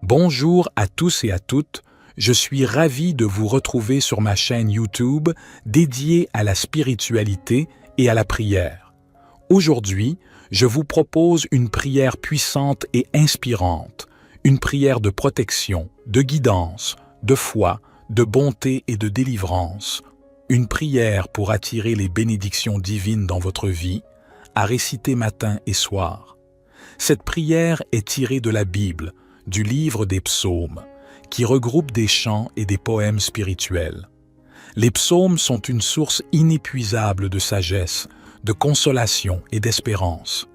Bonjour à tous et à toutes, je suis ravi de vous retrouver sur ma chaîne YouTube dédiée à la spiritualité et à la prière. Aujourd'hui, je vous propose une prière puissante et inspirante, une prière de protection, de guidance, de foi, de bonté et de délivrance, une prière pour attirer les bénédictions divines dans votre vie, à réciter matin et soir. Cette prière est tirée de la Bible, du livre des psaumes, qui regroupe des chants et des poèmes spirituels. Les psaumes sont une source inépuisable de sagesse, de consolation et d'espérance.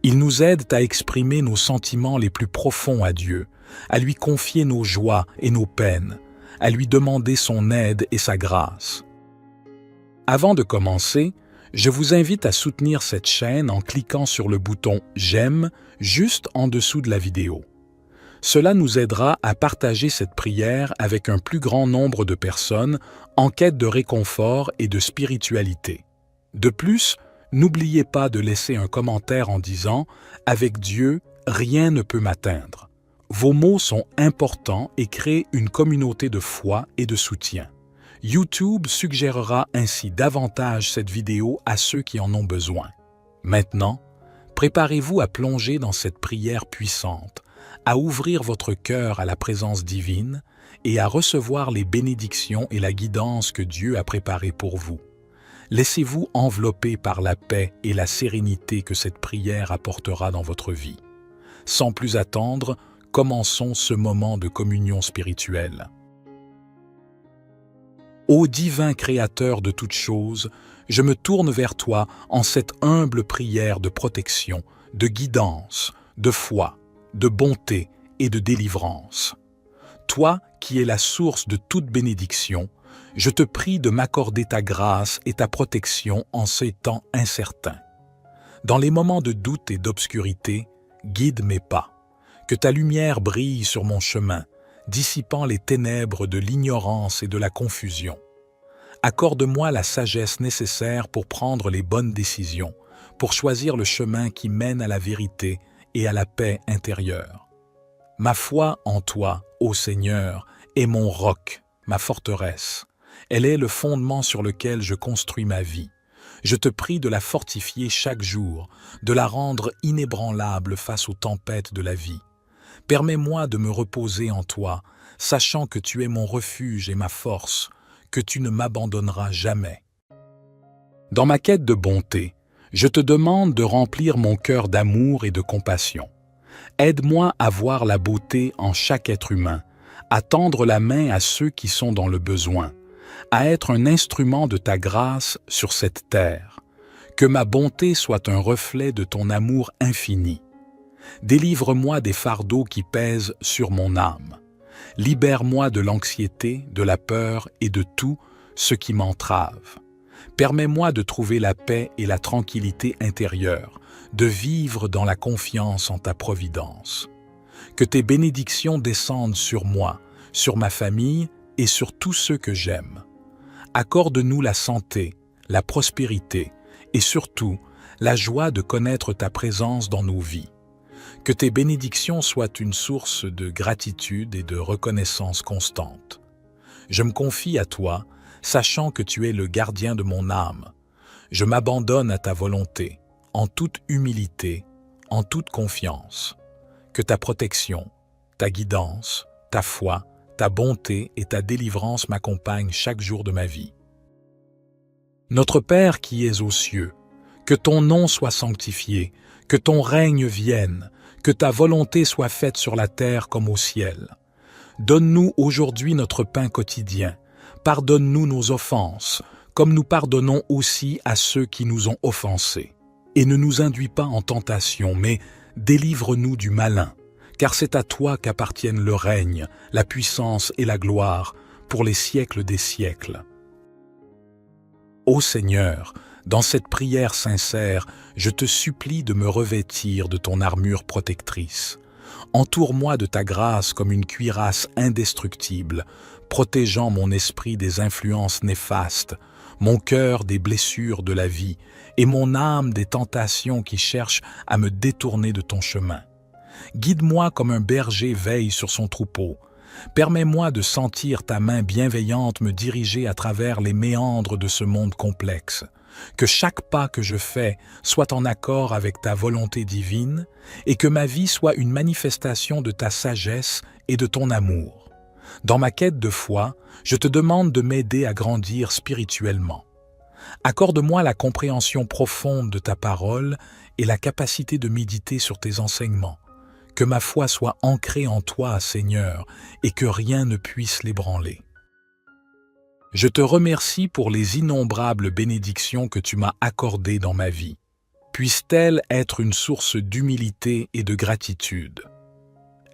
Ils nous aident à exprimer nos sentiments les plus profonds à Dieu, à lui confier nos joies et nos peines, à lui demander son aide et sa grâce. Avant de commencer, je vous invite à soutenir cette chaîne en cliquant sur le bouton « J'aime » juste en dessous de la vidéo. Cela nous aidera à partager cette prière avec un plus grand nombre de personnes en quête de réconfort et de spiritualité. De plus, n'oubliez pas de laisser un commentaire en disant « Avec Dieu, rien ne peut m'atteindre ». Vos mots sont importants et créent une communauté de foi et de soutien. YouTube suggérera ainsi davantage cette vidéo à ceux qui en ont besoin. Maintenant, préparez-vous à plonger dans cette prière puissante, à ouvrir votre cœur à la présence divine et à recevoir les bénédictions et la guidance que Dieu a préparées pour vous. Laissez-vous envelopper par la paix et la sérénité que cette prière apportera dans votre vie. Sans plus attendre, commençons ce moment de communion spirituelle. Ô divin Créateur de toutes choses, je me tourne vers toi en cette humble prière de protection, de guidance, de foi, de bonté et de délivrance. Toi qui es la source de toute bénédiction, je te prie de m'accorder ta grâce et ta protection en ces temps incertains. Dans les moments de doute et d'obscurité, guide mes pas. Que ta lumière brille sur mon chemin, dissipant les ténèbres de l'ignorance et de la confusion. Accorde-moi la sagesse nécessaire pour prendre les bonnes décisions, pour choisir le chemin qui mène à la vérité et à la paix intérieure. Ma foi en toi, ô Seigneur, est mon roc, ma forteresse. Elle est le fondement sur lequel je construis ma vie. Je te prie de la fortifier chaque jour, de la rendre inébranlable face aux tempêtes de la vie. Permets-moi de me reposer en toi, sachant que tu es mon refuge et ma force, que tu ne m'abandonneras jamais. Dans ma quête de bonté, je te demande de remplir mon cœur d'amour et de compassion. Aide-moi à voir la beauté en chaque être humain, à tendre la main à ceux qui sont dans le besoin, à être un instrument de ta grâce sur cette terre. Que ma bonté soit un reflet de ton amour infini. Délivre-moi des fardeaux qui pèsent sur mon âme. Libère-moi de l'anxiété, de la peur et de tout ce qui m'entrave. Permets-moi de trouver la paix et la tranquillité intérieure, de vivre dans la confiance en ta providence. Que tes bénédictions descendent sur moi, sur ma famille et sur tous ceux que j'aime. Accorde-nous la santé, la prospérité et surtout la joie de connaître ta présence dans nos vies. Que tes bénédictions soient une source de gratitude et de reconnaissance constante. Je me confie à toi, sachant que tu es le gardien de mon âme. Je m'abandonne à ta volonté, en toute humilité, en toute confiance. Que ta protection, ta guidance, ta foi, ta bonté et ta délivrance m'accompagnent chaque jour de ma vie. Notre Père qui es aux cieux, que ton nom soit sanctifié, que ton règne vienne, que ta volonté soit faite sur la terre comme au ciel. Donne-nous aujourd'hui notre pain quotidien. Pardonne-nous nos offenses, comme nous pardonnons aussi à ceux qui nous ont offensés. Et ne nous induis pas en tentation, mais délivre-nous du malin, car c'est à toi qu'appartiennent le règne, la puissance et la gloire, pour les siècles des siècles. Ô Seigneur, dans cette prière sincère, je te supplie de me revêtir de ton armure protectrice. Entoure-moi de ta grâce comme une cuirasse indestructible, protégeant mon esprit des influences néfastes, mon cœur des blessures de la vie et mon âme des tentations qui cherchent à me détourner de ton chemin. Guide-moi comme un berger veille sur son troupeau. Permets-moi de sentir ta main bienveillante me diriger à travers les méandres de ce monde complexe. Que chaque pas que je fais soit en accord avec ta volonté divine et que ma vie soit une manifestation de ta sagesse et de ton amour. Dans ma quête de foi, je te demande de m'aider à grandir spirituellement. Accorde-moi la compréhension profonde de ta parole et la capacité de méditer sur tes enseignements. Que ma foi soit ancrée en toi, Seigneur, et que rien ne puisse l'ébranler. Je te remercie pour les innombrables bénédictions que tu m'as accordées dans ma vie. Puissent-elles être une source d'humilité et de gratitude.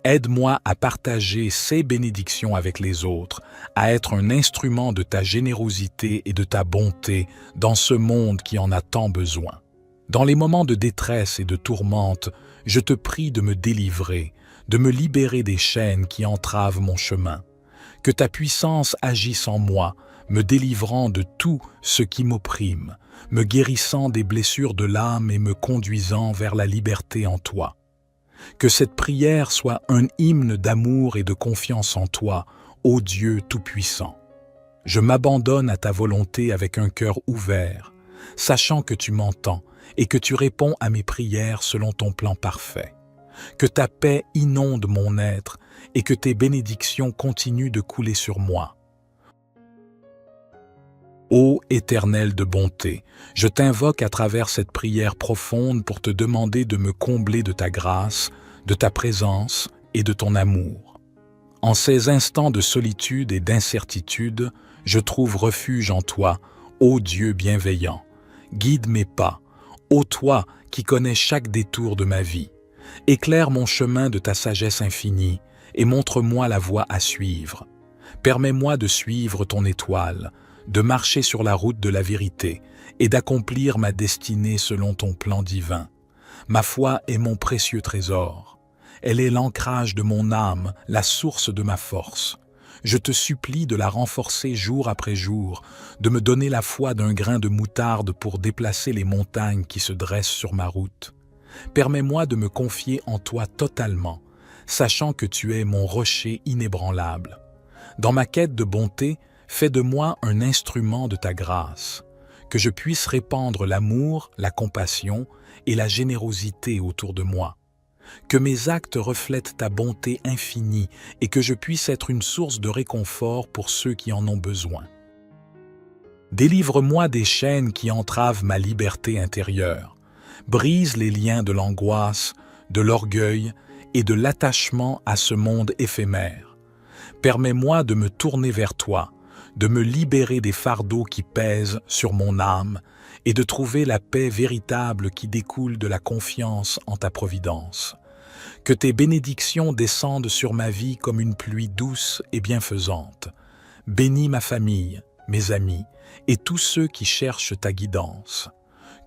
Aide-moi à partager ces bénédictions avec les autres, à être un instrument de ta générosité et de ta bonté dans ce monde qui en a tant besoin. Dans les moments de détresse et de tourmente, je te prie de me délivrer, de me libérer des chaînes qui entravent mon chemin. Que ta puissance agisse en moi, me délivrant de tout ce qui m'opprime, me guérissant des blessures de l'âme et me conduisant vers la liberté en toi. Que cette prière soit un hymne d'amour et de confiance en toi, ô Dieu Tout-Puissant. Je m'abandonne à ta volonté avec un cœur ouvert, sachant que tu m'entends et que tu réponds à mes prières selon ton plan parfait. Que ta paix inonde mon être et que tes bénédictions continuent de couler sur moi. Ô Éternel de bonté, je t'invoque à travers cette prière profonde pour te demander de me combler de ta grâce, de ta présence et de ton amour. En ces instants de solitude et d'incertitude, je trouve refuge en toi, ô Dieu bienveillant. Guide mes pas, ô toi qui connais chaque détour de ma vie. Éclaire mon chemin de ta sagesse infinie et montre-moi la voie à suivre. Permets-moi de suivre ton étoile, de marcher sur la route de la vérité et d'accomplir ma destinée selon ton plan divin. Ma foi est mon précieux trésor. Elle est l'ancrage de mon âme, la source de ma force. Je te supplie de la renforcer jour après jour, de me donner la foi d'un grain de moutarde pour déplacer les montagnes qui se dressent sur ma route. Permets-moi de me confier en toi totalement, sachant que tu es mon rocher inébranlable. Dans ma quête de bonté, fais de moi un instrument de ta grâce, que je puisse répandre l'amour, la compassion et la générosité autour de moi. Que mes actes reflètent ta bonté infinie et que je puisse être une source de réconfort pour ceux qui en ont besoin. Délivre-moi des chaînes qui entravent ma liberté intérieure. Brise les liens de l'angoisse, de l'orgueil et de l'attachement à ce monde éphémère. Permets-moi de me tourner vers toi, de me libérer des fardeaux qui pèsent sur mon âme et de trouver la paix véritable qui découle de la confiance en ta providence. Que tes bénédictions descendent sur ma vie comme une pluie douce et bienfaisante. Bénis ma famille, mes amis et tous ceux qui cherchent ta guidance.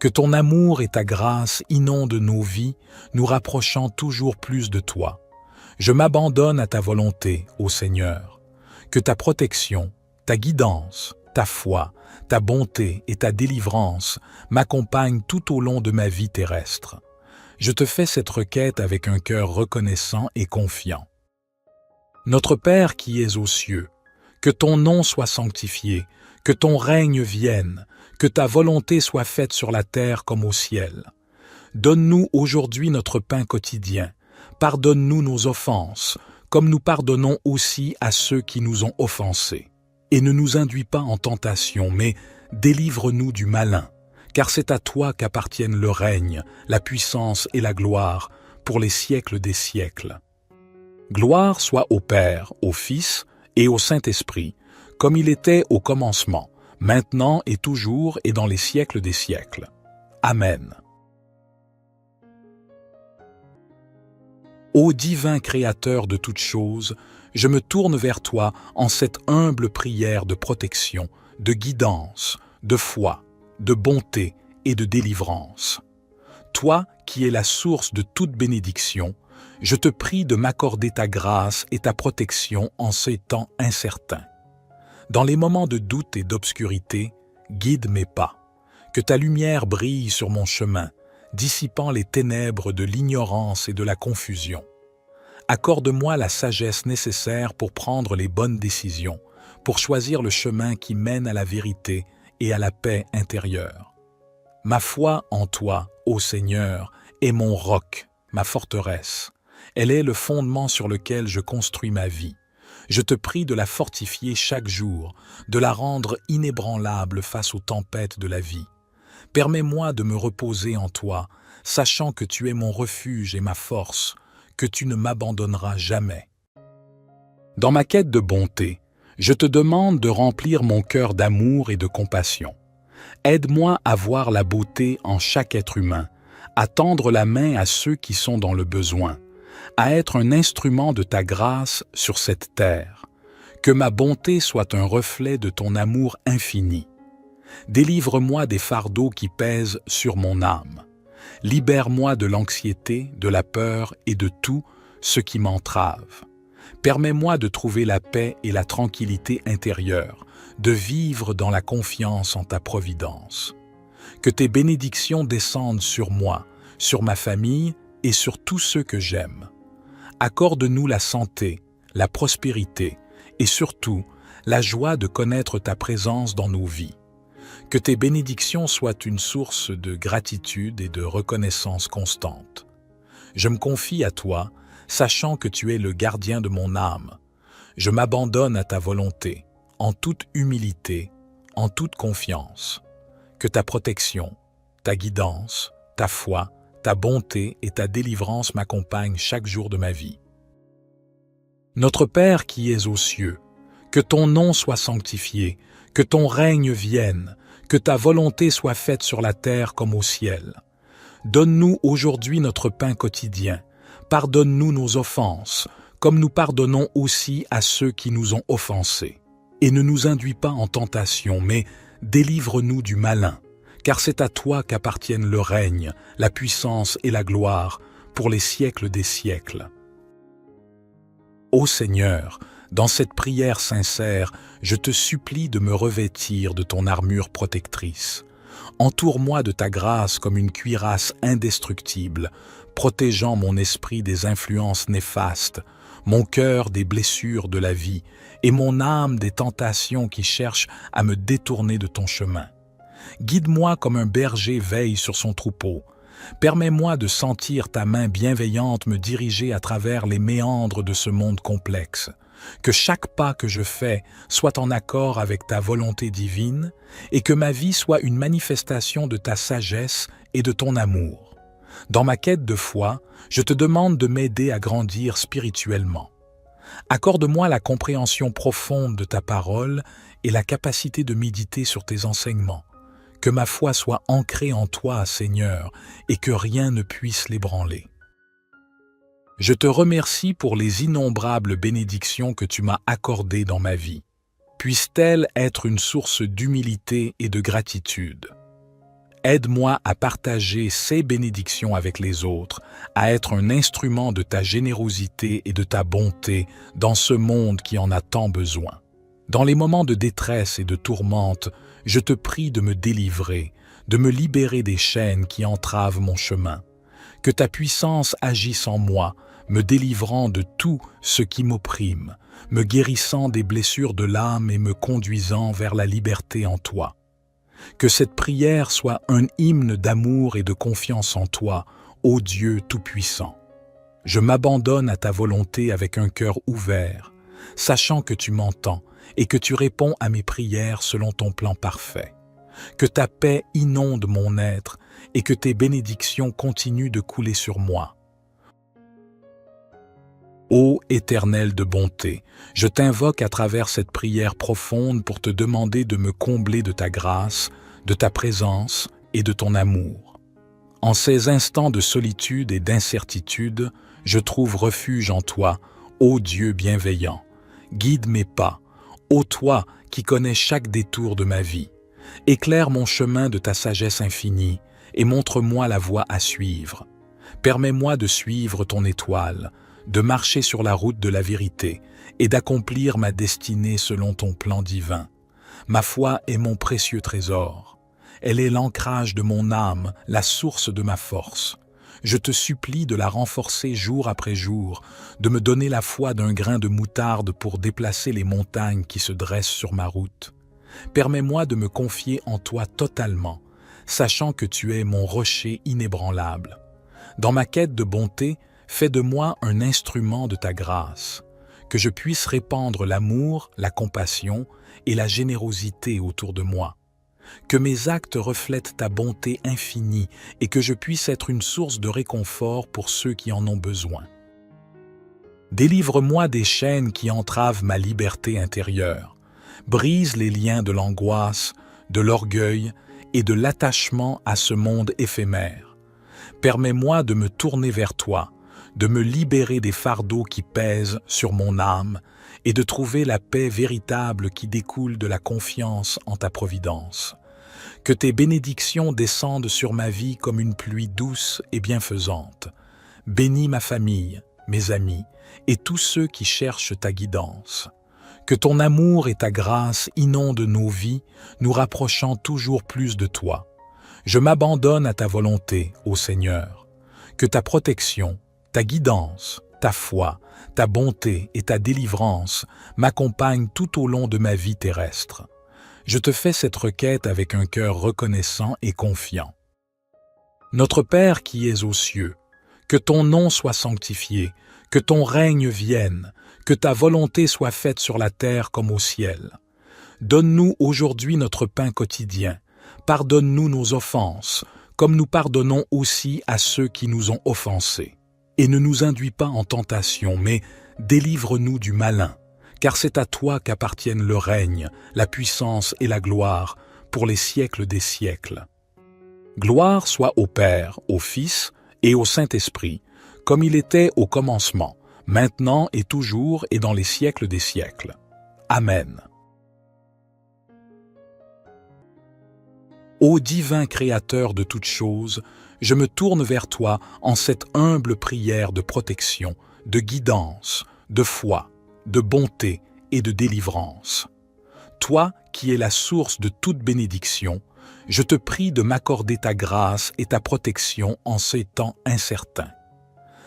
Que ton amour et ta grâce inondent nos vies, nous rapprochant toujours plus de toi. Je m'abandonne à ta volonté, ô Seigneur. Que ta protection, ta guidance, ta foi, ta bonté et ta délivrance m'accompagnent tout au long de ma vie terrestre. Je te fais cette requête avec un cœur reconnaissant et confiant. Notre Père qui es aux cieux, que ton nom soit sanctifié, que ton règne vienne, que ta volonté soit faite sur la terre comme au ciel. Donne-nous aujourd'hui notre pain quotidien. Pardonne-nous nos offenses, comme nous pardonnons aussi à ceux qui nous ont offensés. Et ne nous induis pas en tentation, mais délivre-nous du malin, car c'est à toi qu'appartiennent le règne, la puissance et la gloire, pour les siècles des siècles. Gloire soit au Père, au Fils et au Saint-Esprit, comme il était au commencement, maintenant et toujours et dans les siècles des siècles. Amen. Ô divin Créateur de toutes choses, je me tourne vers toi en cette humble prière de protection, de guidance, de foi, de bonté et de délivrance. Toi qui es la source de toute bénédiction, je te prie de m'accorder ta grâce et ta protection en ces temps incertains. Dans les moments de doute et d'obscurité, guide mes pas. Que ta lumière brille sur mon chemin, dissipant les ténèbres de l'ignorance et de la confusion. Accorde-moi la sagesse nécessaire pour prendre les bonnes décisions, pour choisir le chemin qui mène à la vérité et à la paix intérieure. Ma foi en toi, ô Seigneur, est mon roc, ma forteresse. Elle est le fondement sur lequel je construis ma vie. Je te prie de la fortifier chaque jour, de la rendre inébranlable face aux tempêtes de la vie. Permets-moi de me reposer en toi, sachant que tu es mon refuge et ma force, que tu ne m'abandonneras jamais. Dans ma quête de bonté, je te demande de remplir mon cœur d'amour et de compassion. Aide-moi à voir la beauté en chaque être humain, à tendre la main à ceux qui sont dans le besoin, à être un instrument de ta grâce sur cette terre. Que ma bonté soit un reflet de ton amour infini. Délivre-moi des fardeaux qui pèsent sur mon âme. Libère-moi de l'anxiété, de la peur et de tout ce qui m'entrave. Permets-moi de trouver la paix et la tranquillité intérieure, de vivre dans la confiance en ta providence. Que tes bénédictions descendent sur moi, sur ma famille et sur tous ceux que j'aime. Accorde-nous la santé, la prospérité et surtout la joie de connaître ta présence dans nos vies. Que tes bénédictions soient une source de gratitude et de reconnaissance constante. Je me confie à toi, sachant que tu es le gardien de mon âme. Je m'abandonne à ta volonté, en toute humilité, en toute confiance. Que ta protection, ta guidance, ta foi, ta bonté et ta délivrance m'accompagnent chaque jour de ma vie. Notre Père qui es aux cieux, que ton nom soit sanctifié, que ton règne vienne, que ta volonté soit faite sur la terre comme au ciel. Donne-nous aujourd'hui notre pain quotidien. Pardonne-nous nos offenses, comme nous pardonnons aussi à ceux qui nous ont offensés. Et ne nous induis pas en tentation, mais délivre-nous du malin, car c'est à toi qu'appartiennent le règne, la puissance et la gloire, pour les siècles des siècles. Ô Seigneur, dans cette prière sincère, je te supplie de me revêtir de ton armure protectrice. Entoure-moi de ta grâce comme une cuirasse indestructible, protégeant mon esprit des influences néfastes, mon cœur des blessures de la vie et mon âme des tentations qui cherchent à me détourner de ton chemin. Guide-moi comme un berger veille sur son troupeau. Permets-moi de sentir ta main bienveillante me diriger à travers les méandres de ce monde complexe. Que chaque pas que je fais soit en accord avec ta volonté divine et que ma vie soit une manifestation de ta sagesse et de ton amour. Dans ma quête de foi, je te demande de m'aider à grandir spirituellement. Accorde-moi la compréhension profonde de ta parole et la capacité de méditer sur tes enseignements. Que ma foi soit ancrée en toi, Seigneur, et que rien ne puisse l'ébranler. Je te remercie pour les innombrables bénédictions que tu m'as accordées dans ma vie. Puissent-elles être une source d'humilité et de gratitude. Aide-moi à partager ces bénédictions avec les autres, à être un instrument de ta générosité et de ta bonté dans ce monde qui en a tant besoin. Dans les moments de détresse et de tourmente, je te prie de me délivrer, de me libérer des chaînes qui entravent mon chemin. Que ta puissance agisse en moi, me délivrant de tout ce qui m'opprime, me guérissant des blessures de l'âme et me conduisant vers la liberté en toi. Que cette prière soit un hymne d'amour et de confiance en toi, ô Dieu Tout-Puissant. Je m'abandonne à ta volonté avec un cœur ouvert, sachant que tu m'entends et que tu réponds à mes prières selon ton plan parfait. Que ta paix inonde mon être et que tes bénédictions continuent de couler sur moi. Ô Éternel de bonté, je t'invoque à travers cette prière profonde pour te demander de me combler de ta grâce, de ta présence et de ton amour. En ces instants de solitude et d'incertitude, je trouve refuge en toi, ô Dieu bienveillant. Guide mes pas, ô toi qui connais chaque détour de ma vie. Éclaire mon chemin de ta sagesse infinie et montre-moi la voie à suivre. Permets-moi de suivre ton étoile, de marcher sur la route de la vérité et d'accomplir ma destinée selon ton plan divin. Ma foi est mon précieux trésor. Elle est l'ancrage de mon âme, la source de ma force. Je te supplie de la renforcer jour après jour, de me donner la foi d'un grain de moutarde pour déplacer les montagnes qui se dressent sur ma route. Permets-moi de me confier en toi totalement, sachant que tu es mon rocher inébranlable. Dans ma quête de bonté, fais de moi un instrument de ta grâce, que je puisse répandre l'amour, la compassion et la générosité autour de moi. Que mes actes reflètent ta bonté infinie et que je puisse être une source de réconfort pour ceux qui en ont besoin. Délivre-moi des chaînes qui entravent ma liberté intérieure. Brise les liens de l'angoisse, de l'orgueil et de l'attachement à ce monde éphémère. Permets-moi de me tourner vers toi, de me libérer des fardeaux qui pèsent sur mon âme et de trouver la paix véritable qui découle de la confiance en ta providence. Que tes bénédictions descendent sur ma vie comme une pluie douce et bienfaisante. Bénis ma famille, mes amis et tous ceux qui cherchent ta guidance. Que ton amour et ta grâce inondent nos vies, nous rapprochant toujours plus de toi. Je m'abandonne à ta volonté, ô Seigneur. Que ta protection, ta guidance, ta foi, ta bonté et ta délivrance m'accompagnent tout au long de ma vie terrestre. Je te fais cette requête avec un cœur reconnaissant et confiant. Notre Père qui es aux cieux, que ton nom soit sanctifié, que ton règne vienne, que ta volonté soit faite sur la terre comme au ciel. Donne-nous aujourd'hui notre pain quotidien. Pardonne-nous nos offenses, comme nous pardonnons aussi à ceux qui nous ont offensés. Et ne nous induis pas en tentation, mais délivre-nous du malin, car c'est à toi qu'appartiennent le règne, la puissance et la gloire, pour les siècles des siècles. Gloire soit au Père, au Fils et au Saint-Esprit, comme il était au commencement, maintenant et toujours et dans les siècles des siècles. Amen. Ô divin Créateur de toutes choses, je me tourne vers toi en cette humble prière de protection, de guidance, de foi, de bonté et de délivrance. Toi qui es la source de toute bénédiction, je te prie de m'accorder ta grâce et ta protection en ces temps incertains.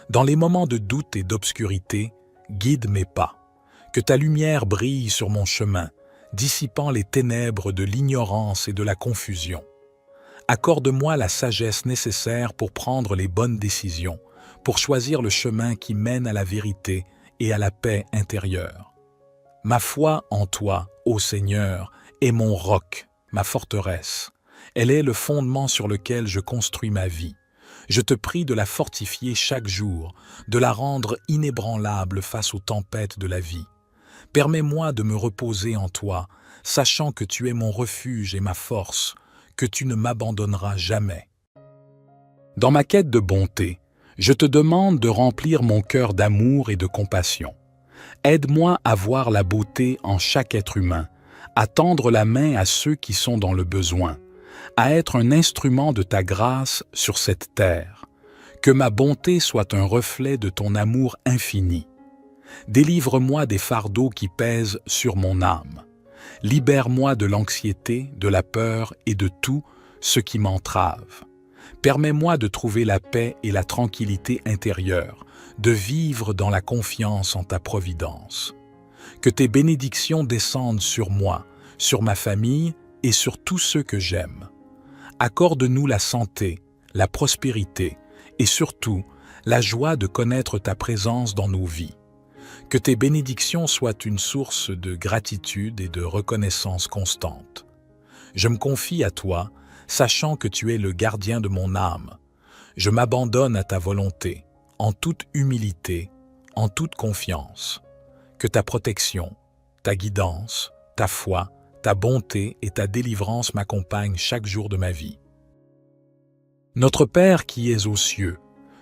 Dans les moments de doute et d'obscurité, guide mes pas. Que ta lumière brille sur mon chemin, dissipant les ténèbres de l'ignorance et de la confusion. Accorde-moi la sagesse nécessaire pour prendre les bonnes décisions, pour choisir le chemin qui mène à la vérité et à la paix intérieure. Ma foi en toi, ô Seigneur, est mon roc, ma forteresse. Elle est le fondement sur lequel je construis ma vie. Je te prie de la fortifier chaque jour, de la rendre inébranlable face aux tempêtes de la vie. Permets-moi de me reposer en toi, sachant que tu es mon refuge et ma force, que tu ne m'abandonneras jamais. Dans ma quête de bonté, je te demande de remplir mon cœur d'amour et de compassion. Aide-moi à voir la beauté en chaque être humain, à tendre la main à ceux qui sont dans le besoin, à être un instrument de ta grâce sur cette terre. Que ma bonté soit un reflet de ton amour infini. Délivre-moi des fardeaux qui pèsent sur mon âme. Libère-moi de l'anxiété, de la peur et de tout ce qui m'entrave. Permets-moi de trouver la paix et la tranquillité intérieure, de vivre dans la confiance en ta providence. Que tes bénédictions descendent sur moi, sur ma famille et sur tous ceux que j'aime. Accorde-nous la santé, la prospérité et surtout la joie de connaître ta présence dans nos vies. Que tes bénédictions soient une source de gratitude et de reconnaissance constante. Je me confie à toi, sachant que tu es le gardien de mon âme. Je m'abandonne à ta volonté, en toute humilité, en toute confiance. Que ta protection, ta guidance, ta foi, ta bonté et ta délivrance m'accompagnent chaque jour de ma vie. Notre Père qui es aux cieux,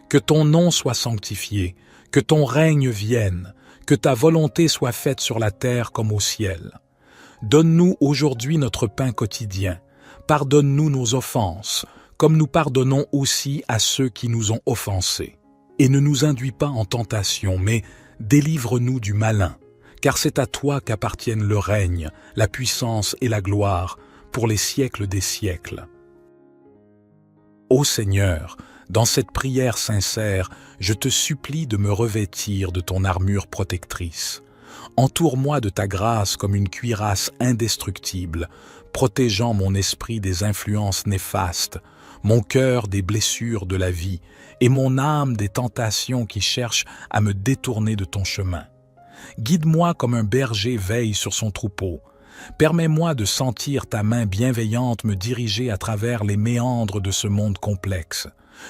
que ton nom soit sanctifié, que ton règne vienne, que ta volonté soit faite sur la terre comme au ciel. Donne-nous aujourd'hui notre pain quotidien. Pardonne-nous nos offenses, comme nous pardonnons aussi à ceux qui nous ont offensés. Et ne nous induis pas en tentation, mais délivre-nous du malin, car c'est à toi qu'appartiennent le règne, la puissance et la gloire, pour les siècles des siècles. Ô Seigneur, dans cette prière sincère, je te supplie de me revêtir de ton armure protectrice. Entoure-moi de ta grâce comme une cuirasse indestructible, protégeant mon esprit des influences néfastes, mon cœur des blessures de la vie et mon âme des tentations qui cherchent à me détourner de ton chemin. Guide-moi comme un berger veille sur son troupeau. Permets-moi de sentir ta main bienveillante me diriger à travers les méandres de ce monde complexe.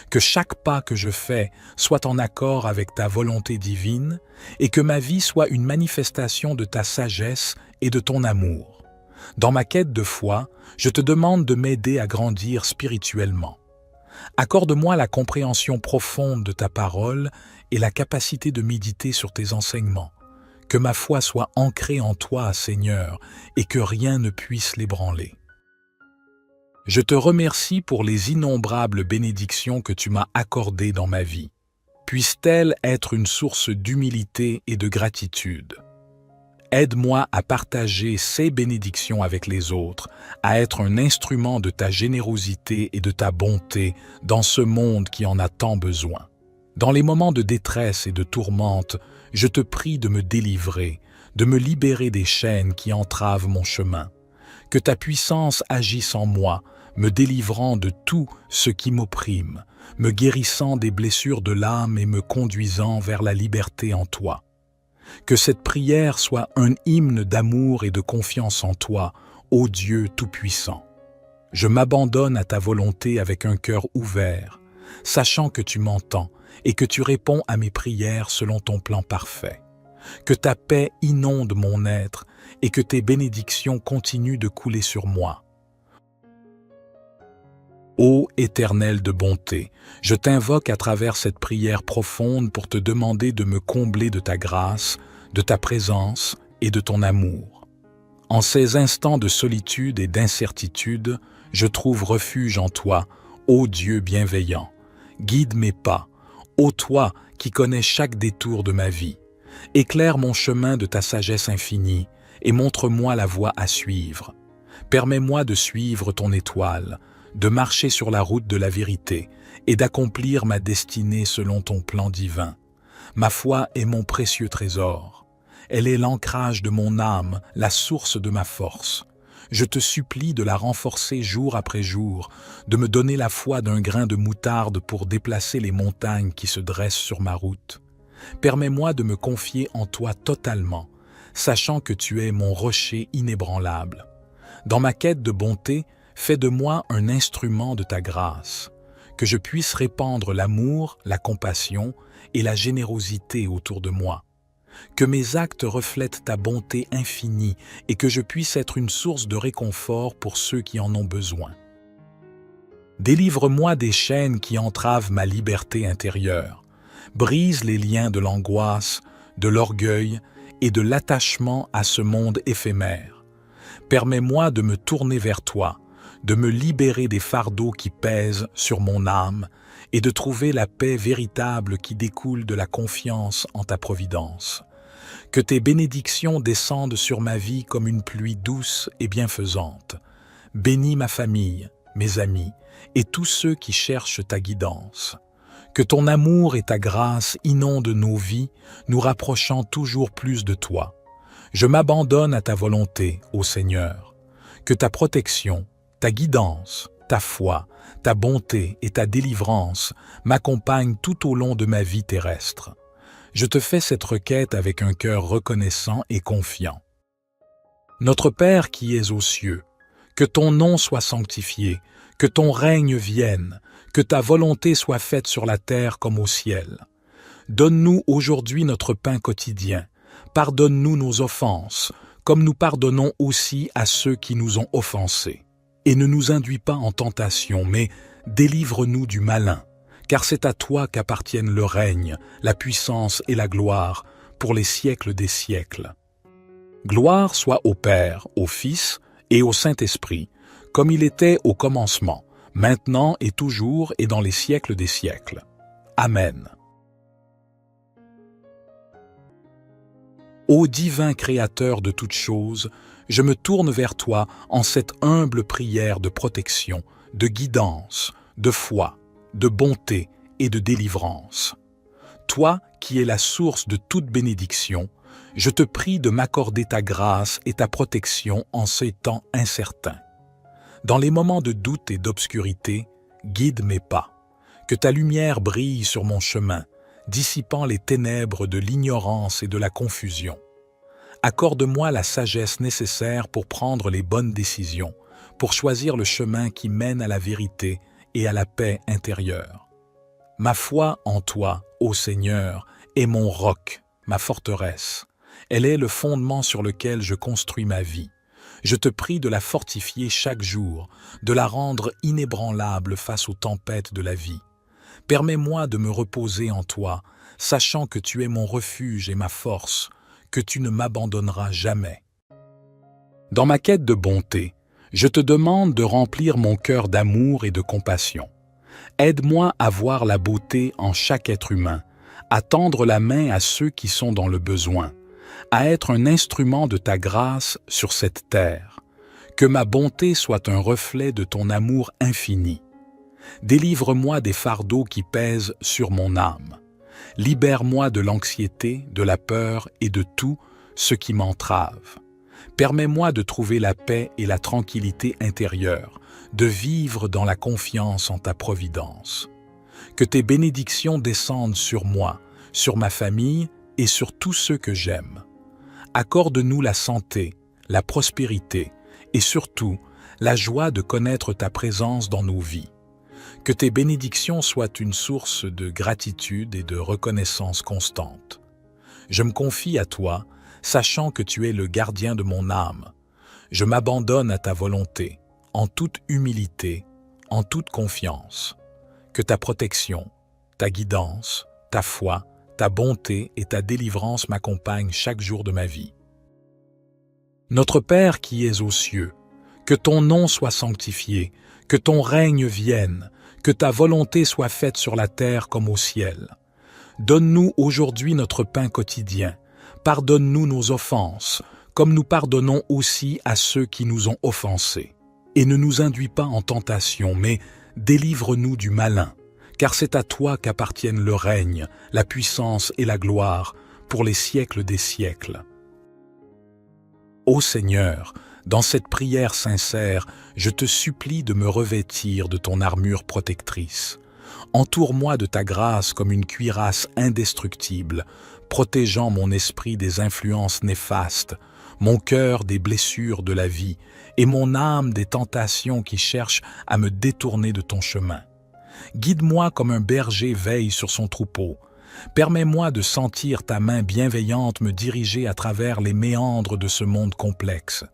Que chaque pas que je fais soit en accord avec ta volonté divine et que ma vie soit une manifestation de ta sagesse et de ton amour. Dans ma quête de foi, je te demande de m'aider à grandir spirituellement. Accorde-moi la compréhension profonde de ta parole et la capacité de méditer sur tes enseignements. Que ma foi soit ancrée en toi, Seigneur, et que rien ne puisse l'ébranler. Je te remercie pour les innombrables bénédictions que tu m'as accordées dans ma vie. Puissent-elles être une source d'humilité et de gratitude. Aide-moi à partager ces bénédictions avec les autres, à être un instrument de ta générosité et de ta bonté dans ce monde qui en a tant besoin. Dans les moments de détresse et de tourmente, je te prie de me délivrer, de me libérer des chaînes qui entravent mon chemin. Que ta puissance agisse en moi, me délivrant de tout ce qui m'opprime, me guérissant des blessures de l'âme et me conduisant vers la liberté en toi. Que cette prière soit un hymne d'amour et de confiance en toi, ô Dieu Tout-Puissant. Je m'abandonne à ta volonté avec un cœur ouvert, sachant que tu m'entends et que tu réponds à mes prières selon ton plan parfait. Que ta paix inonde mon être et que tes bénédictions continuent de couler sur moi. Ô Éternel de bonté, je t'invoque à travers cette prière profonde pour te demander de me combler de ta grâce, de ta présence et de ton amour. En ces instants de solitude et d'incertitude, je trouve refuge en toi, ô Dieu bienveillant. Guide mes pas, ô toi qui connais chaque détour de ma vie. Éclaire mon chemin de ta sagesse infinie et montre-moi la voie à suivre. Permets-moi de suivre ton étoile, de marcher sur la route de la vérité et d'accomplir ma destinée selon ton plan divin. Ma foi est mon précieux trésor. Elle est l'ancrage de mon âme, la source de ma force. Je te supplie de la renforcer jour après jour, de me donner la foi d'un grain de moutarde pour déplacer les montagnes qui se dressent sur ma route. Permets-moi de me confier en toi totalement, sachant que tu es mon rocher inébranlable. Dans ma quête de bonté, fais de moi un instrument de ta grâce, que je puisse répandre l'amour, la compassion et la générosité autour de moi. Que mes actes reflètent ta bonté infinie et que je puisse être une source de réconfort pour ceux qui en ont besoin. Délivre-moi des chaînes qui entravent ma liberté intérieure. Brise les liens de l'angoisse, de l'orgueil et de l'attachement à ce monde éphémère. Permets-moi de me tourner vers toi, de me libérer des fardeaux qui pèsent sur mon âme et de trouver la paix véritable qui découle de la confiance en ta providence. Que tes bénédictions descendent sur ma vie comme une pluie douce et bienfaisante. Bénis ma famille, mes amis et tous ceux qui cherchent ta guidance. Que ton amour et ta grâce inondent nos vies, nous rapprochant toujours plus de toi. Je m'abandonne à ta volonté, ô Seigneur. Que ta protection, ta guidance, ta foi, ta bonté et ta délivrance m'accompagnent tout au long de ma vie terrestre. Je te fais cette requête avec un cœur reconnaissant et confiant. Notre Père qui es aux cieux, que ton nom soit sanctifié, que ton règne vienne, que ta volonté soit faite sur la terre comme au ciel. Donne-nous aujourd'hui notre pain quotidien. Pardonne-nous nos offenses, comme nous pardonnons aussi à ceux qui nous ont offensés. Et ne nous induis pas en tentation, mais délivre-nous du malin, car c'est à toi qu'appartiennent le règne, la puissance et la gloire, pour les siècles des siècles. Gloire soit au Père, au Fils et au Saint-Esprit, comme il était au commencement, maintenant et toujours et dans les siècles des siècles. Amen. Ô divin Créateur de toutes choses, je me tourne vers toi en cette humble prière de protection, de guidance, de foi, de bonté et de délivrance. Toi qui es la source de toute bénédiction, je te prie de m'accorder ta grâce et ta protection en ces temps incertains. Dans les moments de doute et d'obscurité, guide mes pas. Que ta lumière brille sur mon chemin, dissipant les ténèbres de l'ignorance et de la confusion. Accorde-moi la sagesse nécessaire pour prendre les bonnes décisions, pour choisir le chemin qui mène à la vérité et à la paix intérieure. Ma foi en toi, ô Seigneur, est mon roc, ma forteresse. Elle est le fondement sur lequel je construis ma vie. Je te prie de la fortifier chaque jour, de la rendre inébranlable face aux tempêtes de la vie. Permets-moi de me reposer en toi, sachant que tu es mon refuge et ma force, que tu ne m'abandonneras jamais. Dans ma quête de bonté, je te demande de remplir mon cœur d'amour et de compassion. Aide-moi à voir la beauté en chaque être humain, à tendre la main à ceux qui sont dans le besoin, à être un instrument de ta grâce sur cette terre. Que ma bonté soit un reflet de ton amour infini. Délivre-moi des fardeaux qui pèsent sur mon âme. Libère-moi de l'anxiété, de la peur et de tout ce qui m'entrave. Permets-moi de trouver la paix et la tranquillité intérieure, de vivre dans la confiance en ta providence. Que tes bénédictions descendent sur moi, sur ma famille et sur tous ceux que j'aime. Accorde-nous la santé, la prospérité et surtout la joie de connaître ta présence dans nos vies. Que tes bénédictions soient une source de gratitude et de reconnaissance constante. Je me confie à toi, sachant que tu es le gardien de mon âme. Je m'abandonne à ta volonté, en toute humilité, en toute confiance. Que ta protection, ta guidance, ta foi, ta bonté et ta délivrance m'accompagnent chaque jour de ma vie. Notre Père qui es aux cieux, que ton nom soit sanctifié, que ton règne vienne, que ta volonté soit faite sur la terre comme au ciel. Donne-nous aujourd'hui notre pain quotidien. Pardonne-nous nos offenses, comme nous pardonnons aussi à ceux qui nous ont offensés. Et ne nous induis pas en tentation, mais délivre-nous du malin, car c'est à toi qu'appartiennent le règne, la puissance et la gloire, pour les siècles des siècles. Ô Seigneur, dans cette prière sincère, je te supplie de me revêtir de ton armure protectrice. Entoure-moi de ta grâce comme une cuirasse indestructible, protégeant mon esprit des influences néfastes, mon cœur des blessures de la vie et mon âme des tentations qui cherchent à me détourner de ton chemin. Guide-moi comme un berger veille sur son troupeau. Permets-moi de sentir ta main bienveillante me diriger à travers les méandres de ce monde complexe.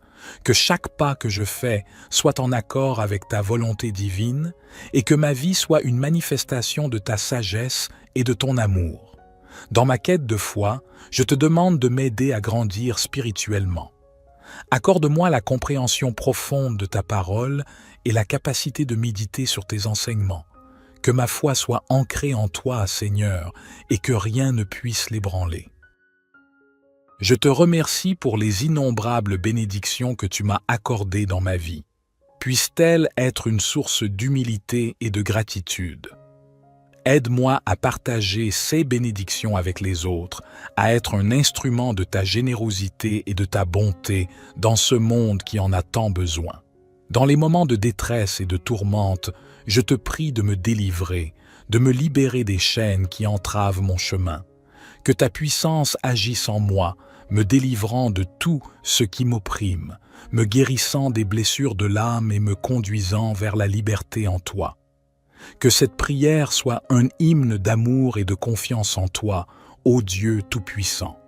Que chaque pas que je fais soit en accord avec ta volonté divine et que ma vie soit une manifestation de ta sagesse et de ton amour. Dans ma quête de foi, je te demande de m'aider à grandir spirituellement. Accorde-moi la compréhension profonde de ta parole et la capacité de méditer sur tes enseignements. Que ma foi soit ancrée en toi, Seigneur, et que rien ne puisse l'ébranler. Je te remercie pour les innombrables bénédictions que tu m'as accordées dans ma vie. Puissent-elles être une source d'humilité et de gratitude. Aide-moi à partager ces bénédictions avec les autres, à être un instrument de ta générosité et de ta bonté dans ce monde qui en a tant besoin. Dans les moments de détresse et de tourmente, je te prie de me délivrer, de me libérer des chaînes qui entravent mon chemin. Que ta puissance agisse en moi, me délivrant de tout ce qui m'opprime, me guérissant des blessures de l'âme et me conduisant vers la liberté en toi. Que cette prière soit un hymne d'amour et de confiance en toi, ô Dieu Tout-Puissant.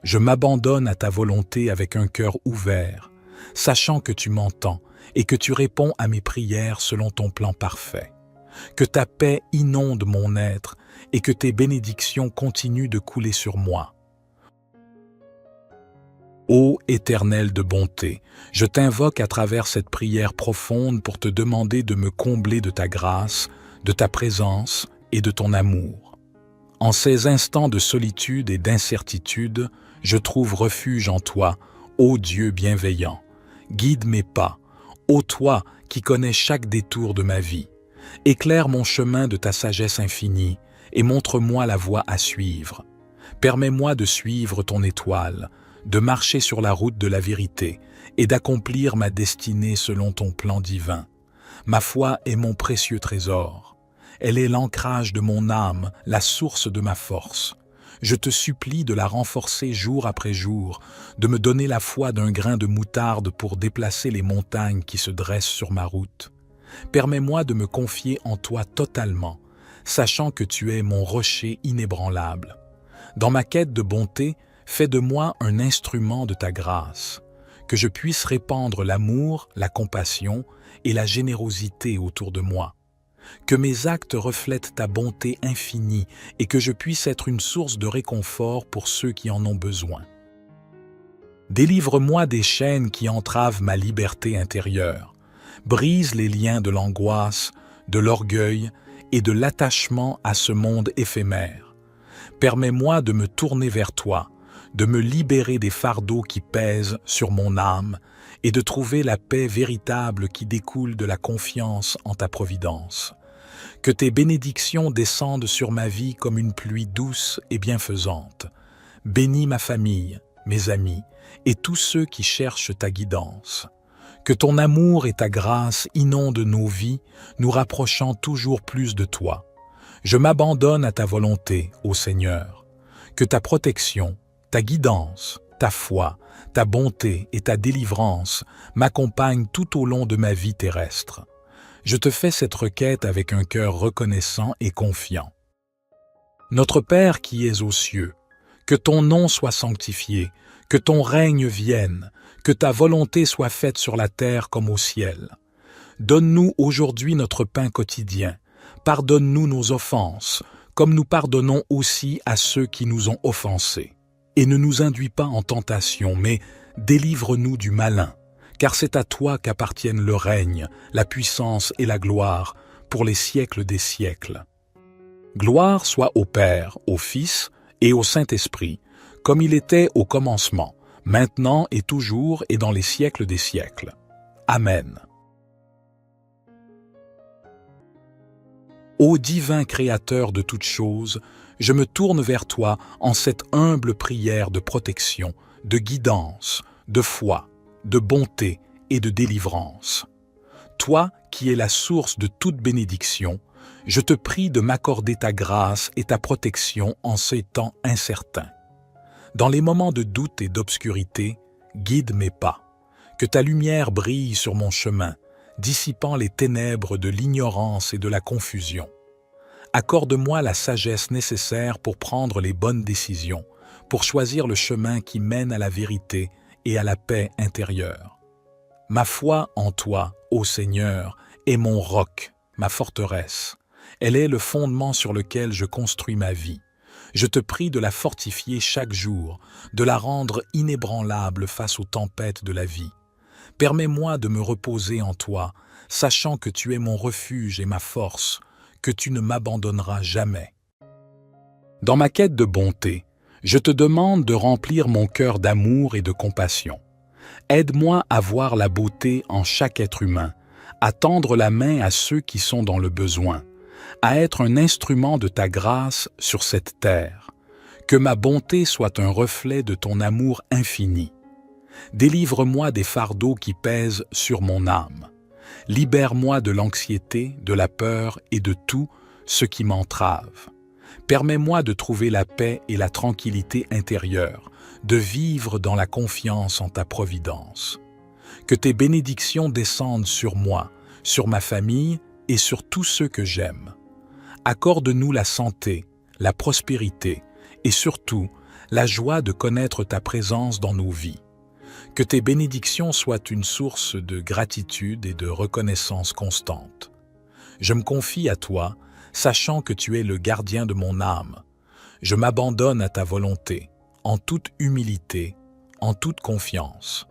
Je m'abandonne à ta volonté avec un cœur ouvert, sachant que tu m'entends et que tu réponds à mes prières selon ton plan parfait. Que ta paix inonde mon être et que tes bénédictions continuent de couler sur moi. Ô Éternel de bonté, je t'invoque à travers cette prière profonde pour te demander de me combler de ta grâce, de ta présence et de ton amour. En ces instants de solitude et d'incertitude, je trouve refuge en toi, ô Dieu bienveillant. Guide mes pas, ô toi qui connais chaque détour de ma vie. Éclaire mon chemin de ta sagesse infinie et montre-moi la voie à suivre. Permets-moi de suivre ton étoile, de marcher sur la route de la vérité et d'accomplir ma destinée selon ton plan divin. Ma foi est mon précieux trésor. Elle est l'ancrage de mon âme, la source de ma force. Je te supplie de la renforcer jour après jour, de me donner la foi d'un grain de moutarde pour déplacer les montagnes qui se dressent sur ma route. Permets-moi de me confier en toi totalement, sachant que tu es mon rocher inébranlable. Dans ma quête de bonté, fais de moi un instrument de ta grâce, que je puisse répandre l'amour, la compassion et la générosité autour de moi. Que mes actes reflètent ta bonté infinie et que je puisse être une source de réconfort pour ceux qui en ont besoin. Délivre-moi des chaînes qui entravent ma liberté intérieure. Brise les liens de l'angoisse, de l'orgueil et de l'attachement à ce monde éphémère. Permets-moi de me tourner vers toi, de me libérer des fardeaux qui pèsent sur mon âme et de trouver la paix véritable qui découle de la confiance en ta providence. Que tes bénédictions descendent sur ma vie comme une pluie douce et bienfaisante. Bénis ma famille, mes amis et tous ceux qui cherchent ta guidance. Que ton amour et ta grâce inondent nos vies, nous rapprochant toujours plus de toi. Je m'abandonne à ta volonté, ô Seigneur. Que ta protection, ta guidance, ta foi, ta bonté et ta délivrance m'accompagnent tout au long de ma vie terrestre. Je te fais cette requête avec un cœur reconnaissant et confiant. Notre Père qui es aux cieux, que ton nom soit sanctifié, que ton règne vienne, que ta volonté soit faite sur la terre comme au ciel. Donne-nous aujourd'hui notre pain quotidien. Pardonne-nous nos offenses, comme nous pardonnons aussi à ceux qui nous ont offensés. Et ne nous induis pas en tentation, mais délivre-nous du malin, car c'est à toi qu'appartiennent le règne, la puissance et la gloire, pour les siècles des siècles. Gloire soit au Père, au Fils et au Saint-Esprit, comme il était au commencement, maintenant et toujours et dans les siècles des siècles. Amen. Ô divin Créateur de toutes choses, je me tourne vers toi en cette humble prière de protection, de guidance, de foi, de bonté et de délivrance. Toi qui es la source de toute bénédiction, je te prie de m'accorder ta grâce et ta protection en ces temps incertains. Dans les moments de doute et d'obscurité, guide mes pas. Que ta lumière brille sur mon chemin, dissipant les ténèbres de l'ignorance et de la confusion. Accorde-moi la sagesse nécessaire pour prendre les bonnes décisions, pour choisir le chemin qui mène à la vérité et à la paix intérieure. Ma foi en toi, ô Seigneur, est mon roc, ma forteresse. Elle est le fondement sur lequel je construis ma vie. Je te prie de la fortifier chaque jour, de la rendre inébranlable face aux tempêtes de la vie. Permets-moi de me reposer en toi, sachant que tu es mon refuge et ma force, que tu ne m'abandonneras jamais. Dans ma quête de bonté, je te demande de remplir mon cœur d'amour et de compassion. Aide-moi à voir la beauté en chaque être humain, à tendre la main à ceux qui sont dans le besoin, à être un instrument de ta grâce sur cette terre. Que ma bonté soit un reflet de ton amour infini. Délivre-moi des fardeaux qui pèsent sur mon âme. Libère-moi de l'anxiété, de la peur et de tout ce qui m'entrave. Permets-moi de trouver la paix et la tranquillité intérieure, de vivre dans la confiance en ta providence. Que tes bénédictions descendent sur moi, sur ma famille et sur tous ceux que j'aime. Accorde-nous la santé, la prospérité et surtout la joie de connaître ta présence dans nos vies. Que tes bénédictions soient une source de gratitude et de reconnaissance constante. Je me confie à toi, sachant que tu es le gardien de mon âme. Je m'abandonne à ta volonté, en toute humilité, en toute confiance.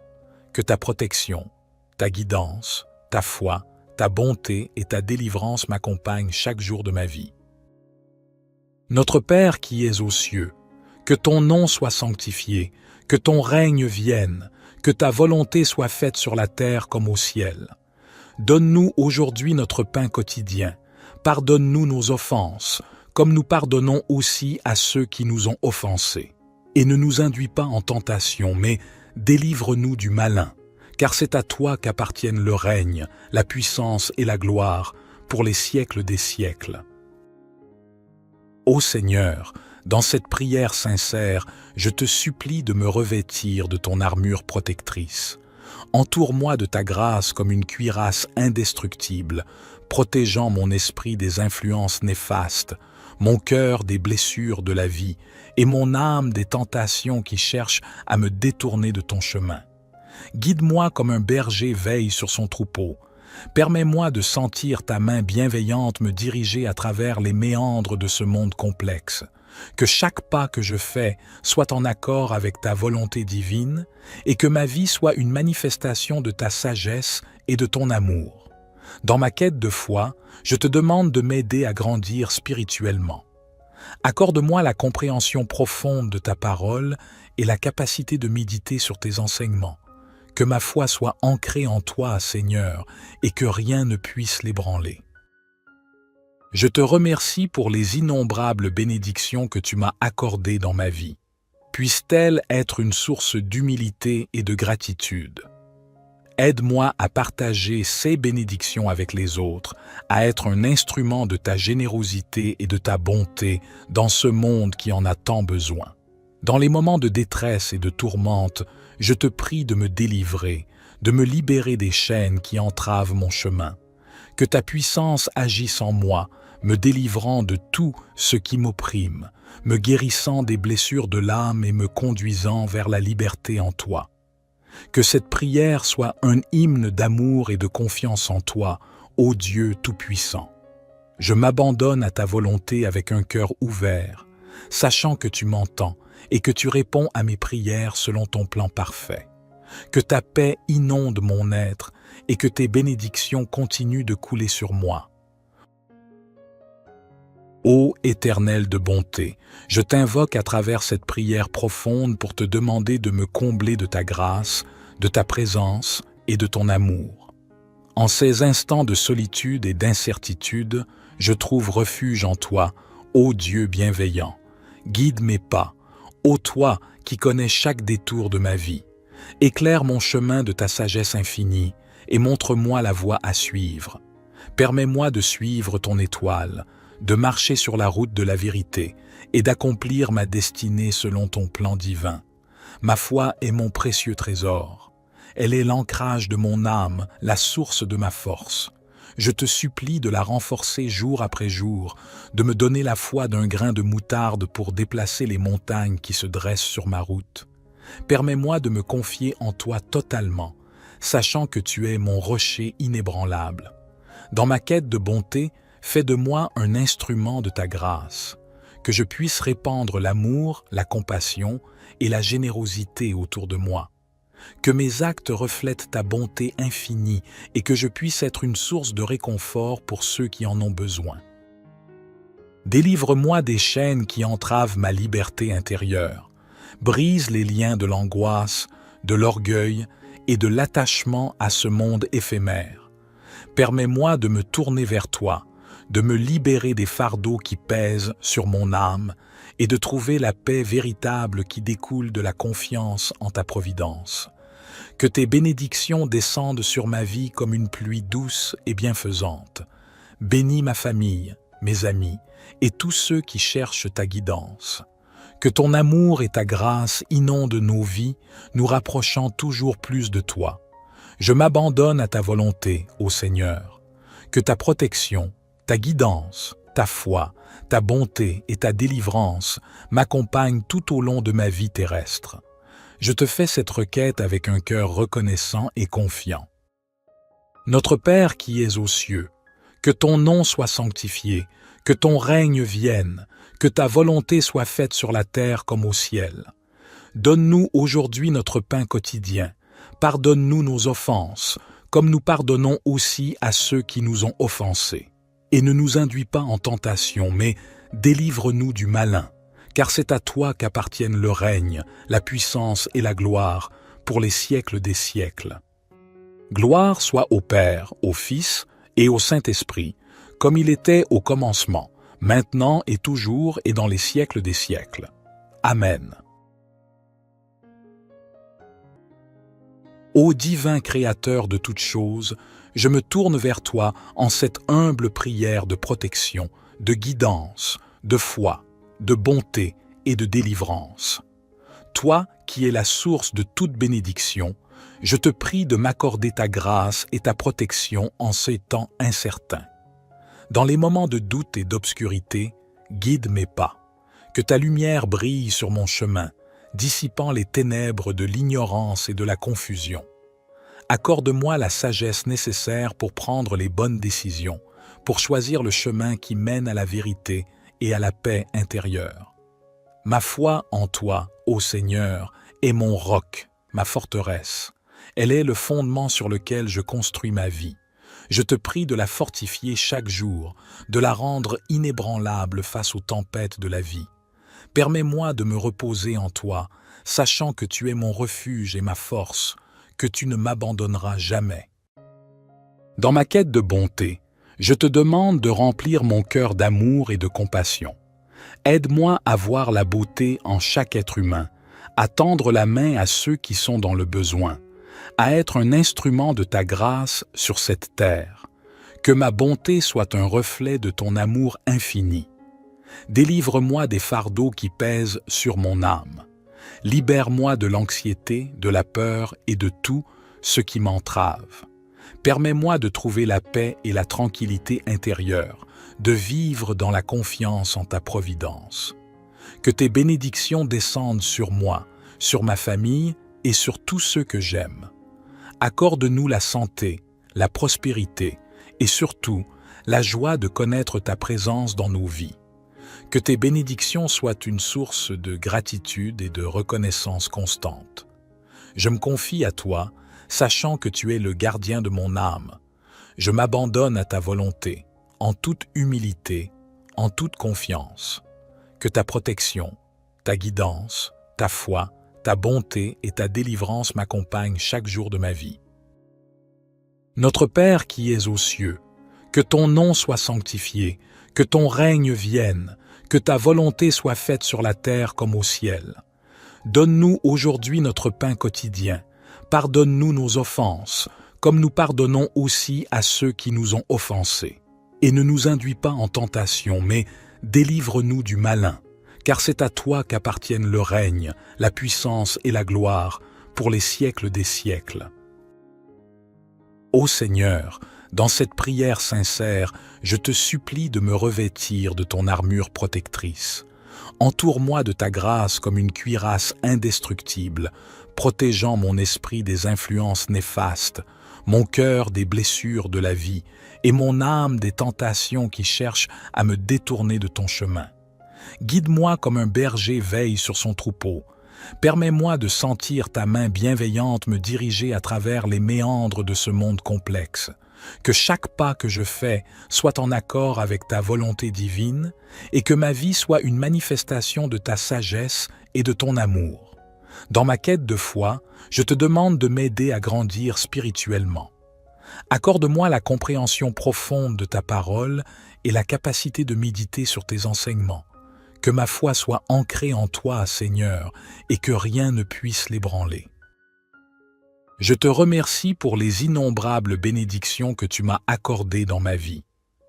Que ta protection, ta guidance, ta foi, ta bonté et ta délivrance m'accompagnent chaque jour de ma vie. Notre Père qui es aux cieux, que ton nom soit sanctifié, que ton règne vienne, que ta volonté soit faite sur la terre comme au ciel. Donne-nous aujourd'hui notre pain quotidien. Pardonne-nous nos offenses, comme nous pardonnons aussi à ceux qui nous ont offensés. Et ne nous induis pas en tentation, mais délivre-nous du malin, car c'est à toi qu'appartiennent le règne, la puissance et la gloire, pour les siècles des siècles. Ô Seigneur, dans cette prière sincère, je te supplie de me revêtir de ton armure protectrice. Entoure-moi de ta grâce comme une cuirasse indestructible, protégeant mon esprit des influences néfastes, mon cœur des blessures de la vie et mon âme des tentations qui cherchent à me détourner de ton chemin. Guide-moi comme un berger veille sur son troupeau. Permets-moi de sentir ta main bienveillante me diriger à travers les méandres de ce monde complexe. Que chaque pas que je fais soit en accord avec ta volonté divine et que ma vie soit une manifestation de ta sagesse et de ton amour. Dans ma quête de foi, je te demande de m'aider à grandir spirituellement. Accorde-moi la compréhension profonde de ta parole et la capacité de méditer sur tes enseignements. Que ma foi soit ancrée en toi, Seigneur, et que rien ne puisse l'ébranler. Je te remercie pour les innombrables bénédictions que tu m'as accordées dans ma vie. Puissent-elles être une source d'humilité et de gratitude. Aide-moi à partager ces bénédictions avec les autres, à être un instrument de ta générosité et de ta bonté dans ce monde qui en a tant besoin. Dans les moments de détresse et de tourmente, je te prie de me délivrer, de me libérer des chaînes qui entravent mon chemin. Que ta puissance agisse en moi, me délivrant de tout ce qui m'opprime, me guérissant des blessures de l'âme et me conduisant vers la liberté en toi. Que cette prière soit un hymne d'amour et de confiance en toi, ô Dieu Tout-Puissant. Je m'abandonne à ta volonté avec un cœur ouvert, sachant que tu m'entends et que tu réponds à mes prières selon ton plan parfait. Que ta paix inonde mon être et que tes bénédictions continuent de couler sur moi. Ô Éternel de bonté, je t'invoque à travers cette prière profonde pour te demander de me combler de ta grâce, de ta présence et de ton amour. En ces instants de solitude et d'incertitude, je trouve refuge en toi, ô Dieu bienveillant. Guide mes pas, ô toi qui connais chaque détour de ma vie. Éclaire mon chemin de ta sagesse infinie et montre-moi la voie à suivre. Permets-moi de suivre ton étoile, de marcher sur la route de la vérité et d'accomplir ma destinée selon ton plan divin. Ma foi est mon précieux trésor. Elle est l'ancrage de mon âme, la source de ma force. Je te supplie de la renforcer jour après jour, de me donner la foi d'un grain de moutarde pour déplacer les montagnes qui se dressent sur ma route. Permets-moi de me confier en toi totalement, sachant que tu es mon rocher inébranlable. Dans ma quête de bonté, fais de moi un instrument de ta grâce, que je puisse répandre l'amour, la compassion et la générosité autour de moi. Que mes actes reflètent ta bonté infinie et que je puisse être une source de réconfort pour ceux qui en ont besoin. Délivre-moi des chaînes qui entravent ma liberté intérieure. Brise les liens de l'angoisse, de l'orgueil et de l'attachement à ce monde éphémère. Permets-moi de me tourner vers toi, de me libérer des fardeaux qui pèsent sur mon âme et de trouver la paix véritable qui découle de la confiance en ta providence. Que tes bénédictions descendent sur ma vie comme une pluie douce et bienfaisante. Bénis ma famille, mes amis et tous ceux qui cherchent ta guidance. Que ton amour et ta grâce inondent nos vies, nous rapprochant toujours plus de toi. Je m'abandonne à ta volonté, ô Seigneur. Que ta protection, ta guidance, ta foi, ta bonté et ta délivrance m'accompagnent tout au long de ma vie terrestre. Je te fais cette requête avec un cœur reconnaissant et confiant. Notre Père qui es aux cieux, que ton nom soit sanctifié, que ton règne vienne, que ta volonté soit faite sur la terre comme au ciel. Donne-nous aujourd'hui notre pain quotidien. Pardonne-nous nos offenses, comme nous pardonnons aussi à ceux qui nous ont offensés. Et ne nous induis pas en tentation, mais délivre-nous du malin, car c'est à toi qu'appartiennent le règne, la puissance et la gloire pour les siècles des siècles. Gloire soit au Père, au Fils et au Saint-Esprit, comme il était au commencement, maintenant et toujours et dans les siècles des siècles. Amen. Ô divin Créateur de toutes choses, je me tourne vers toi en cette humble prière de protection, de guidance, de foi, de bonté et de délivrance. Toi qui es la source de toute bénédiction, je te prie de m'accorder ta grâce et ta protection en ces temps incertains. Dans les moments de doute et d'obscurité, guide mes pas. Que ta lumière brille sur mon chemin, dissipant les ténèbres de l'ignorance et de la confusion. Accorde-moi la sagesse nécessaire pour prendre les bonnes décisions, pour choisir le chemin qui mène à la vérité et à la paix intérieure. Ma foi en toi, ô Seigneur, est mon roc, ma forteresse. Elle est le fondement sur lequel je construis ma vie. Je te prie de la fortifier chaque jour, de la rendre inébranlable face aux tempêtes de la vie. Permets-moi de me reposer en toi, sachant que tu es mon refuge et ma force, que tu ne m'abandonneras jamais. Dans ma quête de bonté, je te demande de remplir mon cœur d'amour et de compassion. Aide-moi à voir la beauté en chaque être humain, à tendre la main à ceux qui sont dans le besoin, à être un instrument de ta grâce sur cette terre. Que ma bonté soit un reflet de ton amour infini. Délivre-moi des fardeaux qui pèsent sur mon âme. Libère-moi de l'anxiété, de la peur et de tout ce qui m'entrave. Permets-moi de trouver la paix et la tranquillité intérieure, de vivre dans la confiance en ta providence. Que tes bénédictions descendent sur moi, sur ma famille et sur tous ceux que j'aime. Accorde-nous la santé, la prospérité et surtout la joie de connaître ta présence dans nos vies. Que tes bénédictions soient une source de gratitude et de reconnaissance constante. Je me confie à toi, sachant que tu es le gardien de mon âme. Je m'abandonne à ta volonté, en toute humilité, en toute confiance. Que ta protection, ta guidance, ta foi, ta bonté et ta délivrance m'accompagnent chaque jour de ma vie. Notre Père qui es aux cieux, que ton nom soit sanctifié, que ton règne vienne, que ta volonté soit faite sur la terre comme au ciel. Donne-nous aujourd'hui notre pain quotidien. Pardonne-nous nos offenses, comme nous pardonnons aussi à ceux qui nous ont offensés. Et ne nous induis pas en tentation, mais délivre-nous du malin, car c'est à toi qu'appartiennent le règne, la puissance et la gloire, pour les siècles des siècles. Ô Seigneur, dans cette prière sincère, je te supplie de me revêtir de ton armure protectrice. Entoure-moi de ta grâce comme une cuirasse indestructible, protégeant mon esprit des influences néfastes, mon cœur des blessures de la vie et mon âme des tentations qui cherchent à me détourner de ton chemin. Guide-moi comme un berger veille sur son troupeau. Permets-moi de sentir ta main bienveillante me diriger à travers les méandres de ce monde complexe. Que chaque pas que je fais soit en accord avec ta volonté divine et que ma vie soit une manifestation de ta sagesse et de ton amour. Dans ma quête de foi, je te demande de m'aider à grandir spirituellement. Accorde-moi la compréhension profonde de ta parole et la capacité de méditer sur tes enseignements. Que ma foi soit ancrée en toi, Seigneur, et que rien ne puisse l'ébranler. Je te remercie pour les innombrables bénédictions que tu m'as accordées dans ma vie.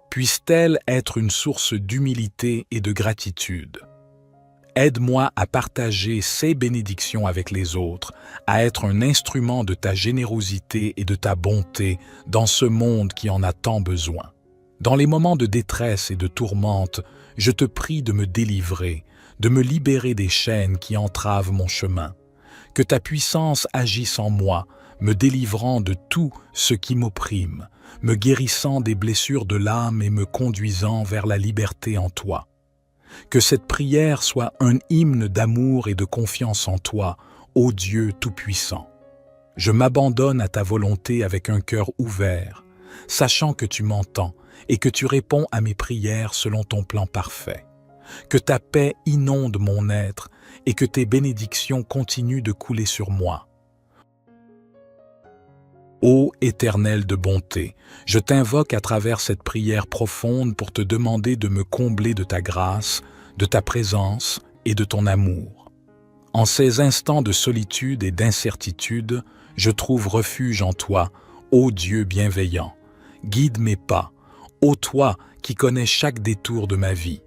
Puissent-elles être une source d'humilité et de gratitude. Aide-moi à partager ces bénédictions avec les autres, à être un instrument de ta générosité et de ta bonté dans ce monde qui en a tant besoin. Dans les moments de détresse et de tourmente, je te prie de me délivrer, de me libérer des chaînes qui entravent mon chemin. Que ta puissance agisse en moi, me délivrant de tout ce qui m'opprime, me guérissant des blessures de l'âme et me conduisant vers la liberté en toi. Que cette prière soit un hymne d'amour et de confiance en toi, ô Dieu Tout-Puissant. Je m'abandonne à ta volonté avec un cœur ouvert, sachant que tu m'entends et que tu réponds à mes prières selon ton plan parfait. Que ta paix inonde mon être et que tes bénédictions continuent de couler sur moi. Ô Éternel de bonté, je t'invoque à travers cette prière profonde pour te demander de me combler de ta grâce, de ta présence et de ton amour. En ces instants de solitude et d'incertitude, je trouve refuge en toi, ô Dieu bienveillant. Guide mes pas, ô toi qui connais chaque détour de ma vie.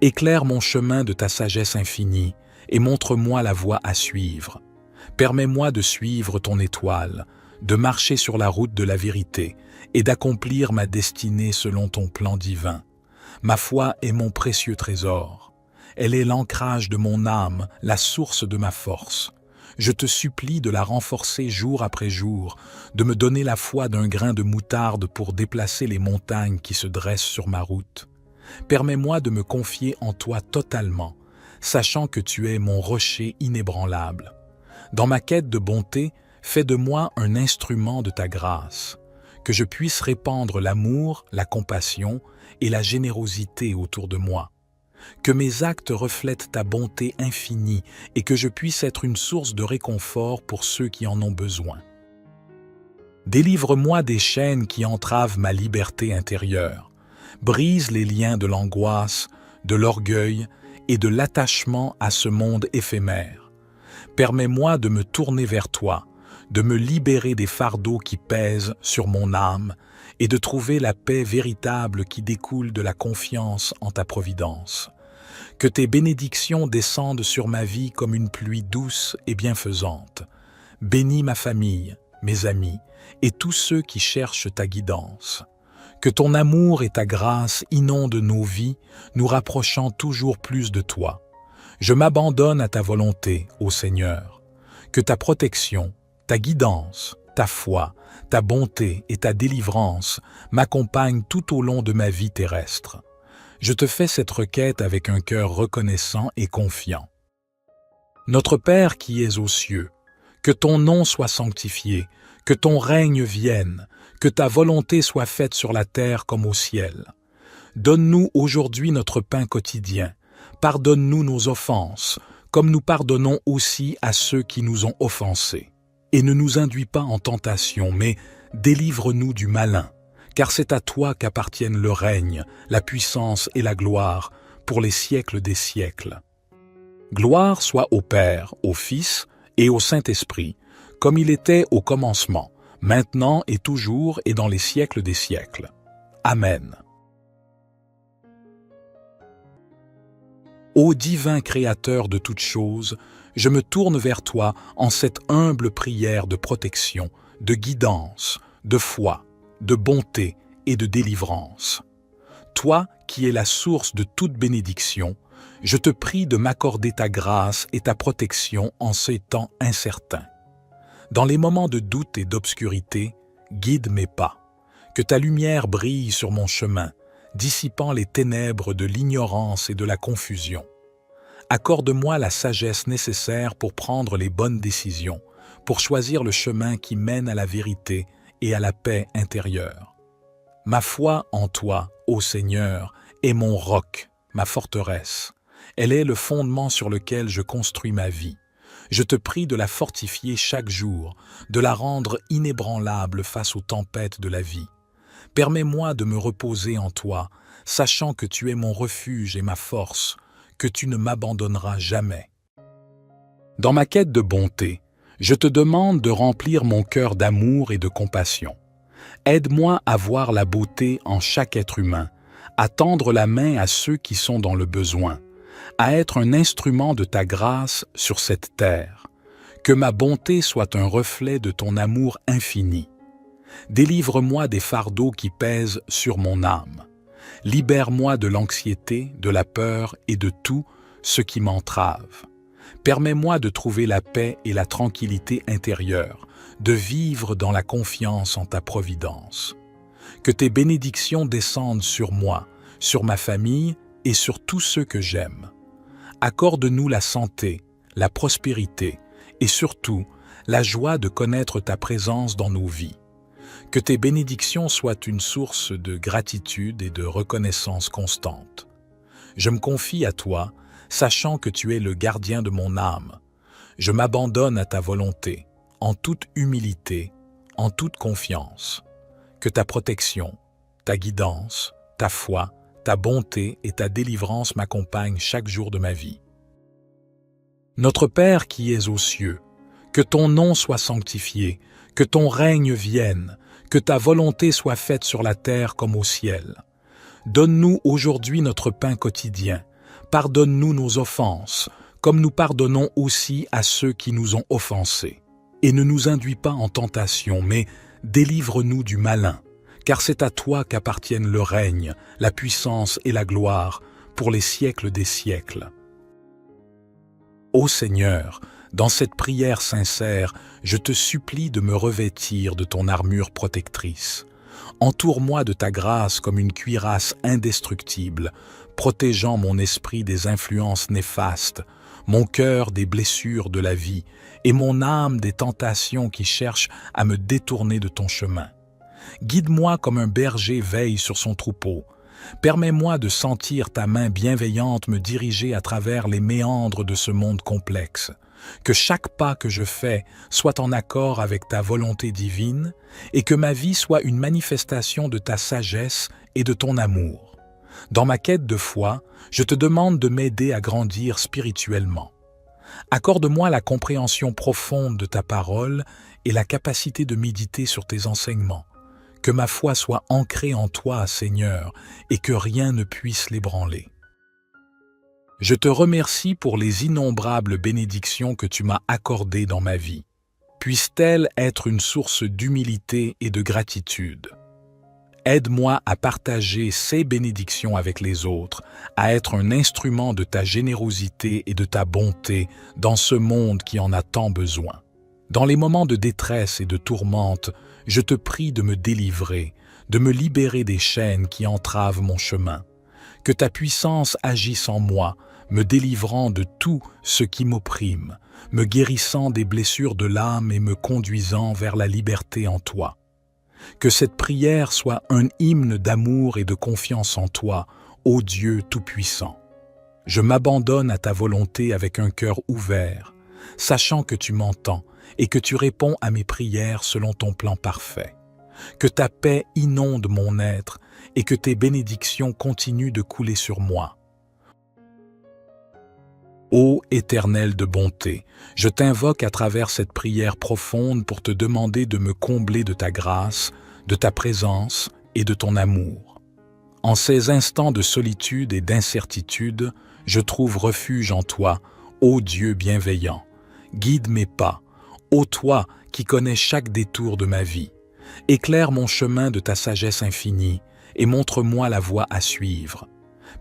Éclaire mon chemin de ta sagesse infinie et montre-moi la voie à suivre. Permets-moi de suivre ton étoile, de marcher sur la route de la vérité et d'accomplir ma destinée selon ton plan divin. Ma foi est mon précieux trésor. Elle est l'ancrage de mon âme, la source de ma force. Je te supplie de la renforcer jour après jour, de me donner la foi d'un grain de moutarde pour déplacer les montagnes qui se dressent sur ma route. Permets-moi de me confier en toi totalement, sachant que tu es mon rocher inébranlable. Dans ma quête de bonté, fais de moi un instrument de ta grâce, que je puisse répandre l'amour, la compassion et la générosité autour de moi. Que mes actes reflètent ta bonté infinie et que je puisse être une source de réconfort pour ceux qui en ont besoin. Délivre-moi des chaînes qui entravent ma liberté intérieure. Brise les liens de l'angoisse, de l'orgueil et de l'attachement à ce monde éphémère. Permets-moi de me tourner vers toi, de me libérer des fardeaux qui pèsent sur mon âme et de trouver la paix véritable qui découle de la confiance en ta providence. Que tes bénédictions descendent sur ma vie comme une pluie douce et bienfaisante. Bénis ma famille, mes amis et tous ceux qui cherchent ta guidance. Que ton amour et ta grâce inondent nos vies, nous rapprochant toujours plus de toi. Je m'abandonne à ta volonté, ô Seigneur. Que ta protection, ta guidance, ta foi, ta bonté et ta délivrance m'accompagnent tout au long de ma vie terrestre. Je te fais cette requête avec un cœur reconnaissant et confiant. Notre Père qui es aux cieux, que ton nom soit sanctifié, que ton règne vienne, que ta volonté soit faite sur la terre comme au ciel. Donne-nous aujourd'hui notre pain quotidien. Pardonne-nous nos offenses, comme nous pardonnons aussi à ceux qui nous ont offensés. Et ne nous induis pas en tentation, mais délivre-nous du malin, car c'est à toi qu'appartiennent le règne, la puissance et la gloire, pour les siècles des siècles. Gloire soit au Père, au Fils et au Saint-Esprit, comme il était au commencement, maintenant et toujours et dans les siècles des siècles. Amen. Ô divin Créateur de toutes choses, je me tourne vers toi en cette humble prière de protection, de guidance, de foi, de bonté et de délivrance. Toi qui es la source de toute bénédiction, je te prie de m'accorder ta grâce et ta protection en ces temps incertains. Dans les moments de doute et d'obscurité, guide mes pas. Que ta lumière brille sur mon chemin, dissipant les ténèbres de l'ignorance et de la confusion. Accorde-moi la sagesse nécessaire pour prendre les bonnes décisions, pour choisir le chemin qui mène à la vérité et à la paix intérieure. Ma foi en toi, ô Seigneur, est mon roc, ma forteresse. Elle est le fondement sur lequel je construis ma vie. Je te prie de la fortifier chaque jour, de la rendre inébranlable face aux tempêtes de la vie. Permets-moi de me reposer en toi, sachant que tu es mon refuge et ma force, que tu ne m'abandonneras jamais. Dans ma quête de bonté, je te demande de remplir mon cœur d'amour et de compassion. Aide-moi à voir la beauté en chaque être humain, à tendre la main à ceux qui sont dans le besoin, à être un instrument de ta grâce sur cette terre. Que ma bonté soit un reflet de ton amour infini. Délivre-moi des fardeaux qui pèsent sur mon âme. Libère-moi de l'anxiété, de la peur et de tout ce qui m'entrave. Permets-moi de trouver la paix et la tranquillité intérieure, de vivre dans la confiance en ta providence. Que tes bénédictions descendent sur moi, sur ma famille et sur tous ceux que j'aime. Accorde-nous la santé, la prospérité et surtout la joie de connaître ta présence dans nos vies. Que tes bénédictions soient une source de gratitude et de reconnaissance constante. Je me confie à toi, sachant que tu es le gardien de mon âme. Je m'abandonne à ta volonté, en toute humilité, en toute confiance. Que ta protection, ta guidance, ta foi, ta bonté et ta délivrance m'accompagnent chaque jour de ma vie. Notre Père qui es aux cieux, que ton nom soit sanctifié, que ton règne vienne, que ta volonté soit faite sur la terre comme au ciel. Donne-nous aujourd'hui notre pain quotidien. Pardonne-nous nos offenses, comme nous pardonnons aussi à ceux qui nous ont offensés. Et ne nous induis pas en tentation, mais délivre-nous du malin, car c'est à toi qu'appartiennent le règne, la puissance et la gloire, pour les siècles des siècles. Ô Seigneur, dans cette prière sincère, je te supplie de me revêtir de ton armure protectrice. Entoure-moi de ta grâce comme une cuirasse indestructible, protégeant mon esprit des influences néfastes, mon cœur des blessures de la vie et mon âme des tentations qui cherchent à me détourner de ton chemin. Guide-moi comme un berger veille sur son troupeau. Permets-moi de sentir ta main bienveillante me diriger à travers les méandres de ce monde complexe. Que chaque pas que je fais soit en accord avec ta volonté divine et que ma vie soit une manifestation de ta sagesse et de ton amour. Dans ma quête de foi, je te demande de m'aider à grandir spirituellement. Accorde-moi la compréhension profonde de ta parole et la capacité de méditer sur tes enseignements. Que ma foi soit ancrée en toi, Seigneur, et que rien ne puisse l'ébranler. Je te remercie pour les innombrables bénédictions que tu m'as accordées dans ma vie. Puissent-elles être une source d'humilité et de gratitude. Aide-moi à partager ces bénédictions avec les autres, à être un instrument de ta générosité et de ta bonté dans ce monde qui en a tant besoin. Dans les moments de détresse et de tourmente, je te prie de me délivrer, de me libérer des chaînes qui entravent mon chemin. Que ta puissance agisse en moi, me délivrant de tout ce qui m'opprime, me guérissant des blessures de l'âme et me conduisant vers la liberté en toi. Que cette prière soit un hymne d'amour et de confiance en toi, ô Dieu Tout-Puissant. Je m'abandonne à ta volonté avec un cœur ouvert, sachant que tu m'entends et que tu réponds à mes prières selon ton plan parfait. Que ta paix inonde mon être et que tes bénédictions continuent de couler sur moi. Ô Éternel de bonté, je t'invoque à travers cette prière profonde pour te demander de me combler de ta grâce, de ta présence et de ton amour. En ces instants de solitude et d'incertitude, je trouve refuge en toi, ô Dieu bienveillant. Guide mes pas, ô toi qui connais chaque détour de ma vie. Éclaire mon chemin de ta sagesse infinie et montre-moi la voie à suivre.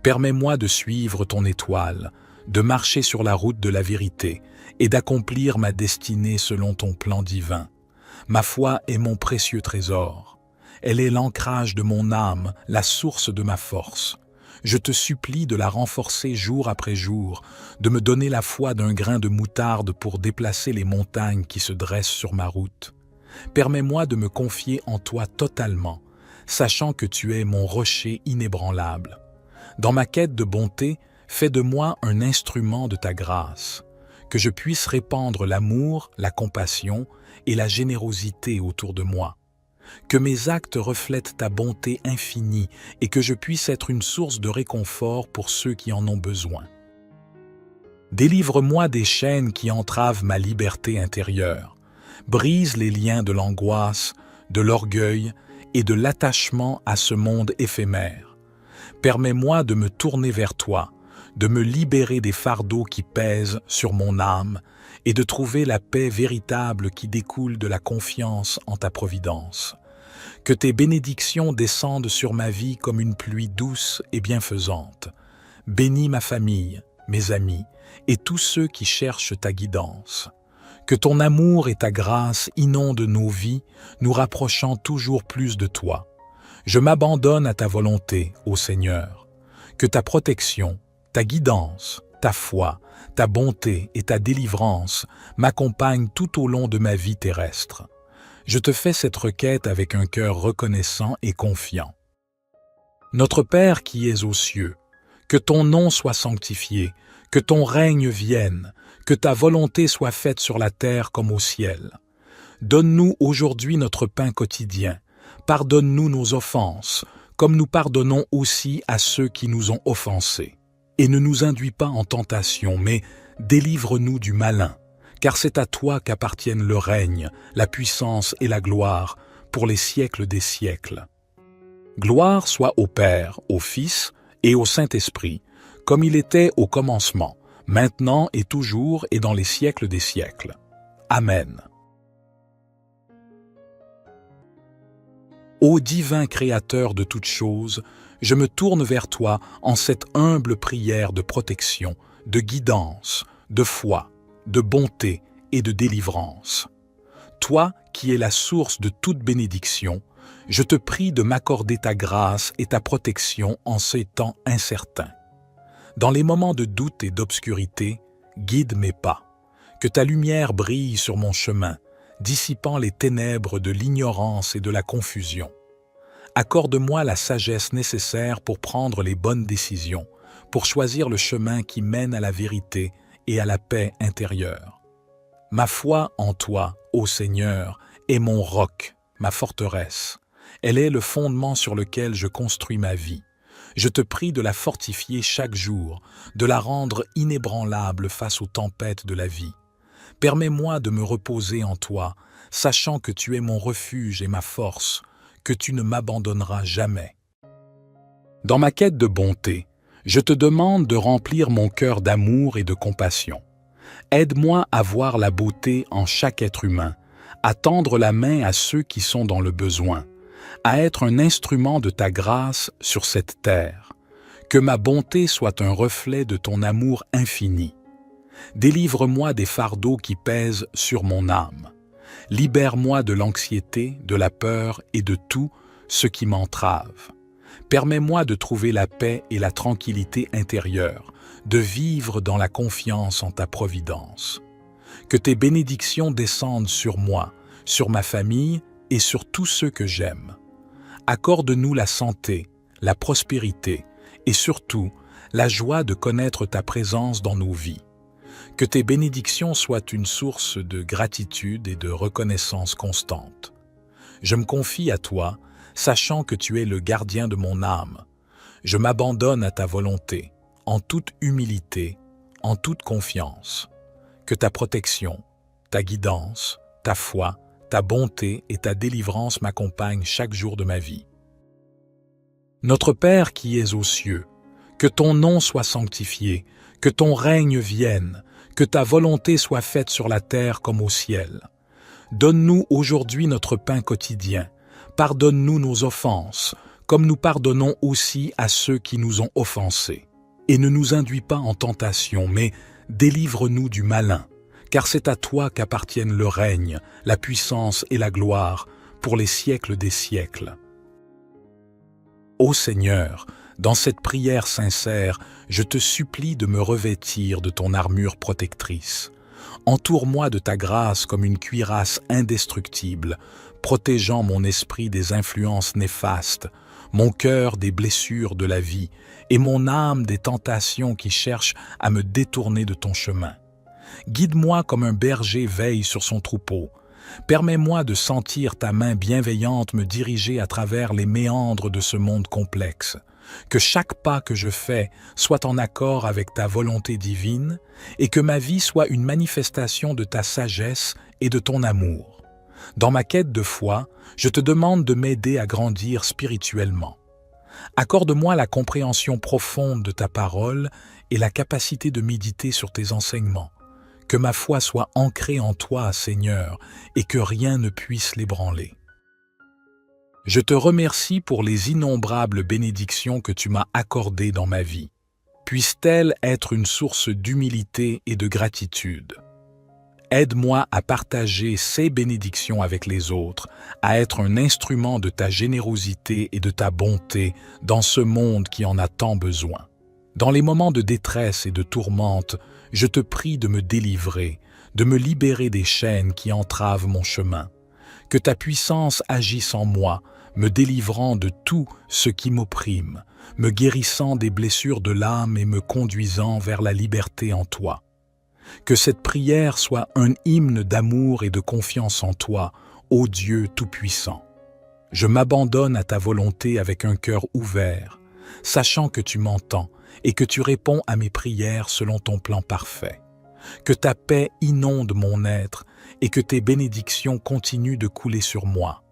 Permets-moi de suivre ton étoile, de marcher sur la route de la vérité et d'accomplir ma destinée selon ton plan divin. Ma foi est mon précieux trésor. Elle est l'ancrage de mon âme, la source de ma force. Je te supplie de la renforcer jour après jour, de me donner la foi d'un grain de moutarde pour déplacer les montagnes qui se dressent sur ma route. Permets-moi de me confier en toi totalement, sachant que tu es mon rocher inébranlable. Dans ma quête de bonté, fais de moi un instrument de ta grâce, que je puisse répandre l'amour, la compassion et la générosité autour de moi. Que mes actes reflètent ta bonté infinie et que je puisse être une source de réconfort pour ceux qui en ont besoin. Délivre-moi des chaînes qui entravent ma liberté intérieure. Brise les liens de l'angoisse, de l'orgueil et de l'attachement à ce monde éphémère. Permets-moi de me tourner vers toi, de me libérer des fardeaux qui pèsent sur mon âme et de trouver la paix véritable qui découle de la confiance en ta providence. Que tes bénédictions descendent sur ma vie comme une pluie douce et bienfaisante. Bénis ma famille, mes amis et tous ceux qui cherchent ta guidance. Que ton amour et ta grâce inondent nos vies, nous rapprochant toujours plus de toi. Je m'abandonne à ta volonté, ô Seigneur. Que ta protection, ta guidance, ta foi, ta bonté et ta délivrance m'accompagnent tout au long de ma vie terrestre. Je te fais cette requête avec un cœur reconnaissant et confiant. Notre Père qui es aux cieux, que ton nom soit sanctifié, que ton règne vienne, que ta volonté soit faite sur la terre comme au ciel. Donne-nous aujourd'hui notre pain quotidien. Pardonne-nous nos offenses, comme nous pardonnons aussi à ceux qui nous ont offensés. Et ne nous induis pas en tentation, mais délivre-nous du malin, car c'est à toi qu'appartiennent le règne, la puissance et la gloire, pour les siècles des siècles. Gloire soit au Père, au Fils et au Saint-Esprit, comme il était au commencement, maintenant et toujours et dans les siècles des siècles. Amen. Ô divin Créateur de toutes choses, je me tourne vers toi en cette humble prière de protection, de guidance, de foi, de bonté et de délivrance. Toi qui es la source de toute bénédiction, je te prie de m'accorder ta grâce et ta protection en ces temps incertains. Dans les moments de doute et d'obscurité, guide mes pas. Que ta lumière brille sur mon chemin, dissipant les ténèbres de l'ignorance et de la confusion. Accorde-moi la sagesse nécessaire pour prendre les bonnes décisions, pour choisir le chemin qui mène à la vérité et à la paix intérieure. Ma foi en toi, ô Seigneur, est mon roc, ma forteresse. Elle est le fondement sur lequel je construis ma vie. Je te prie de la fortifier chaque jour, de la rendre inébranlable face aux tempêtes de la vie. Permets-moi de me reposer en toi, sachant que tu es mon refuge et ma force, que tu ne m'abandonneras jamais. Dans ma quête de bonté, je te demande de remplir mon cœur d'amour et de compassion. Aide-moi à voir la beauté en chaque être humain, à tendre la main à ceux qui sont dans le besoin, à être un instrument de ta grâce sur cette terre. Que ma bonté soit un reflet de ton amour infini. Délivre-moi des fardeaux qui pèsent sur mon âme. Libère-moi de l'anxiété, de la peur et de tout ce qui m'entrave. Permets-moi de trouver la paix et la tranquillité intérieure, de vivre dans la confiance en ta providence. Que tes bénédictions descendent sur moi, sur ma famille et sur tous ceux que j'aime. Accorde-nous la santé, la prospérité et surtout la joie de connaître ta présence dans nos vies. Que tes bénédictions soient une source de gratitude et de reconnaissance constante. Je me confie à toi, sachant que tu es le gardien de mon âme. Je m'abandonne à ta volonté, en toute humilité, en toute confiance. Que ta protection, ta guidance, ta foi, ta bonté et ta délivrance m'accompagnent chaque jour de ma vie. Notre Père qui es aux cieux, que ton nom soit sanctifié, que ton règne vienne, que ta volonté soit faite sur la terre comme au ciel. Donne-nous aujourd'hui notre pain quotidien. Pardonne-nous nos offenses, comme nous pardonnons aussi à ceux qui nous ont offensés. Et ne nous induis pas en tentation, mais délivre-nous du malin, car c'est à toi qu'appartiennent le règne, la puissance et la gloire, pour les siècles des siècles. Ô Seigneur, dans cette prière sincère, je te supplie de me revêtir de ton armure protectrice. Entoure-moi de ta grâce comme une cuirasse indestructible, protégeant mon esprit des influences néfastes, mon cœur des blessures de la vie et mon âme des tentations qui cherchent à me détourner de ton chemin. Guide-moi comme un berger veille sur son troupeau. Permets-moi de sentir ta main bienveillante me diriger à travers les méandres de ce monde complexe. Que chaque pas que je fais soit en accord avec ta volonté divine et que ma vie soit une manifestation de ta sagesse et de ton amour. Dans ma quête de foi, je te demande de m'aider à grandir spirituellement. Accorde-moi la compréhension profonde de ta parole et la capacité de méditer sur tes enseignements. Que ma foi soit ancrée en toi, Seigneur, et que rien ne puisse l'ébranler. Je te remercie pour les innombrables bénédictions que tu m'as accordées dans ma vie. Puisse-t-elle être une source d'humilité et de gratitude. Aide-moi à partager ces bénédictions avec les autres, à être un instrument de ta générosité et de ta bonté dans ce monde qui en a tant besoin. Dans les moments de détresse et de tourmente, je te prie de me délivrer, de me libérer des chaînes qui entravent mon chemin. Que ta puissance agisse en moi, me délivrant de tout ce qui m'opprime, me guérissant des blessures de l'âme et me conduisant vers la liberté en toi. Que cette prière soit un hymne d'amour et de confiance en toi, ô Dieu Tout-Puissant. Je m'abandonne à ta volonté avec un cœur ouvert, sachant que tu m'entends et que tu réponds à mes prières selon ton plan parfait. Que ta paix inonde mon être et que tes bénédictions continuent de couler sur moi.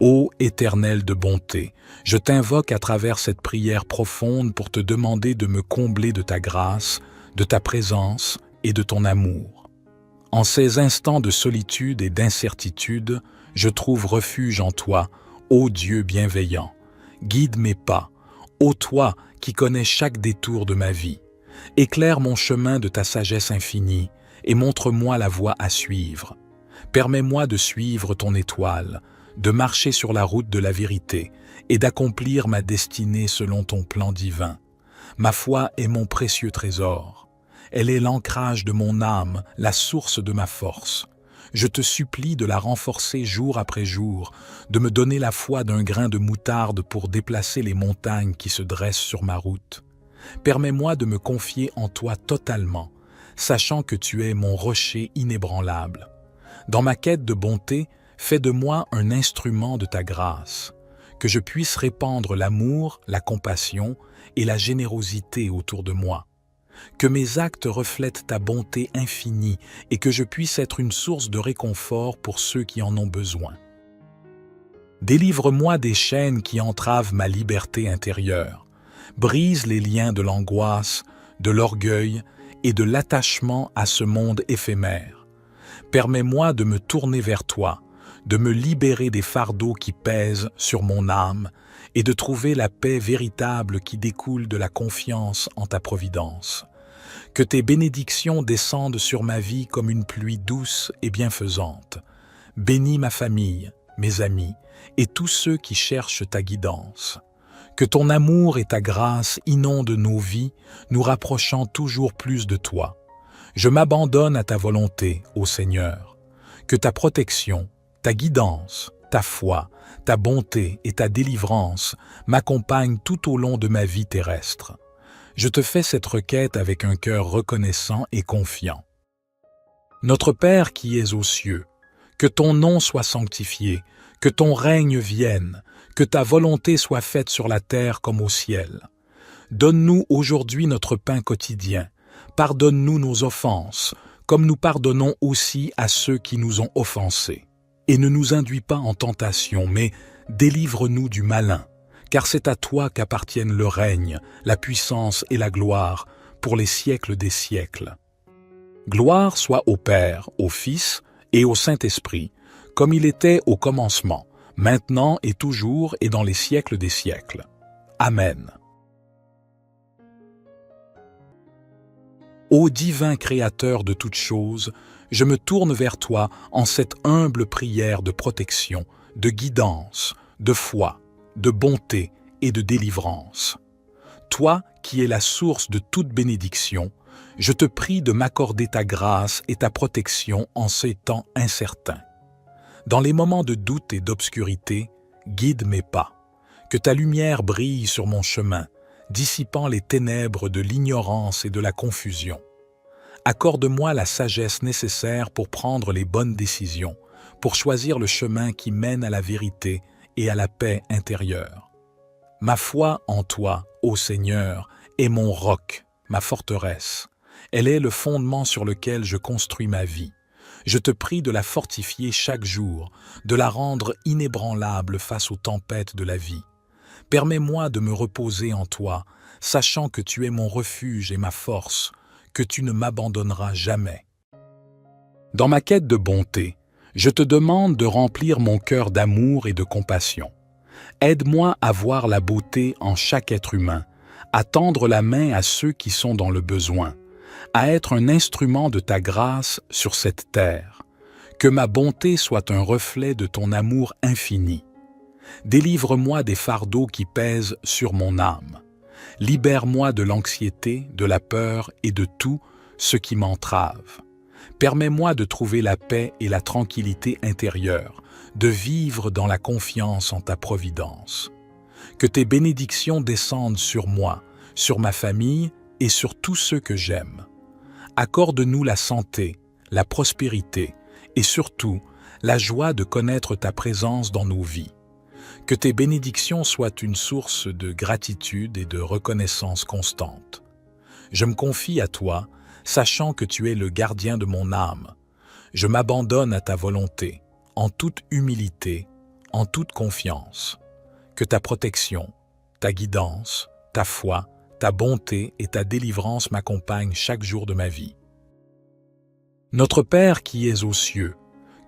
Ô Éternel de bonté, je t'invoque à travers cette prière profonde pour te demander de me combler de ta grâce, de ta présence et de ton amour. En ces instants de solitude et d'incertitude, je trouve refuge en toi, ô Dieu bienveillant. Guide mes pas, ô toi qui connais chaque détour de ma vie. Éclaire mon chemin de ta sagesse infinie et montre-moi la voie à suivre. Permets-moi de suivre ton étoile, de marcher sur la route de la vérité et d'accomplir ma destinée selon ton plan divin. Ma foi est mon précieux trésor. Elle est l'ancrage de mon âme, la source de ma force. Je te supplie de la renforcer jour après jour, de me donner la foi d'un grain de moutarde pour déplacer les montagnes qui se dressent sur ma route. Permets-moi de me confier en toi totalement, sachant que tu es mon rocher inébranlable. Dans ma quête de bonté, fais de moi un instrument de ta grâce, que je puisse répandre l'amour, la compassion et la générosité autour de moi. Que mes actes reflètent ta bonté infinie et que je puisse être une source de réconfort pour ceux qui en ont besoin. Délivre-moi des chaînes qui entravent ma liberté intérieure. Brise les liens de l'angoisse, de l'orgueil et de l'attachement à ce monde éphémère. Permets-moi de me tourner vers toi, de me libérer des fardeaux qui pèsent sur mon âme et de trouver la paix véritable qui découle de la confiance en ta providence. Que tes bénédictions descendent sur ma vie comme une pluie douce et bienfaisante. Bénis ma famille, mes amis et tous ceux qui cherchent ta guidance. Que ton amour et ta grâce inondent nos vies, nous rapprochant toujours plus de toi. Je m'abandonne à ta volonté, ô Seigneur. Que ta protection, ta guidance, ta foi, ta bonté et ta délivrance m'accompagnent tout au long de ma vie terrestre. Je te fais cette requête avec un cœur reconnaissant et confiant. Notre Père qui es aux cieux, que ton nom soit sanctifié, que ton règne vienne, que ta volonté soit faite sur la terre comme au ciel. Donne-nous aujourd'hui notre pain quotidien. Pardonne-nous nos offenses, comme nous pardonnons aussi à ceux qui nous ont offensés. Et ne nous induis pas en tentation, mais délivre-nous du malin, car c'est à toi qu'appartiennent le règne, la puissance et la gloire, pour les siècles des siècles. Gloire soit au Père, au Fils et au Saint-Esprit, comme il était au commencement, maintenant et toujours et dans les siècles des siècles. Amen. Ô divin Créateur de toutes choses, je me tourne vers toi en cette humble prière de protection, de guidance, de foi, de bonté et de délivrance. Toi qui es la source de toute bénédiction, je te prie de m'accorder ta grâce et ta protection en ces temps incertains. Dans les moments de doute et d'obscurité, guide mes pas. Que ta lumière brille sur mon chemin, dissipant les ténèbres de l'ignorance et de la confusion. Accorde-moi la sagesse nécessaire pour prendre les bonnes décisions, pour choisir le chemin qui mène à la vérité et à la paix intérieure. Ma foi en toi, ô Seigneur, est mon roc, ma forteresse. Elle est le fondement sur lequel je construis ma vie. Je te prie de la fortifier chaque jour, de la rendre inébranlable face aux tempêtes de la vie. Permets-moi de me reposer en toi, sachant que tu es mon refuge et ma force, que tu ne m'abandonneras jamais. Dans ma quête de bonté, je te demande de remplir mon cœur d'amour et de compassion. Aide-moi à voir la beauté en chaque être humain, à tendre la main à ceux qui sont dans le besoin, à être un instrument de ta grâce sur cette terre. Que ma bonté soit un reflet de ton amour infini. Délivre-moi des fardeaux qui pèsent sur mon âme. Libère-moi de l'anxiété, de la peur et de tout ce qui m'entrave. Permets-moi de trouver la paix et la tranquillité intérieure, de vivre dans la confiance en ta providence. Que tes bénédictions descendent sur moi, sur ma famille et sur tous ceux que j'aime. Accorde-nous la santé, la prospérité et surtout la joie de connaître ta présence dans nos vies. Que tes bénédictions soient une source de gratitude et de reconnaissance constante. Je me confie à toi, sachant que tu es le gardien de mon âme. Je m'abandonne à ta volonté, en toute humilité, en toute confiance. Que ta protection, ta guidance, ta foi, ta bonté et ta délivrance m'accompagnent chaque jour de ma vie. Notre Père qui es aux cieux,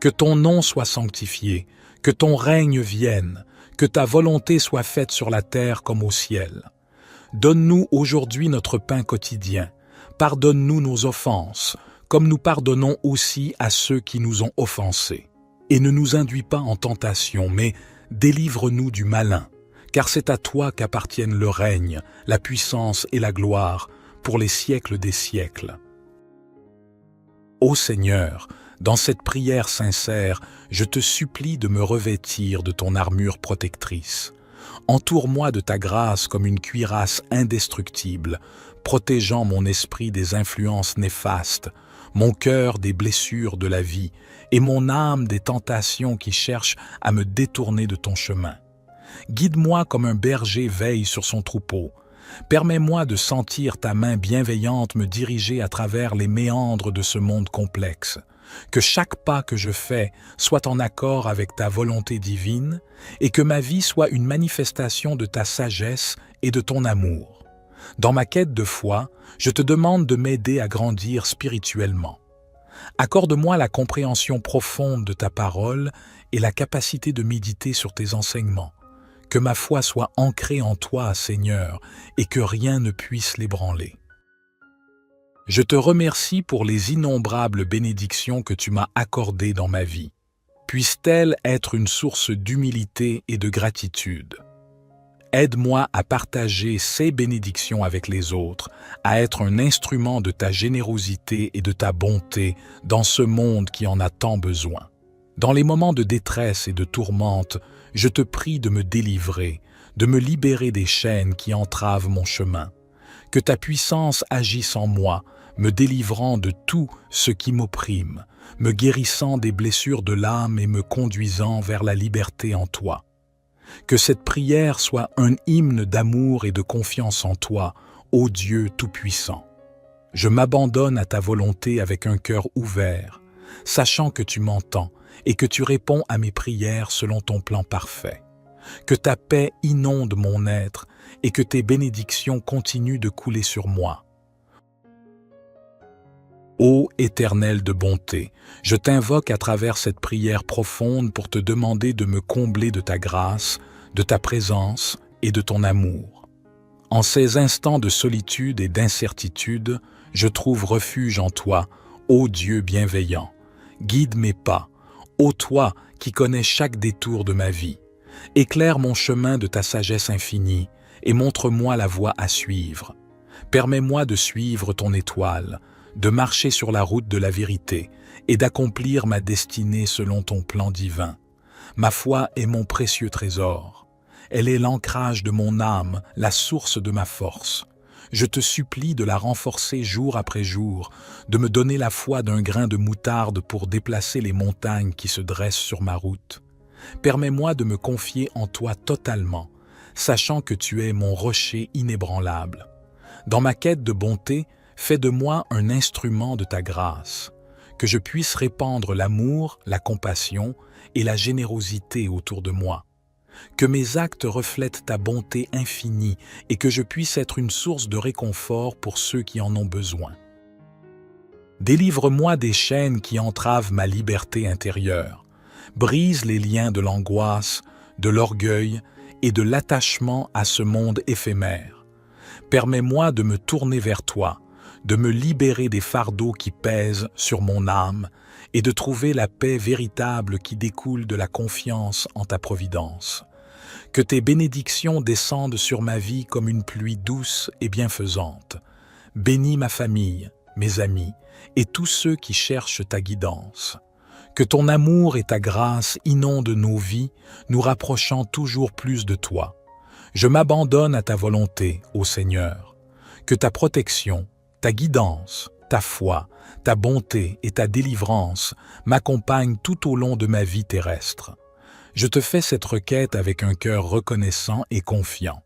que ton nom soit sanctifié, que ton règne vienne, que ta volonté soit faite sur la terre comme au ciel. Donne-nous aujourd'hui notre pain quotidien. Pardonne-nous nos offenses, comme nous pardonnons aussi à ceux qui nous ont offensés. Et ne nous induis pas en tentation, mais délivre-nous du malin, car c'est à toi qu'appartiennent le règne, la puissance et la gloire, pour les siècles des siècles. Ô Seigneur, dans cette prière sincère, je te supplie de me revêtir de ton armure protectrice. Entoure-moi de ta grâce comme une cuirasse indestructible, protégeant mon esprit des influences néfastes, mon cœur des blessures de la vie et mon âme des tentations qui cherchent à me détourner de ton chemin. Guide-moi comme un berger veille sur son troupeau. Permets-moi de sentir ta main bienveillante me diriger à travers les méandres de ce monde complexe. Que chaque pas que je fais soit en accord avec ta volonté divine et que ma vie soit une manifestation de ta sagesse et de ton amour. Dans ma quête de foi, je te demande de m'aider à grandir spirituellement. Accorde-moi la compréhension profonde de ta parole et la capacité de méditer sur tes enseignements. Que ma foi soit ancrée en toi, Seigneur, et que rien ne puisse l'ébranler. Je te remercie pour les innombrables bénédictions que tu m'as accordées dans ma vie. Puissent-elles être une source d'humilité et de gratitude. Aide-moi à partager ces bénédictions avec les autres, à être un instrument de ta générosité et de ta bonté dans ce monde qui en a tant besoin. Dans les moments de détresse et de tourmente, je te prie de me délivrer, de me libérer des chaînes qui entravent mon chemin. Que ta puissance agisse en moi, me délivrant de tout ce qui m'opprime, me guérissant des blessures de l'âme et me conduisant vers la liberté en toi. Que cette prière soit un hymne d'amour et de confiance en toi, ô Dieu Tout-Puissant. Je m'abandonne à ta volonté avec un cœur ouvert, sachant que tu m'entends et que tu réponds à mes prières selon ton plan parfait. Que ta paix inonde mon être et que tes bénédictions continuent de couler sur moi. Ô Éternel de bonté, je t'invoque à travers cette prière profonde pour te demander de me combler de ta grâce, de ta présence et de ton amour. En ces instants de solitude et d'incertitude, je trouve refuge en toi, ô Dieu bienveillant. Guide mes pas, ô toi qui connais chaque détour de ma vie. Éclaire mon chemin de ta sagesse infinie et montre-moi la voie à suivre. Permets-moi de suivre ton étoile, de marcher sur la route de la vérité et d'accomplir ma destinée selon ton plan divin. Ma foi est mon précieux trésor. Elle est l'ancrage de mon âme, la source de ma force. Je te supplie de la renforcer jour après jour, de me donner la foi d'un grain de moutarde pour déplacer les montagnes qui se dressent sur ma route. Permets-moi de me confier en toi totalement, sachant que tu es mon rocher inébranlable. Dans ma quête de bonté, fais de moi un instrument de ta grâce, que je puisse répandre l'amour, la compassion et la générosité autour de moi. Que mes actes reflètent ta bonté infinie et que je puisse être une source de réconfort pour ceux qui en ont besoin. Délivre-moi des chaînes qui entravent ma liberté intérieure. Brise les liens de l'angoisse, de l'orgueil et de l'attachement à ce monde éphémère. Permets-moi de me tourner vers toi, de me libérer des fardeaux qui pèsent sur mon âme et de trouver la paix véritable qui découle de la confiance en ta providence. Que tes bénédictions descendent sur ma vie comme une pluie douce et bienfaisante. Bénis ma famille, mes amis et tous ceux qui cherchent ta guidance. Que ton amour et ta grâce inondent nos vies, nous rapprochant toujours plus de toi. Je m'abandonne à ta volonté, ô Seigneur. Que ta protection, ta guidance, ta foi, ta bonté et ta délivrance m'accompagnent tout au long de ma vie terrestre. Je te fais cette requête avec un cœur reconnaissant et confiant.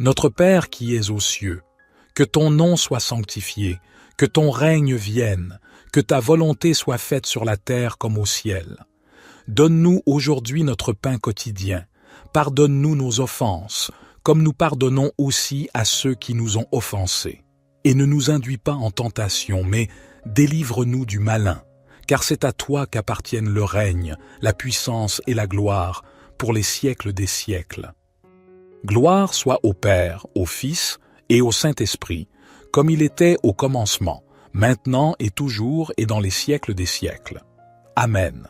Notre Père qui es aux cieux, que ton nom soit sanctifié, que ton règne vienne, que ta volonté soit faite sur la terre comme au ciel. Donne-nous aujourd'hui notre pain quotidien. Pardonne-nous nos offenses, comme nous pardonnons aussi à ceux qui nous ont offensés. Et ne nous induis pas en tentation, mais délivre-nous du malin, car c'est à toi qu'appartiennent le règne, la puissance et la gloire, pour les siècles des siècles. Gloire soit au Père, au Fils et au Saint-Esprit, comme il était au commencement, maintenant et toujours et dans les siècles des siècles. Amen.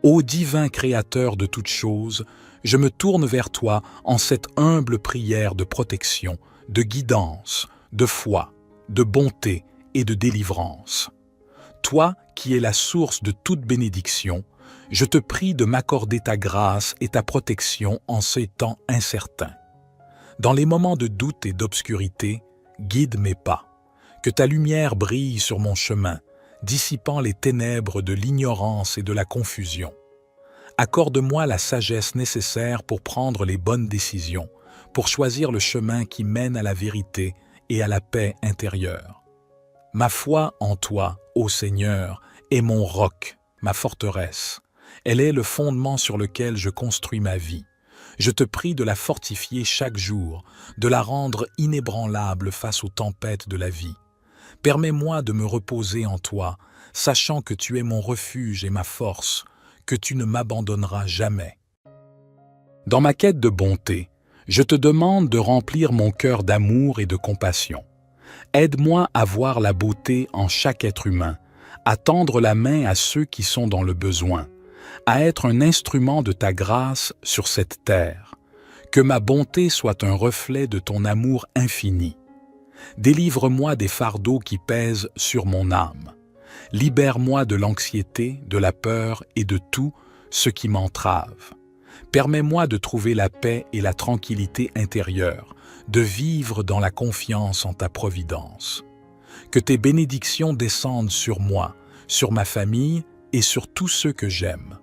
Ô divin Créateur de toutes choses, je me tourne vers toi en cette humble prière de protection, de guidance, de foi, de bonté et de délivrance. Toi qui es la source de toute bénédiction, je te prie de m'accorder ta grâce et ta protection en ces temps incertains. Dans les moments de doute et d'obscurité, guide mes pas. Que ta lumière brille sur mon chemin, dissipant les ténèbres de l'ignorance et de la confusion. Accorde-moi la sagesse nécessaire pour prendre les bonnes décisions, pour choisir le chemin qui mène à la vérité et à la paix intérieure. Ma foi en toi, ô Seigneur, est mon roc, ma forteresse. Elle est le fondement sur lequel je construis ma vie. Je te prie de la fortifier chaque jour, de la rendre inébranlable face aux tempêtes de la vie. Permets-moi de me reposer en toi, sachant que tu es mon refuge et ma force, que tu ne m'abandonneras jamais. Dans ma quête de bonté, je te demande de remplir mon cœur d'amour et de compassion. Aide-moi à voir la beauté en chaque être humain, à tendre la main à ceux qui sont dans le besoin, à être un instrument de ta grâce sur cette terre. Que ma bonté soit un reflet de ton amour infini. Délivre-moi des fardeaux qui pèsent sur mon âme. Libère-moi de l'anxiété, de la peur et de tout ce qui m'entrave. Permets-moi de trouver la paix et la tranquillité intérieure, de vivre dans la confiance en ta providence. Que tes bénédictions descendent sur moi, sur ma famille et sur tous ceux que j'aime.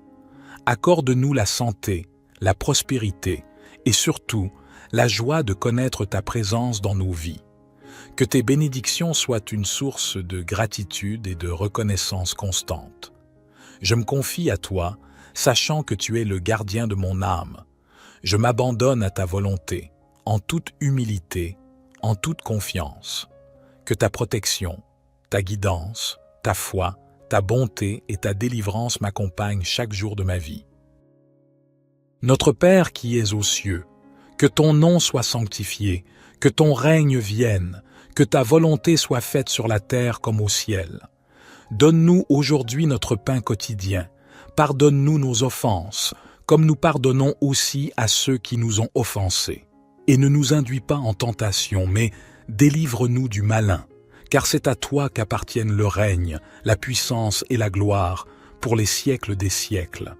Accorde-nous la santé, la prospérité et surtout la joie de connaître ta présence dans nos vies. Que tes bénédictions soient une source de gratitude et de reconnaissance constante. Je me confie à toi, sachant que tu es le gardien de mon âme. Je m'abandonne à ta volonté, en toute humilité, en toute confiance. Que ta protection, ta guidance, ta foi, ta bonté et ta délivrance m'accompagnent chaque jour de ma vie. Notre Père qui es aux cieux, que ton nom soit sanctifié, que ton règne vienne, que ta volonté soit faite sur la terre comme au ciel. Donne-nous aujourd'hui notre pain quotidien. Pardonne-nous nos offenses, comme nous pardonnons aussi à ceux qui nous ont offensés. Et ne nous induis pas en tentation, mais délivre-nous du malin, car c'est à toi qu'appartiennent le règne, la puissance et la gloire, pour les siècles des siècles.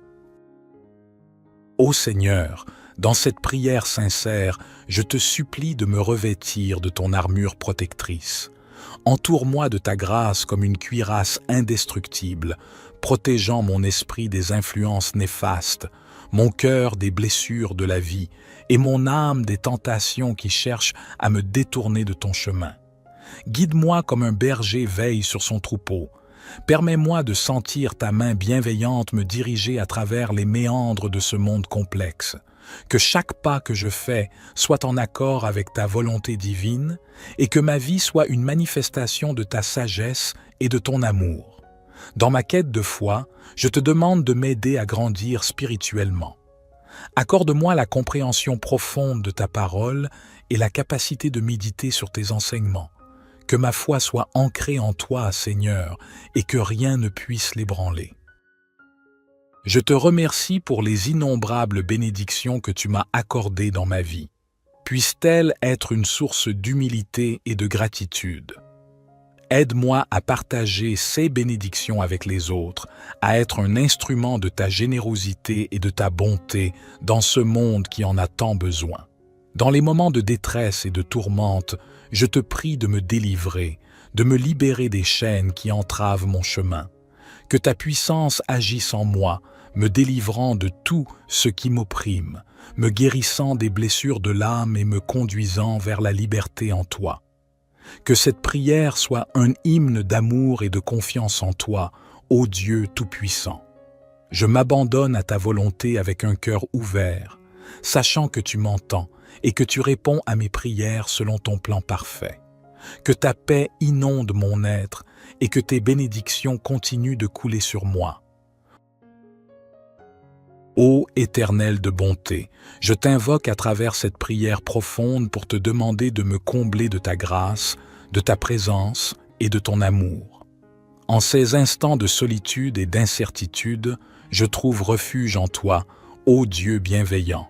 Ô Seigneur, dans cette prière sincère, je te supplie de me revêtir de ton armure protectrice. Entoure-moi de ta grâce comme une cuirasse indestructible, protégeant mon esprit des influences néfastes, mon cœur des blessures de la vie et mon âme des tentations qui cherchent à me détourner de ton chemin. Guide-moi comme un berger veille sur son troupeau. Permets-moi de sentir ta main bienveillante me diriger à travers les méandres de ce monde complexe. Que chaque pas que je fais soit en accord avec ta volonté divine et que ma vie soit une manifestation de ta sagesse et de ton amour. Dans ma quête de foi, je te demande de m'aider à grandir spirituellement. Accorde-moi la compréhension profonde de ta parole et la capacité de méditer sur tes enseignements. Que ma foi soit ancrée en toi, Seigneur, et que rien ne puisse l'ébranler. Je te remercie pour les innombrables bénédictions que tu m'as accordées dans ma vie. Puissent-elles être une source d'humilité et de gratitude. Aide-moi à partager ces bénédictions avec les autres, à être un instrument de ta générosité et de ta bonté dans ce monde qui en a tant besoin. Dans les moments de détresse et de tourmente, je te prie de me délivrer, de me libérer des chaînes qui entravent mon chemin. Que ta puissance agisse en moi, me délivrant de tout ce qui m'opprime, me guérissant des blessures de l'âme et me conduisant vers la liberté en toi. Que cette prière soit un hymne d'amour et de confiance en toi, ô Dieu Tout-Puissant. Je m'abandonne à ta volonté avec un cœur ouvert, sachant que tu m'entends et que tu réponds à mes prières selon ton plan parfait. Que ta paix inonde mon être et que tes bénédictions continuent de couler sur moi. Ô Éternel de bonté, je t'invoque à travers cette prière profonde pour te demander de me combler de ta grâce, de ta présence et de ton amour. En ces instants de solitude et d'incertitude, je trouve refuge en toi, ô Dieu bienveillant.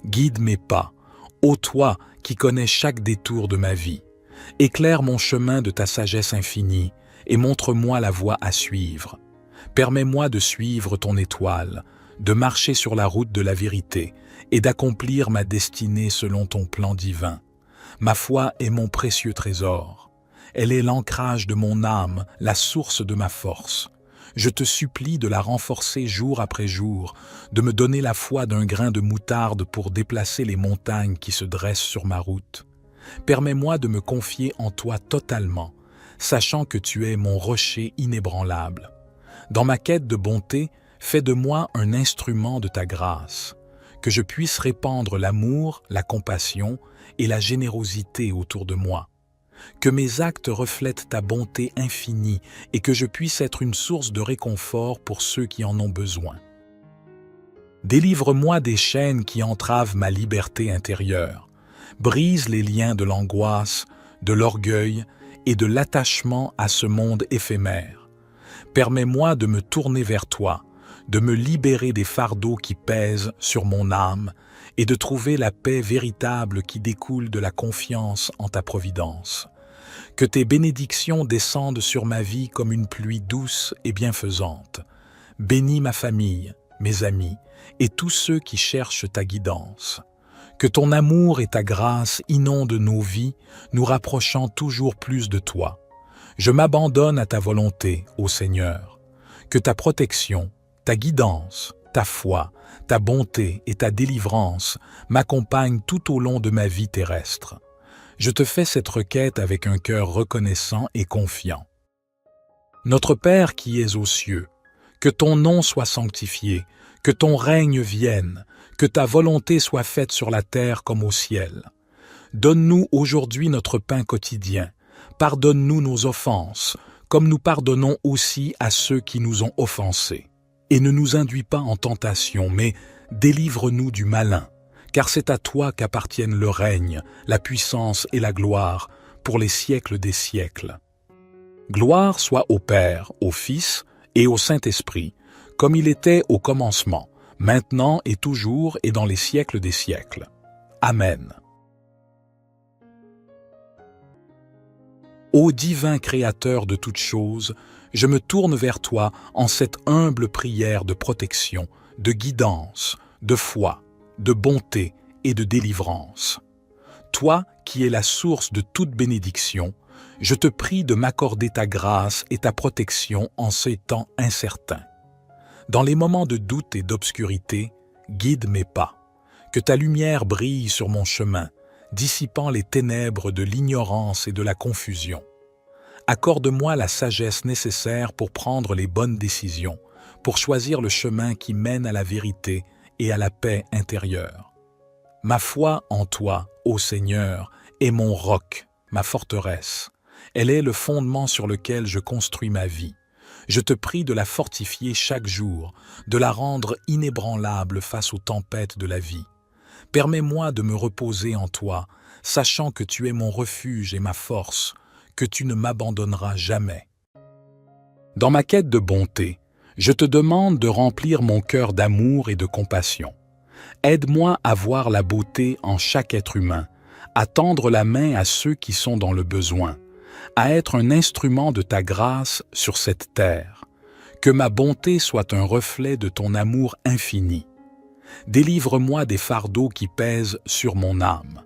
Guide mes pas, ô toi qui connais chaque détour de ma vie. Éclaire mon chemin de ta sagesse infinie et montre-moi la voie à suivre. Permets-moi de suivre ton étoile, de marcher sur la route de la vérité et d'accomplir ma destinée selon ton plan divin. Ma foi est mon précieux trésor. Elle est l'ancrage de mon âme, la source de ma force. Je te supplie de la renforcer jour après jour, de me donner la foi d'un grain de moutarde pour déplacer les montagnes qui se dressent sur ma route. Permets-moi de me confier en toi totalement, sachant que tu es mon rocher inébranlable. Dans ma quête de bonté, fais de moi un instrument de ta grâce, que je puisse répandre l'amour, la compassion et la générosité autour de moi. Que mes actes reflètent ta bonté infinie et que je puisse être une source de réconfort pour ceux qui en ont besoin. Délivre-moi des chaînes qui entravent ma liberté intérieure. Brise les liens de l'angoisse, de l'orgueil et de l'attachement à ce monde éphémère. Permets-moi de me tourner vers toi, de me libérer des fardeaux qui pèsent sur mon âme et de trouver la paix véritable qui découle de la confiance en ta providence. Que tes bénédictions descendent sur ma vie comme une pluie douce et bienfaisante. Bénis ma famille, mes amis et tous ceux qui cherchent ta guidance. Que ton amour et ta grâce inondent nos vies, nous rapprochant toujours plus de toi. Je m'abandonne à ta volonté, ô Seigneur. Que ta protection, ta guidance, ta foi, ta bonté et ta délivrance m'accompagnent tout au long de ma vie terrestre. Je te fais cette requête avec un cœur reconnaissant et confiant. Notre Père qui es aux cieux, que ton nom soit sanctifié, que ton règne vienne, que ta volonté soit faite sur la terre comme au ciel. Donne-nous aujourd'hui notre pain quotidien. Pardonne-nous nos offenses, comme nous pardonnons aussi à ceux qui nous ont offensés. Et ne nous induis pas en tentation, mais délivre-nous du malin, car c'est à toi qu'appartiennent le règne, la puissance et la gloire, pour les siècles des siècles. Gloire soit au Père, au Fils et au Saint-Esprit, comme il était au commencement, maintenant et toujours et dans les siècles des siècles. Amen. Ô divin Créateur de toutes choses, je me tourne vers toi en cette humble prière de protection, de guidance, de foi, de bonté et de délivrance. Toi qui es la source de toute bénédiction, je te prie de m'accorder ta grâce et ta protection en ces temps incertains. Dans les moments de doute et d'obscurité, guide mes pas. Que ta lumière brille sur mon chemin, dissipant les ténèbres de l'ignorance et de la confusion. Accorde-moi la sagesse nécessaire pour prendre les bonnes décisions, pour choisir le chemin qui mène à la vérité et à la paix intérieure. Ma foi en toi, ô Seigneur, est mon roc, ma forteresse. Elle est le fondement sur lequel je construis ma vie. Je te prie de la fortifier chaque jour, de la rendre inébranlable face aux tempêtes de la vie. Permets-moi de me reposer en toi, sachant que tu es mon refuge et ma force, que tu ne m'abandonneras jamais. Dans ma quête de bonté, je te demande de remplir mon cœur d'amour et de compassion. Aide-moi à voir la beauté en chaque être humain, à tendre la main à ceux qui sont dans le besoin, à être un instrument de ta grâce sur cette terre. Que ma bonté soit un reflet de ton amour infini. Délivre-moi des fardeaux qui pèsent sur mon âme.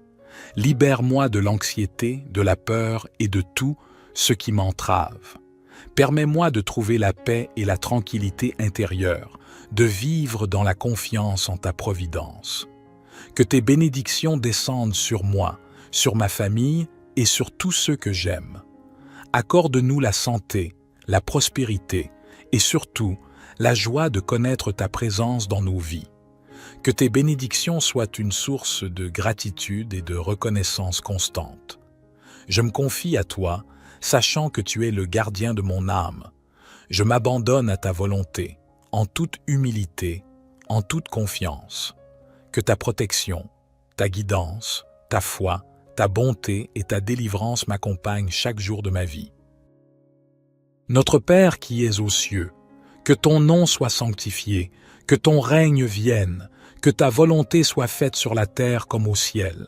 Libère-moi de l'anxiété, de la peur et de tout ce qui m'entrave. Permets-moi de trouver la paix et la tranquillité intérieure, de vivre dans la confiance en ta providence. Que tes bénédictions descendent sur moi, sur ma famille et sur tous ceux que j'aime. Accorde-nous la santé, la prospérité et surtout la joie de connaître ta présence dans nos vies. Que tes bénédictions soient une source de gratitude et de reconnaissance constante. Je me confie à toi, sachant que tu es le gardien de mon âme. Je m'abandonne à ta volonté, en toute humilité, en toute confiance. Que ta protection, ta guidance, ta foi, ta bonté et ta délivrance m'accompagnent chaque jour de ma vie. Notre Père qui es aux cieux, que ton nom soit sanctifié, que ton règne vienne, que ta volonté soit faite sur la terre comme au ciel.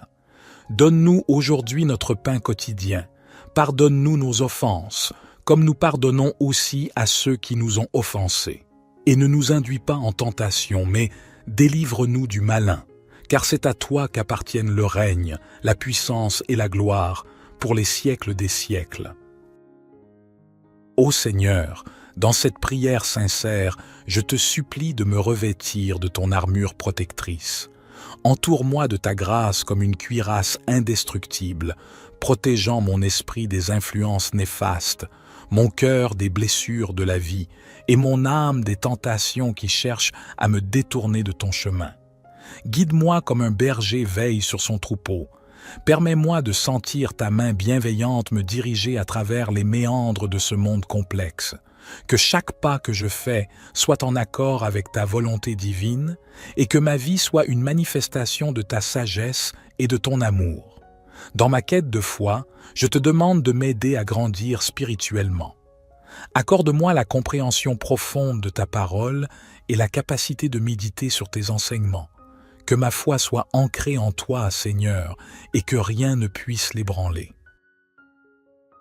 Donne-nous aujourd'hui notre pain quotidien. Pardonne-nous nos offenses, comme nous pardonnons aussi à ceux qui nous ont offensés. Et ne nous induis pas en tentation, mais délivre-nous du malin, car c'est à toi qu'appartiennent le règne, la puissance et la gloire, pour les siècles des siècles. Ô Seigneur, dans cette prière sincère, je te supplie de me revêtir de ton armure protectrice. Entoure-moi de ta grâce comme une cuirasse indestructible, protégeant mon esprit des influences néfastes, mon cœur des blessures de la vie et mon âme des tentations qui cherchent à me détourner de ton chemin. Guide-moi comme un berger veille sur son troupeau. Permets-moi de sentir ta main bienveillante me diriger à travers les méandres de ce monde complexe. Que chaque pas que je fais soit en accord avec ta volonté divine et que ma vie soit une manifestation de ta sagesse et de ton amour. Dans ma quête de foi, je te demande de m'aider à grandir spirituellement. Accorde-moi la compréhension profonde de ta parole et la capacité de méditer sur tes enseignements. Que ma foi soit ancrée en toi, Seigneur, et que rien ne puisse l'ébranler.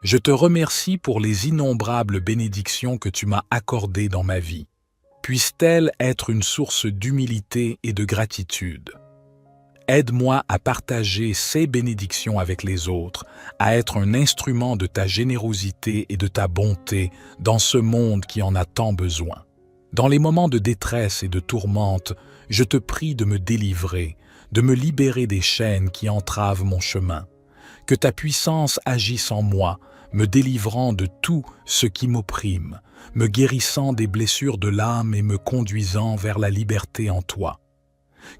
Je te remercie pour les innombrables bénédictions que tu m'as accordées dans ma vie. Puissent-elles être une source d'humilité et de gratitude. Aide-moi à partager ces bénédictions avec les autres, à être un instrument de ta générosité et de ta bonté dans ce monde qui en a tant besoin. Dans les moments de détresse et de tourmente, je te prie de me délivrer, de me libérer des chaînes qui entravent mon chemin. Que ta puissance agisse en moi, me délivrant de tout ce qui m'opprime, me guérissant des blessures de l'âme et me conduisant vers la liberté en toi.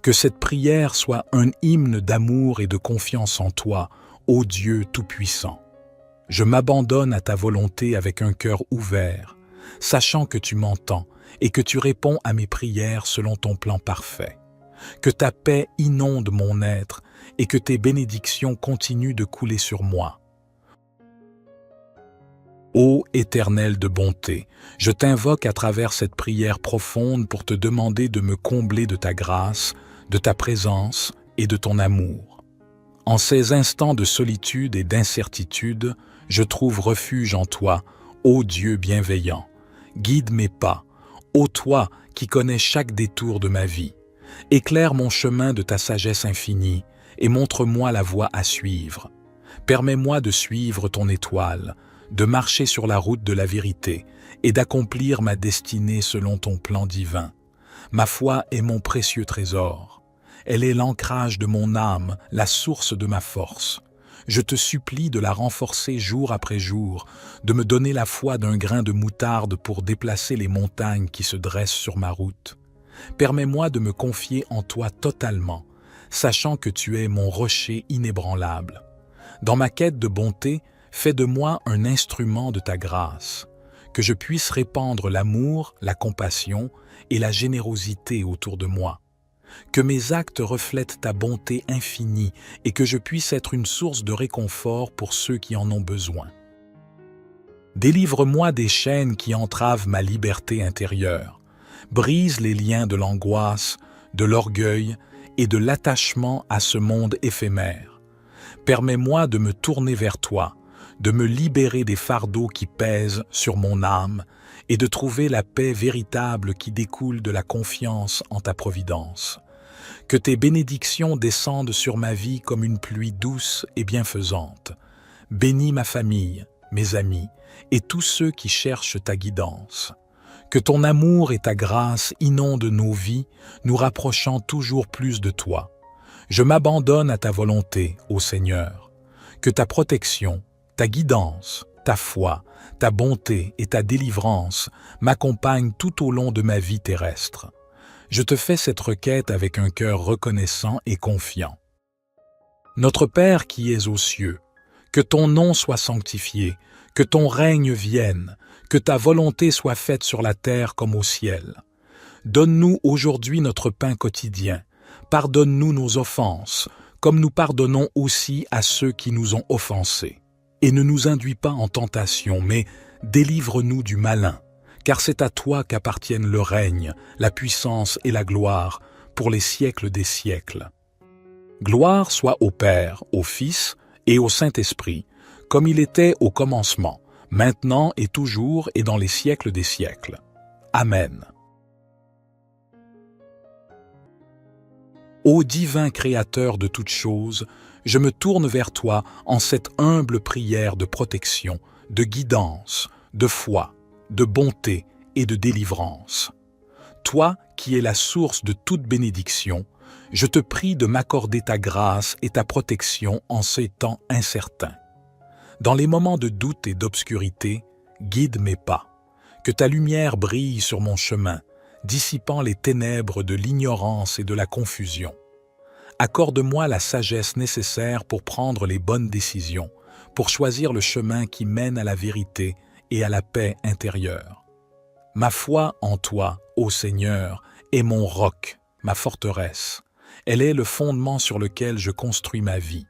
Que cette prière soit un hymne d'amour et de confiance en toi, ô Dieu Tout-Puissant. Je m'abandonne à ta volonté avec un cœur ouvert, sachant que tu m'entends et que tu réponds à mes prières selon ton plan parfait. Que ta paix inonde mon être et que tes bénédictions continuent de couler sur moi. Ô Éternel de bonté, je t'invoque à travers cette prière profonde pour te demander de me combler de ta grâce, de ta présence et de ton amour. En ces instants de solitude et d'incertitude, je trouve refuge en toi, ô Dieu bienveillant. Guide mes pas, ô toi qui connais chaque détour de ma vie. Éclaire mon chemin de ta sagesse infinie et montre-moi la voie à suivre. Permets-moi de suivre ton étoile, de marcher sur la route de la vérité et d'accomplir ma destinée selon ton plan divin. Ma foi est mon précieux trésor. Elle est l'ancrage de mon âme, la source de ma force. Je te supplie de la renforcer jour après jour, de me donner la foi d'un grain de moutarde pour déplacer les montagnes qui se dressent sur ma route. Permets-moi de me confier en toi totalement, sachant que tu es mon rocher inébranlable. Dans ma quête de bonté, fais de moi un instrument de ta grâce, que je puisse répandre l'amour, la compassion et la générosité autour de moi. Que mes actes reflètent ta bonté infinie et que je puisse être une source de réconfort pour ceux qui en ont besoin. Délivre-moi des chaînes qui entravent ma liberté intérieure. Brise les liens de l'angoisse, de l'orgueil et de l'attachement à ce monde éphémère. Permets-moi de me tourner vers toi, de me libérer des fardeaux qui pèsent sur mon âme et de trouver la paix véritable qui découle de la confiance en ta providence. Que tes bénédictions descendent sur ma vie comme une pluie douce et bienfaisante. Bénis ma famille, mes amis et tous ceux qui cherchent ta guidance. Que ton amour et ta grâce inondent nos vies, nous rapprochant toujours plus de toi. Je m'abandonne à ta volonté, ô Seigneur. Que ta protection, ta guidance, ta foi, ta bonté et ta délivrance m'accompagnent tout au long de ma vie terrestre. Je te fais cette requête avec un cœur reconnaissant et confiant. Notre Père qui es aux cieux, que ton nom soit sanctifié, que ton règne vienne, que ta volonté soit faite sur la terre comme au ciel. Donne-nous aujourd'hui notre pain quotidien. Pardonne-nous nos offenses, comme nous pardonnons aussi à ceux qui nous ont offensés. Et ne nous induis pas en tentation, mais délivre-nous du malin, car c'est à toi qu'appartiennent le règne, la puissance et la gloire, pour les siècles des siècles. Gloire soit au Père, au Fils et au Saint-Esprit, comme il était au commencement, maintenant et toujours et dans les siècles des siècles. Amen. Ô divin Créateur de toutes choses, je me tourne vers toi en cette humble prière de protection, de guidance, de foi, de bonté et de délivrance. Toi qui es la source de toute bénédiction, je te prie de m'accorder ta grâce et ta protection en ces temps incertains. Dans les moments de doute et d'obscurité, guide mes pas. Que ta lumière brille sur mon chemin, dissipant les ténèbres de l'ignorance et de la confusion. Accorde-moi la sagesse nécessaire pour prendre les bonnes décisions, pour choisir le chemin qui mène à la vérité et à la paix intérieure. Ma foi en toi, ô Seigneur, est mon roc, ma forteresse. Elle est le fondement sur lequel je construis ma vie.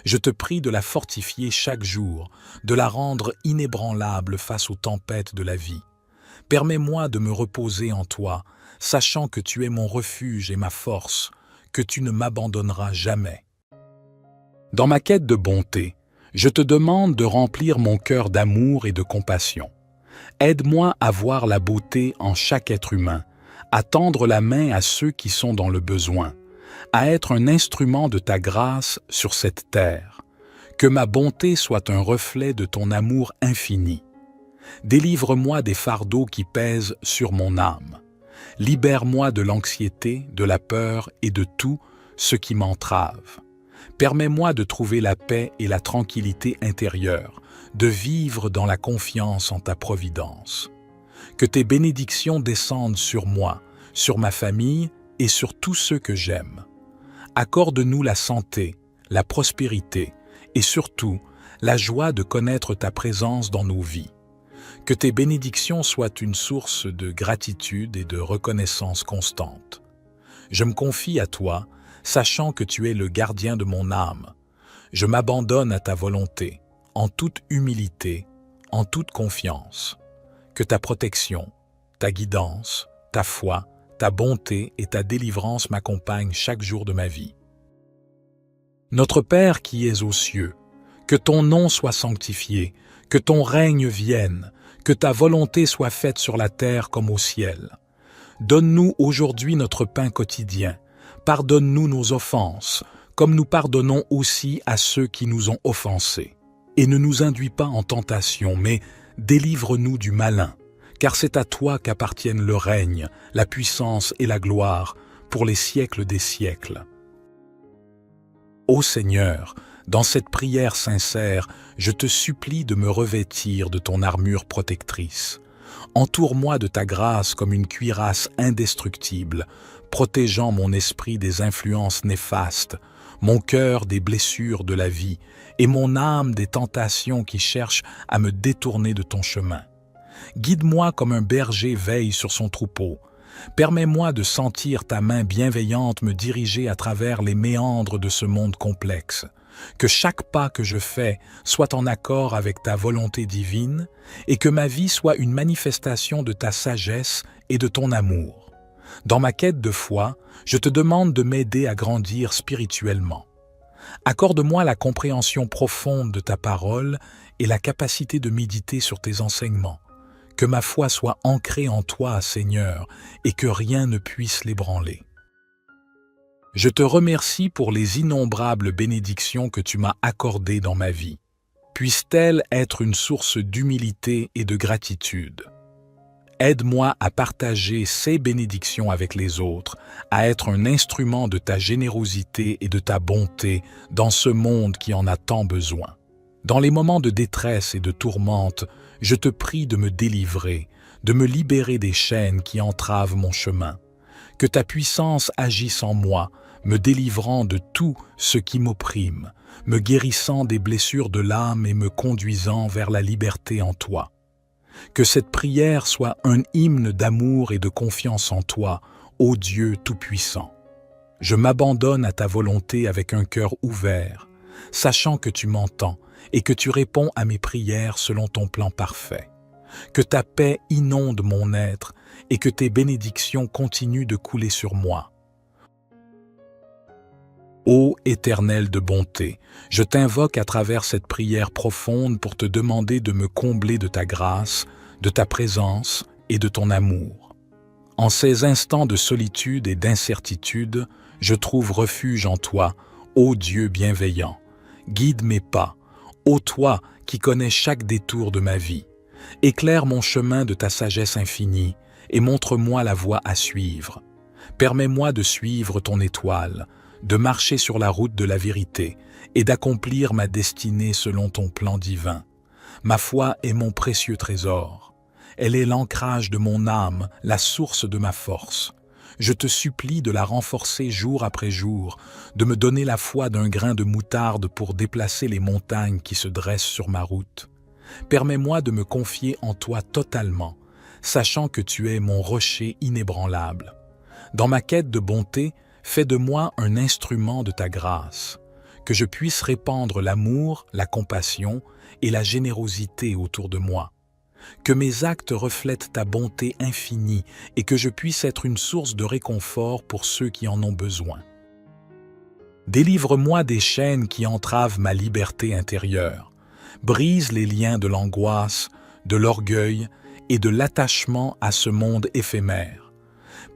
Je te prie de la fortifier chaque jour, de la rendre inébranlable face aux tempêtes de la vie. Permets-moi de me reposer en toi, sachant que tu es mon refuge et ma force, que tu ne m'abandonneras jamais. Dans ma quête de bonté, je te demande de remplir mon cœur d'amour et de compassion. Aide-moi à voir la beauté en chaque être humain, à tendre la main à ceux qui sont dans le besoin, à être un instrument de ta grâce sur cette terre. Que ma bonté soit un reflet de ton amour infini. Délivre-moi des fardeaux qui pèsent sur mon âme. Libère-moi de l'anxiété, de la peur et de tout ce qui m'entrave. Permets-moi de trouver la paix et la tranquillité intérieure, de vivre dans la confiance en ta providence. Que tes bénédictions descendent sur moi, sur ma famille et sur tous ceux que j'aime. Accorde-nous la santé, la prospérité et surtout la joie de connaître ta présence dans nos vies. Que tes bénédictions soient une source de gratitude et de reconnaissance constante. Je me confie à toi, sachant que tu es le gardien de mon âme. Je m'abandonne à ta volonté, en toute humilité, en toute confiance. Que ta protection, ta guidance, ta foi, ta bonté et ta délivrance m'accompagnent chaque jour de ma vie. Notre Père qui es aux cieux, que ton nom soit sanctifié, que ton règne vienne, que ta volonté soit faite sur la terre comme au ciel. Donne-nous aujourd'hui notre pain quotidien. Pardonne-nous nos offenses, comme nous pardonnons aussi à ceux qui nous ont offensés. Et ne nous induis pas en tentation, mais délivre-nous du malin, car c'est à toi qu'appartiennent le règne, la puissance et la gloire, pour les siècles des siècles. Ô Seigneur, dans cette prière sincère, je te supplie de me revêtir de ton armure protectrice. Entoure-moi de ta grâce comme une cuirasse indestructible, protégeant mon esprit des influences néfastes, mon cœur des blessures de la vie et mon âme des tentations qui cherchent à me détourner de ton chemin. Guide-moi comme un berger veille sur son troupeau. Permets-moi de sentir ta main bienveillante me diriger à travers les méandres de ce monde complexe. Que chaque pas que je fais soit en accord avec ta volonté divine et que ma vie soit une manifestation de ta sagesse et de ton amour. Dans ma quête de foi, je te demande de m'aider à grandir spirituellement. Accorde-moi la compréhension profonde de ta parole et la capacité de méditer sur tes enseignements. Que ma foi soit ancrée en toi, Seigneur, et que rien ne puisse l'ébranler. Je te remercie pour les innombrables bénédictions que tu m'as accordées dans ma vie. Puissent-elles être une source d'humilité et de gratitude. Aide-moi à partager ces bénédictions avec les autres, à être un instrument de ta générosité et de ta bonté dans ce monde qui en a tant besoin. Dans les moments de détresse et de tourmente, je te prie de me délivrer, de me libérer des chaînes qui entravent mon chemin. Que ta puissance agisse en moi, me délivrant de tout ce qui m'opprime, me guérissant des blessures de l'âme et me conduisant vers la liberté en toi. Que cette prière soit un hymne d'amour et de confiance en toi, ô Dieu Tout-Puissant. Je m'abandonne à ta volonté avec un cœur ouvert, sachant que tu m'entends et que tu réponds à mes prières selon ton plan parfait. Que ta paix inonde mon être et que tes bénédictions continuent de couler sur moi. Ô Éternel de bonté, je t'invoque à travers cette prière profonde pour te demander de me combler de ta grâce, de ta présence et de ton amour. En ces instants de solitude et d'incertitude, je trouve refuge en toi, ô Dieu bienveillant. Guide mes pas, ô toi qui connais chaque détour de ma vie. Éclaire mon chemin de ta sagesse infinie et montre-moi la voie à suivre. Permets-moi de suivre ton étoile, de marcher sur la route de la vérité et d'accomplir ma destinée selon ton plan divin. Ma foi est mon précieux trésor. Elle est l'ancrage de mon âme, la source de ma force. Je te supplie de la renforcer jour après jour, de me donner la foi d'un grain de moutarde pour déplacer les montagnes qui se dressent sur ma route. Permets-moi de me confier en toi totalement, sachant que tu es mon rocher inébranlable. Dans ma quête de bonté, fais de moi un instrument de ta grâce, que je puisse répandre l'amour, la compassion et la générosité autour de moi. Que mes actes reflètent ta bonté infinie et que je puisse être une source de réconfort pour ceux qui en ont besoin. Délivre-moi des chaînes qui entravent ma liberté intérieure. Brise les liens de l'angoisse, de l'orgueil et de l'attachement à ce monde éphémère.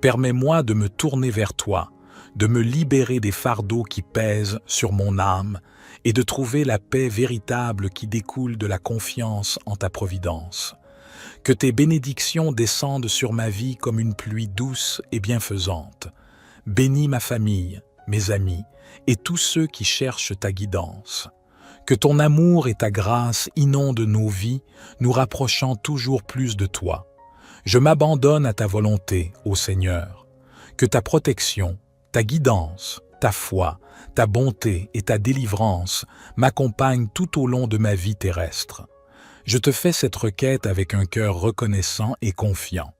Permets-moi de me tourner vers toi, de me libérer des fardeaux qui pèsent sur mon âme et de trouver la paix véritable qui découle de la confiance en ta providence. Que tes bénédictions descendent sur ma vie comme une pluie douce et bienfaisante. Bénis ma famille, mes amis et tous ceux qui cherchent ta guidance. Que ton amour et ta grâce inondent nos vies, nous rapprochant toujours plus de toi. Je m'abandonne à ta volonté, ô Seigneur. Que ta protection, ta guidance, ta foi, ta bonté et ta délivrance m'accompagnent tout au long de ma vie terrestre. Je te fais cette requête avec un cœur reconnaissant et confiant.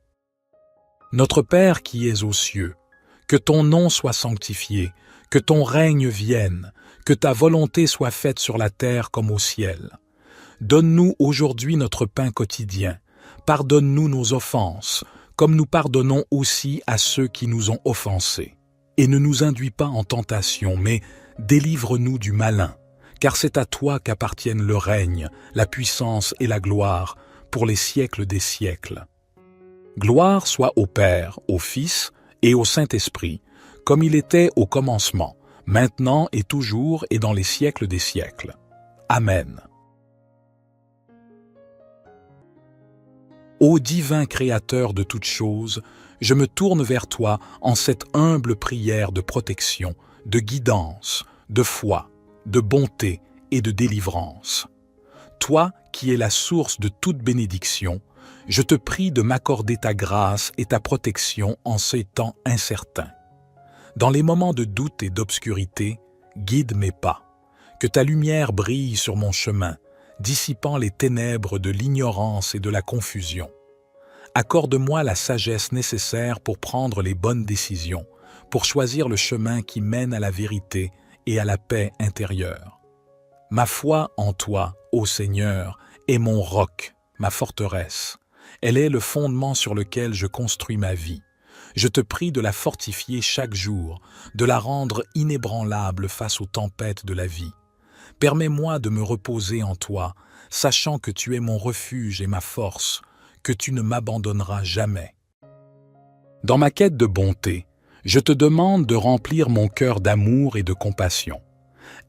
Notre Père qui es aux cieux, que ton nom soit sanctifié, que ton règne vienne, que ta volonté soit faite sur la terre comme au ciel. Donne-nous aujourd'hui notre pain quotidien. Pardonne-nous nos offenses, comme nous pardonnons aussi à ceux qui nous ont offensés. Et ne nous induis pas en tentation, mais délivre-nous du malin, car c'est à toi qu'appartiennent le règne, la puissance et la gloire, pour les siècles des siècles. Gloire soit au Père, au Fils et au Saint-Esprit, comme il était au commencement, maintenant et toujours et dans les siècles des siècles. Amen. Ô divin Créateur de toutes choses, je me tourne vers toi en cette humble prière de protection, de guidance, de foi, de bonté et de délivrance. Toi qui es la source de toute bénédiction, je te prie de m'accorder ta grâce et ta protection en ces temps incertains. Dans les moments de doute et d'obscurité, guide mes pas. Que ta lumière brille sur mon chemin, dissipant les ténèbres de l'ignorance et de la confusion. Accorde-moi la sagesse nécessaire pour prendre les bonnes décisions, pour choisir le chemin qui mène à la vérité et à la paix intérieure. Ma foi en toi, ô Seigneur, est mon roc, ma forteresse. Elle est le fondement sur lequel je construis ma vie. Je te prie de la fortifier chaque jour, de la rendre inébranlable face aux tempêtes de la vie. Permets-moi de me reposer en toi, sachant que tu es mon refuge et ma force, que tu ne m'abandonneras jamais. Dans ma quête de bonté, je te demande de remplir mon cœur d'amour et de compassion.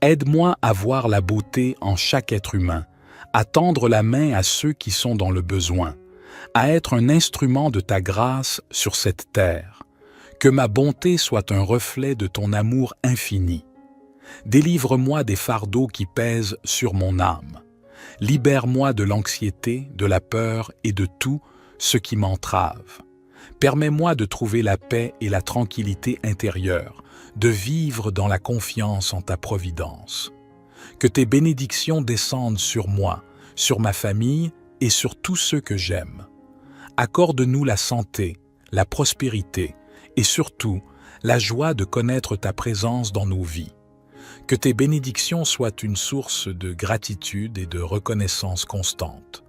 Aide-moi à voir la beauté en chaque être humain, à tendre la main à ceux qui sont dans le besoin, à être un instrument de ta grâce sur cette terre. Que ma bonté soit un reflet de ton amour infini. Délivre-moi des fardeaux qui pèsent sur mon âme. Libère-moi de l'anxiété, de la peur et de tout ce qui m'entrave. Permets-moi de trouver la paix et la tranquillité intérieure, de vivre dans la confiance en ta providence. Que tes bénédictions descendent sur moi, sur ma famille et sur tous ceux que j'aime. Accorde-nous la santé, la prospérité et surtout la joie de connaître ta présence dans nos vies. Que tes bénédictions soient une source de gratitude et de reconnaissance constante.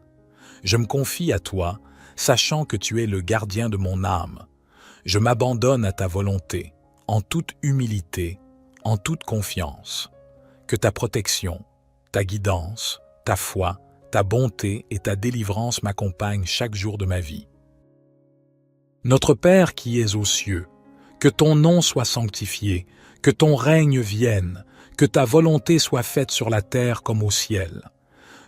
Je me confie à toi, sachant que tu es le gardien de mon âme. Je m'abandonne à ta volonté, en toute humilité, en toute confiance. Que ta protection, ta guidance, ta foi, ta bonté et ta délivrance m'accompagnent chaque jour de ma vie. Notre Père qui es aux cieux, que ton nom soit sanctifié, que ton règne vienne, que ta volonté soit faite sur la terre comme au ciel.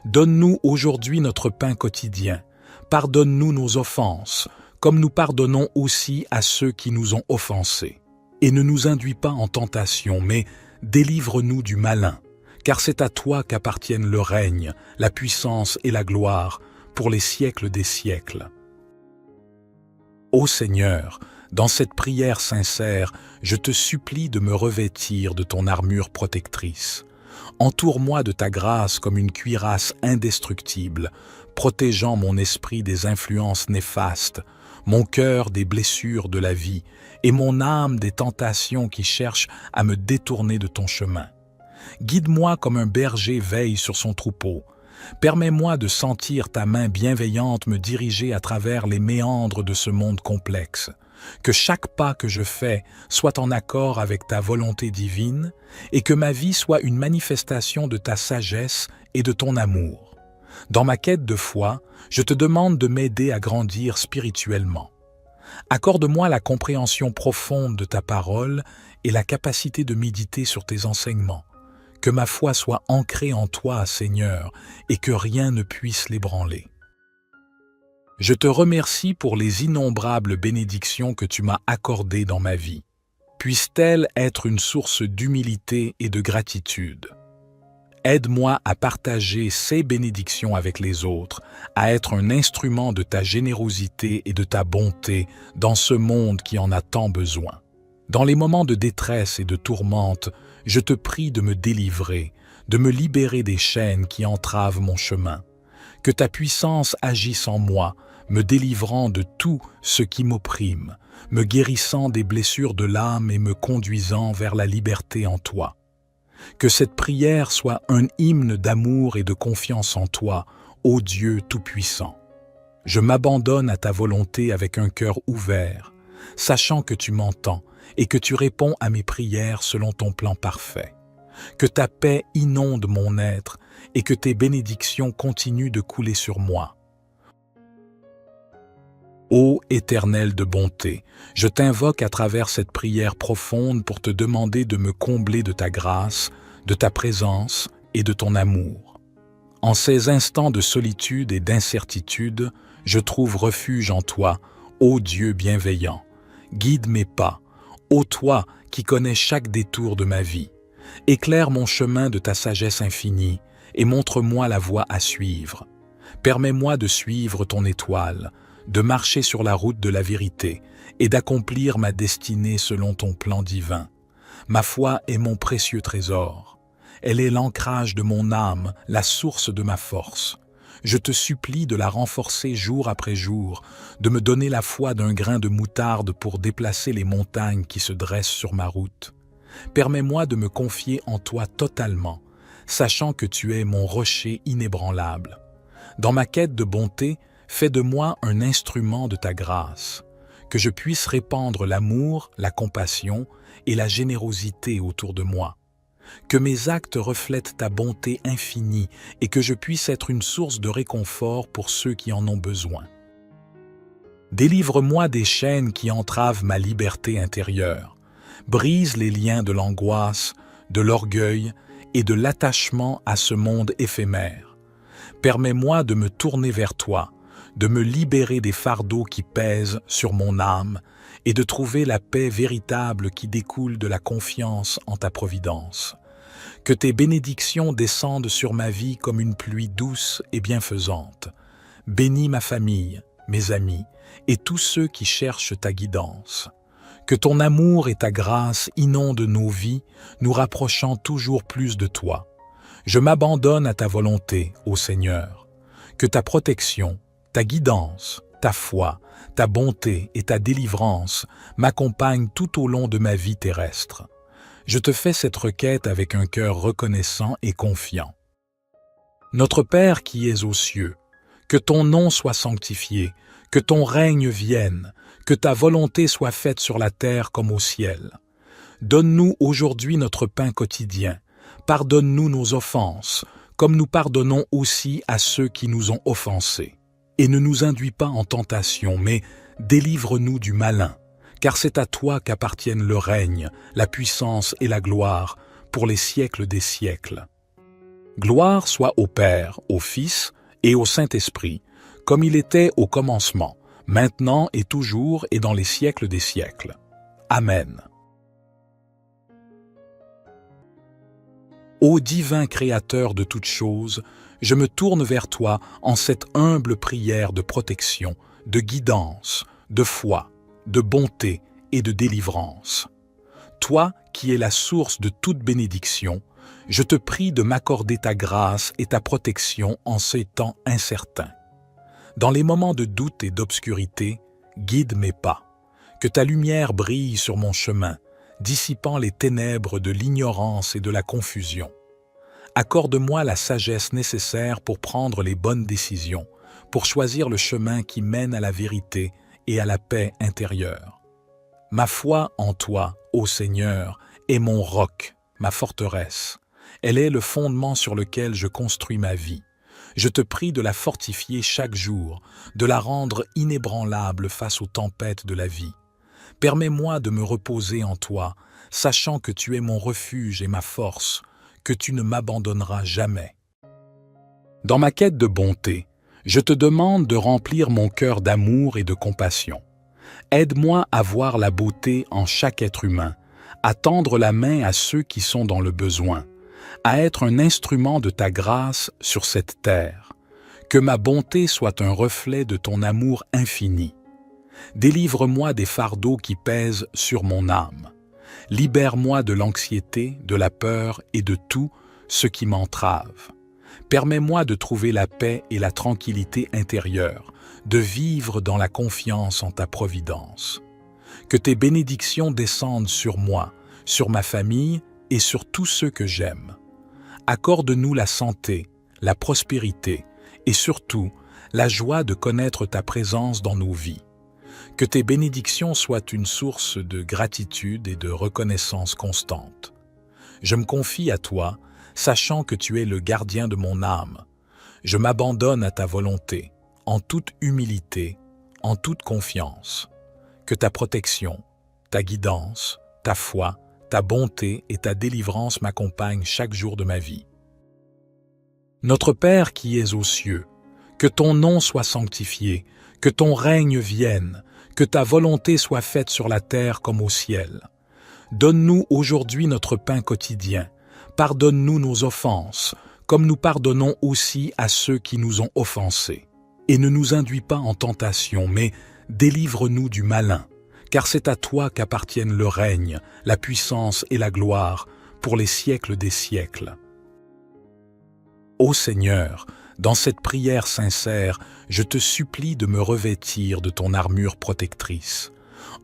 Donne-nous aujourd'hui notre pain quotidien. Pardonne-nous nos offenses, comme nous pardonnons aussi à ceux qui nous ont offensés. Et ne nous induis pas en tentation, mais délivre-nous du malin, car c'est à toi qu'appartiennent le règne, la puissance et la gloire, pour les siècles des siècles. Ô Seigneur, dans cette prière sincère, je te supplie de me revêtir de ton armure protectrice. Entoure-moi de ta grâce comme une cuirasse indestructible, protégeant mon esprit des influences néfastes, mon cœur des blessures de la vie et mon âme des tentations qui cherchent à me détourner de ton chemin. Guide-moi comme un berger veille sur son troupeau. Permets-moi de sentir ta main bienveillante me diriger à travers les méandres de ce monde complexe. Que chaque pas que je fais soit en accord avec ta volonté divine et que ma vie soit une manifestation de ta sagesse et de ton amour. Dans ma quête de foi, je te demande de m'aider à grandir spirituellement. Accorde-moi la compréhension profonde de ta parole et la capacité de méditer sur tes enseignements. Que ma foi soit ancrée en toi, Seigneur, et que rien ne puisse l'ébranler. Je te remercie pour les innombrables bénédictions que tu m'as accordées dans ma vie. Puissent-elles être une source d'humilité et de gratitude. Aide-moi à partager ces bénédictions avec les autres, à être un instrument de ta générosité et de ta bonté dans ce monde qui en a tant besoin. Dans les moments de détresse et de tourmente, je te prie de me délivrer, de me libérer des chaînes qui entravent mon chemin. Que ta puissance agisse en moi, me délivrant de tout ce qui m'opprime, me guérissant des blessures de l'âme et me conduisant vers la liberté en toi. Que cette prière soit un hymne d'amour et de confiance en toi, ô Dieu Tout-Puissant. Je m'abandonne à ta volonté avec un cœur ouvert, sachant que tu m'entends et que tu réponds à mes prières selon ton plan parfait. Que ta paix inonde mon être et que tes bénédictions continuent de couler sur moi. Ô Éternel de bonté, je t'invoque à travers cette prière profonde pour te demander de me combler de ta grâce, de ta présence et de ton amour. En ces instants de solitude et d'incertitude, je trouve refuge en toi, ô Dieu bienveillant. Guide mes pas, ô toi qui connais chaque détour de ma vie. Éclaire mon chemin de ta sagesse infinie et montre-moi la voie à suivre. Permets-moi de suivre ton étoile, de marcher sur la route de la vérité et d'accomplir ma destinée selon ton plan divin. Ma foi est mon précieux trésor. Elle est l'ancrage de mon âme, la source de ma force. Je te supplie de la renforcer jour après jour, de me donner la foi d'un grain de moutarde pour déplacer les montagnes qui se dressent sur ma route. Permets-moi de me confier en toi totalement, sachant que tu es mon rocher inébranlable. Dans ma quête de bonté, fais de moi un instrument de ta grâce, que je puisse répandre l'amour, la compassion et la générosité autour de moi. que mes actes reflètent ta bonté infinie et que je puisse être une source de réconfort pour ceux qui en ont besoin. Délivre-moi des chaînes qui entravent ma liberté intérieure. Brise les liens de l'angoisse, de l'orgueil et de l'attachement à ce monde éphémère. Permets-moi de me tourner vers toi, de me libérer des fardeaux qui pèsent sur mon âme et de trouver la paix véritable qui découle de la confiance en ta providence. Que tes bénédictions descendent sur ma vie comme une pluie douce et bienfaisante. Bénis ma famille, mes amis et tous ceux qui cherchent ta guidance. Que ton amour et ta grâce inondent nos vies, nous rapprochant toujours plus de toi. Je m'abandonne à ta volonté, ô Seigneur. Que ta protection, ta guidance, ta foi, ta bonté et ta délivrance m'accompagnent tout au long de ma vie terrestre. Je te fais cette requête avec un cœur reconnaissant et confiant. Notre Père qui es aux cieux, que ton nom soit sanctifié, que ton règne vienne, que ta volonté soit faite sur la terre comme au ciel. Donne-nous aujourd'hui notre pain quotidien. Pardonne-nous nos offenses, comme nous pardonnons aussi à ceux qui nous ont offensés. Et ne nous induis pas en tentation, mais délivre-nous du malin, car c'est à toi qu'appartiennent le règne, la puissance et la gloire, pour les siècles des siècles. Gloire soit au Père, au Fils et au Saint-Esprit, comme il était au commencement, maintenant et toujours et dans les siècles des siècles. Amen. Ô divin Créateur de toutes choses, je me tourne vers toi en cette humble prière de protection, de guidance, de foi, de bonté et de délivrance. Toi qui es la source de toute bénédiction, je te prie de m'accorder ta grâce et ta protection en ces temps incertains. Dans les moments de doute et d'obscurité, guide mes pas. Que ta lumière brille sur mon chemin, dissipant les ténèbres de l'ignorance et de la confusion. Accorde-moi la sagesse nécessaire pour prendre les bonnes décisions, pour choisir le chemin qui mène à la vérité et à la paix intérieure. Ma foi en toi, ô Seigneur, est mon roc, ma forteresse. Elle est le fondement sur lequel je construis ma vie. Je te prie de la fortifier chaque jour, de la rendre inébranlable face aux tempêtes de la vie. Permets-moi de me reposer en toi, sachant que tu es mon refuge et ma force, que tu ne m'abandonneras jamais. Dans ma quête de bonté, je te demande de remplir mon cœur d'amour et de compassion. Aide-moi à voir la beauté en chaque être humain, à tendre la main à ceux qui sont dans le besoin, à être un instrument de ta grâce sur cette terre. Que ma bonté soit un reflet de ton amour infini. Délivre-moi des fardeaux qui pèsent sur mon âme. Libère-moi de l'anxiété, de la peur et de tout ce qui m'entrave. Permets-moi de trouver la paix et la tranquillité intérieure, de vivre dans la confiance en ta providence. Que tes bénédictions descendent sur moi, sur ma famille et sur tous ceux que j'aime. Accorde-nous la santé, la prospérité et surtout la joie de connaître ta présence dans nos vies. Que tes bénédictions soient une source de gratitude et de reconnaissance constante. Je me confie à toi, sachant que tu es le gardien de mon âme. Je m'abandonne à ta volonté, en toute humilité, en toute confiance. Que ta protection, ta guidance, ta foi, ta bonté et ta délivrance m'accompagnent chaque jour de ma vie. Notre Père qui es aux cieux, que ton nom soit sanctifié, que ton règne vienne, que ta volonté soit faite sur la terre comme au ciel. Donne-nous aujourd'hui notre pain quotidien. Pardonne-nous nos offenses, comme nous pardonnons aussi à ceux qui nous ont offensés. Et ne nous induis pas en tentation, mais délivre-nous du malin, car c'est à toi qu'appartiennent le règne, la puissance et la gloire, pour les siècles des siècles. Ô Seigneur, dans cette prière sincère, je te supplie de me revêtir de ton armure protectrice.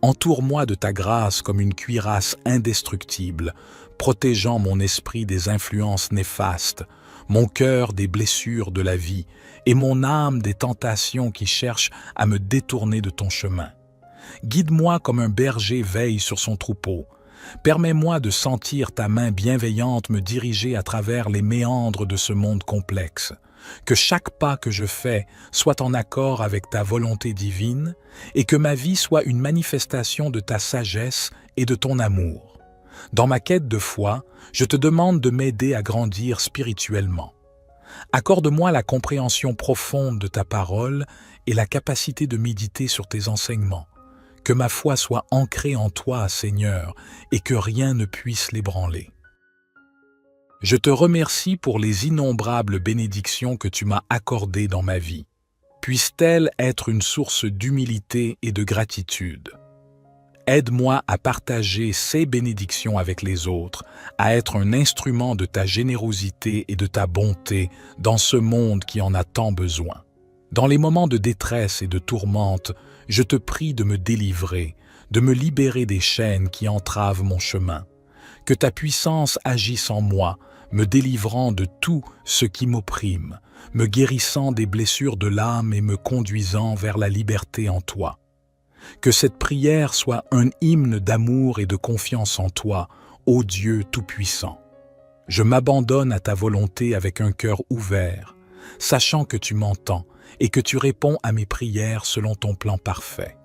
Entoure-moi de ta grâce comme une cuirasse indestructible, protégeant mon esprit des influences néfastes, mon cœur des blessures de la vie et mon âme des tentations qui cherchent à me détourner de ton chemin. Guide-moi comme un berger veille sur son troupeau. Permets-moi de sentir ta main bienveillante me diriger à travers les méandres de ce monde complexe. Que chaque pas que je fais soit en accord avec ta volonté divine et que ma vie soit une manifestation de ta sagesse et de ton amour. Dans ma quête de foi, je te demande de m'aider à grandir spirituellement. Accorde-moi la compréhension profonde de ta parole et la capacité de méditer sur tes enseignements. Que ma foi soit ancrée en toi, Seigneur, et que rien ne puisse l'ébranler. Je te remercie pour les innombrables bénédictions que tu m'as accordées dans ma vie. Puissent-elles être une source d'humilité et de gratitude. Aide-moi à partager ces bénédictions avec les autres, à être un instrument de ta générosité et de ta bonté dans ce monde qui en a tant besoin. Dans les moments de détresse et de tourmente, je te prie de me délivrer, de me libérer des chaînes qui entravent mon chemin. Que ta puissance agisse en moi, me délivrant de tout ce qui m'opprime, me guérissant des blessures de l'âme et me conduisant vers la liberté en toi. Que cette prière soit un hymne d'amour et de confiance en toi, ô Dieu Tout-Puissant. Je m'abandonne à ta volonté avec un cœur ouvert, sachant que tu m'entends et que tu réponds à mes prières selon ton plan parfait.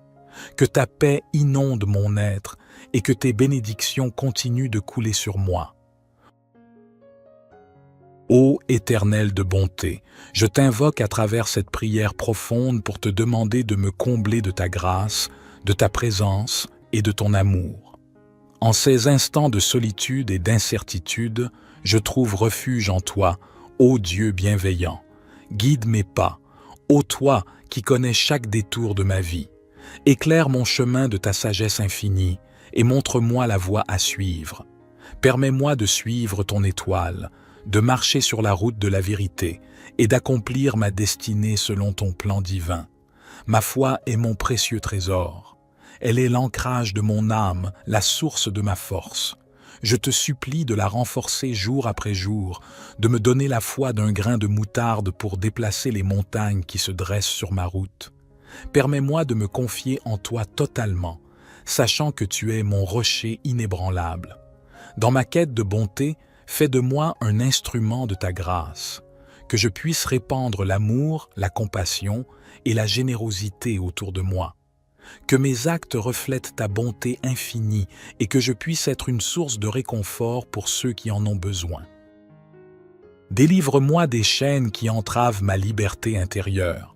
Que ta paix inonde mon être et que tes bénédictions continuent de couler sur moi. Ô Éternel de bonté, je t'invoque à travers cette prière profonde pour te demander de me combler de ta grâce, de ta présence et de ton amour. En ces instants de solitude et d'incertitude, je trouve refuge en toi, ô Dieu bienveillant. Guide mes pas, ô toi qui connais chaque détour de ma vie. Éclaire mon chemin de ta sagesse infinie et montre-moi la voie à suivre. Permets-moi de suivre ton étoile, de marcher sur la route de la vérité et d'accomplir ma destinée selon ton plan divin. Ma foi est mon précieux trésor. Elle est l'ancrage de mon âme, la source de ma force. Je te supplie de la renforcer jour après jour, de me donner la foi d'un grain de moutarde pour déplacer les montagnes qui se dressent sur ma route. Permets-moi de me confier en toi totalement, sachant que tu es mon rocher inébranlable. Dans ma quête de bonté, fais de moi un instrument de ta grâce, que je puisse répandre l'amour, la compassion et la générosité autour de moi. Que mes actes reflètent ta bonté infinie et que je puisse être une source de réconfort pour ceux qui en ont besoin. Délivre-moi des chaînes qui entravent ma liberté intérieure.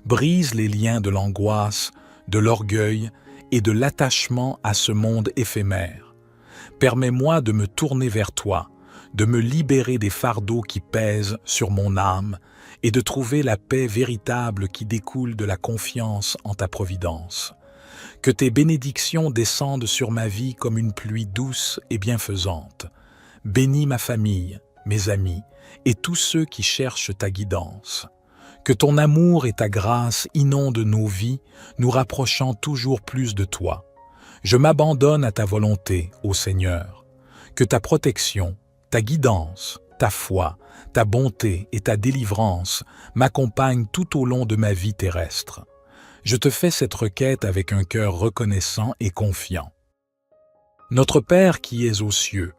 Brise les liens de l'angoisse, de l'orgueil et de l'attachement à ce monde éphémère. Permets-moi de me tourner vers toi, de me libérer des fardeaux qui pèsent sur mon âme et de trouver la paix véritable qui découle de la confiance en ta providence. Que tes bénédictions descendent sur ma vie comme une pluie douce et bienfaisante. Bénis ma famille, mes amis et tous ceux qui cherchent ta guidance. Que ton amour et ta grâce inondent nos vies, nous rapprochant toujours plus de toi. Je m'abandonne à ta volonté, ô Seigneur. Que ta protection, ta guidance, ta foi, ta bonté et ta délivrance m'accompagnent tout au long de ma vie terrestre. Je te fais cette requête avec un cœur reconnaissant et confiant. Notre Père qui es aux cieux,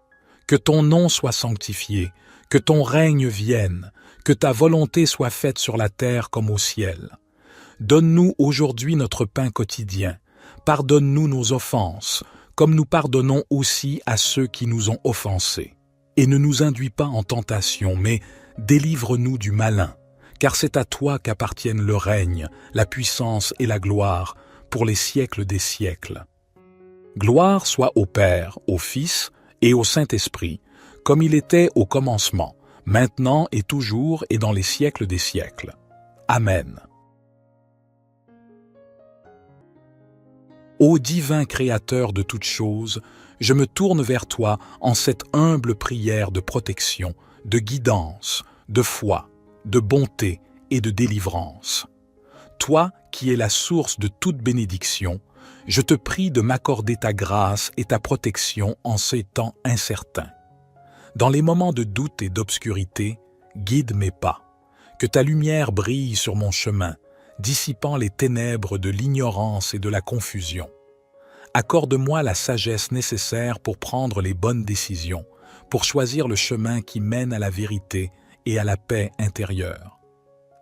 que ton nom soit sanctifié, que ton règne vienne, que ta volonté soit faite sur la terre comme au ciel. Donne-nous aujourd'hui notre pain quotidien. Pardonne-nous nos offenses, comme nous pardonnons aussi à ceux qui nous ont offensés. Et ne nous induis pas en tentation, mais délivre-nous du malin, car c'est à toi qu'appartiennent le règne, la puissance et la gloire, pour les siècles des siècles. Gloire soit au Père, au Fils et au Saint-Esprit, comme il était au commencement, maintenant et toujours et dans les siècles des siècles. Amen. Ô divin Créateur de toutes choses, je me tourne vers toi en cette humble prière de protection, de guidance, de foi, de bonté et de délivrance. Toi qui es la source de toute bénédiction, je te prie de m'accorder ta grâce et ta protection en ces temps incertains. Dans les moments de doute et d'obscurité, guide mes pas. Que ta lumière brille sur mon chemin, dissipant les ténèbres de l'ignorance et de la confusion. Accorde-moi la sagesse nécessaire pour prendre les bonnes décisions, pour choisir le chemin qui mène à la vérité et à la paix intérieure.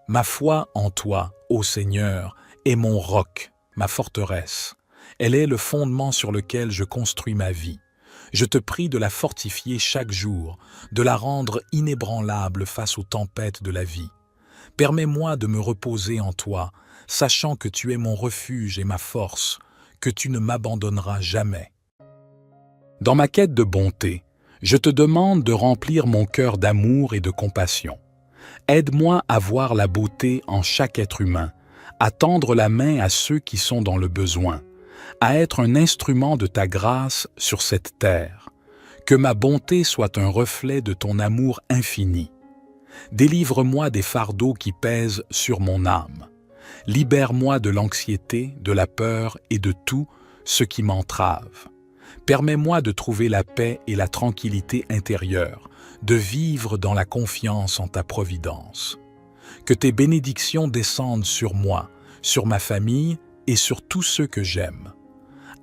Ma foi en toi, ô Seigneur, est mon roc, ma forteresse. Elle est le fondement sur lequel je construis ma vie. Je te prie de la fortifier chaque jour, de la rendre inébranlable face aux tempêtes de la vie. Permets-moi de me reposer en toi, sachant que tu es mon refuge et ma force, que tu ne m'abandonneras jamais. Dans ma quête de bonté, je te demande de remplir mon cœur d'amour et de compassion. Aide-moi à voir la beauté en chaque être humain, à tendre la main à ceux qui sont dans le besoin, à être un instrument de ta grâce sur cette terre. Que ma bonté soit un reflet de ton amour infini. Délivre-moi des fardeaux qui pèsent sur mon âme. Libère-moi de l'anxiété, de la peur et de tout ce qui m'entrave. Permets-moi de trouver la paix et la tranquillité intérieure, de vivre dans la confiance en ta providence. Que tes bénédictions descendent sur moi, sur ma famille et sur tous ceux que j'aime.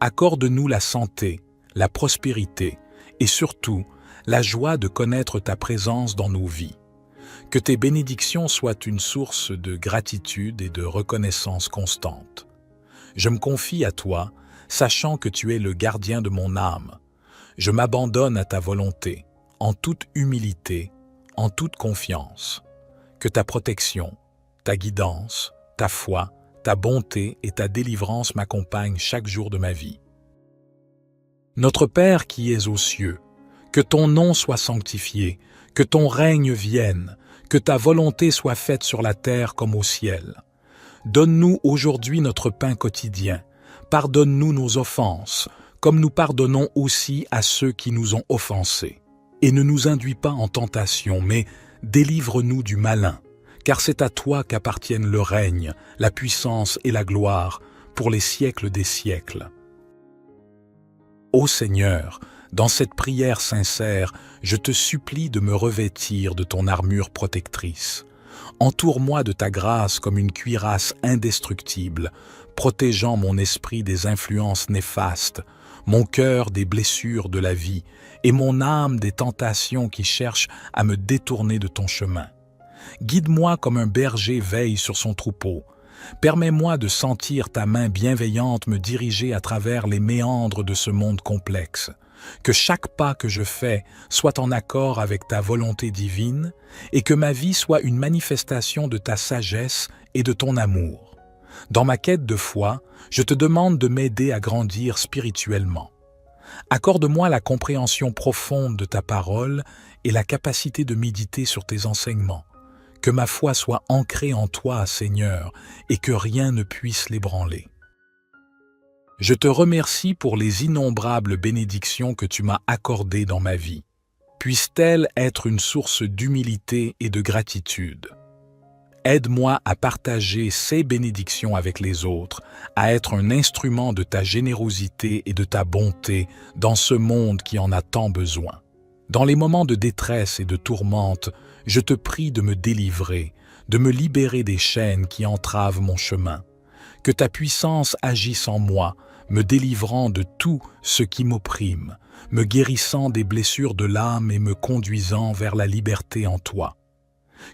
Accorde-nous la santé, la prospérité et surtout la joie de connaître ta présence dans nos vies. Que tes bénédictions soient une source de gratitude et de reconnaissance constante. Je me confie à toi, sachant que tu es le gardien de mon âme. Je m'abandonne à ta volonté, en toute humilité, en toute confiance. Que ta protection, ta guidance, ta foi, ta bonté et ta délivrance m'accompagnent chaque jour de ma vie. Notre Père qui es aux cieux, que ton nom soit sanctifié, que ton règne vienne, que ta volonté soit faite sur la terre comme au ciel. Donne-nous aujourd'hui notre pain quotidien. Pardonne-nous nos offenses, comme nous pardonnons aussi à ceux qui nous ont offensés. Et ne nous induis pas en tentation, mais délivre-nous du malin, car c'est à toi qu'appartiennent le règne, la puissance et la gloire, pour les siècles des siècles. Ô Seigneur, dans cette prière sincère, je te supplie de me revêtir de ton armure protectrice. Entoure-moi de ta grâce comme une cuirasse indestructible, protégeant mon esprit des influences néfastes, mon cœur des blessures de la vie et mon âme des tentations qui cherchent à me détourner de ton chemin. Guide-moi comme un berger veille sur son troupeau. Permets-moi de sentir ta main bienveillante me diriger à travers les méandres de ce monde complexe. Que chaque pas que je fais soit en accord avec ta volonté divine et que ma vie soit une manifestation de ta sagesse et de ton amour. Dans ma quête de foi, je te demande de m'aider à grandir spirituellement. Accorde-moi la compréhension profonde de ta parole et la capacité de méditer sur tes enseignements. Que ma foi soit ancrée en toi, Seigneur, et que rien ne puisse l'ébranler. Je te remercie pour les innombrables bénédictions que tu m'as accordées dans ma vie. Puissent-elles être une source d'humilité et de gratitude. Aide-moi à partager ces bénédictions avec les autres, à être un instrument de ta générosité et de ta bonté dans ce monde qui en a tant besoin. Dans les moments de détresse et de tourmente, je te prie de me délivrer, de me libérer des chaînes qui entravent mon chemin. Que ta puissance agisse en moi, me délivrant de tout ce qui m'opprime, me guérissant des blessures de l'âme et me conduisant vers la liberté en toi.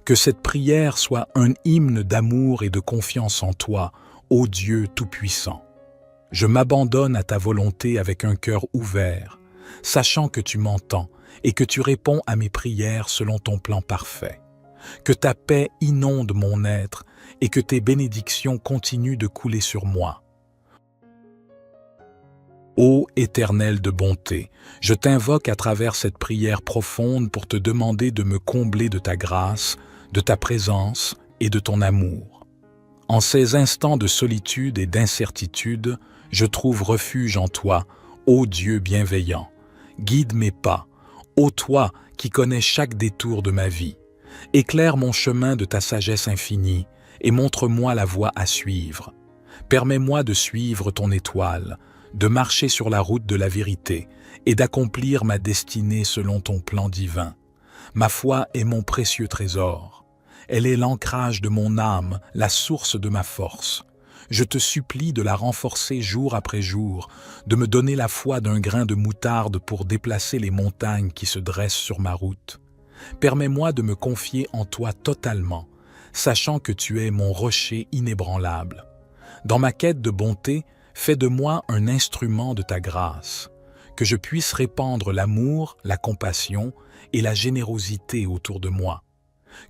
Que cette prière soit un hymne d'amour et de confiance en toi, ô Dieu Tout-Puissant. Je m'abandonne à ta volonté avec un cœur ouvert, sachant que tu m'entends et que tu réponds à mes prières selon ton plan parfait. Que ta paix inonde mon être et que tes bénédictions continuent de couler sur moi. Ô Éternel de bonté, je t'invoque à travers cette prière profonde pour te demander de me combler de ta grâce, de ta présence et de ton amour. En ces instants de solitude et d'incertitude, je trouve refuge en toi, ô Dieu bienveillant. Guide mes pas, ô toi qui connais chaque détour de ma vie. Éclaire mon chemin de ta sagesse infinie et montre-moi la voie à suivre. Permets-moi de suivre ton étoile, de marcher sur la route de la vérité et d'accomplir ma destinée selon ton plan divin. Ma foi est mon précieux trésor. Elle est l'ancrage de mon âme, la source de ma force. Je te supplie de la renforcer jour après jour, de me donner la foi d'un grain de moutarde pour déplacer les montagnes qui se dressent sur ma route. Permets-moi de me confier en toi totalement, sachant que tu es mon rocher inébranlable. Dans ma quête de bonté, fais de moi un instrument de ta grâce, que je puisse répandre l'amour, la compassion et la générosité autour de moi.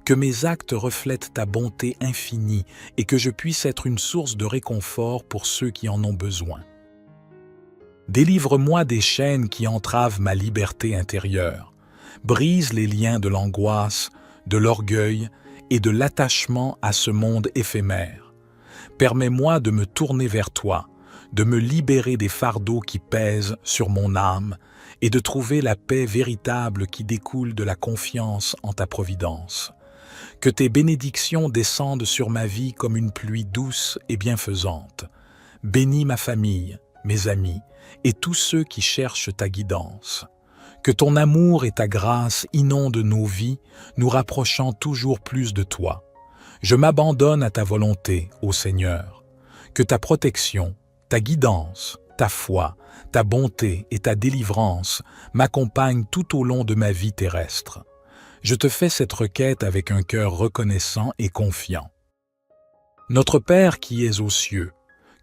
Que mes actes reflètent ta bonté infinie et que je puisse être une source de réconfort pour ceux qui en ont besoin. Délivre-moi des chaînes qui entravent ma liberté intérieure. Brise les liens de l'angoisse, de l'orgueil et de l'attachement à ce monde éphémère. Permets-moi de me tourner vers toi, de me libérer des fardeaux qui pèsent sur mon âme et de trouver la paix véritable qui découle de la confiance en ta providence. Que tes bénédictions descendent sur ma vie comme une pluie douce et bienfaisante. Bénis ma famille, mes amis et tous ceux qui cherchent ta guidance. Que ton amour et ta grâce inondent nos vies, nous rapprochant toujours plus de toi. Je m'abandonne à ta volonté, ô Seigneur. Que ta protection, ta guidance, ta foi, ta bonté et ta délivrance m'accompagnent tout au long de ma vie terrestre. Je te fais cette requête avec un cœur reconnaissant et confiant. Notre Père qui es aux cieux,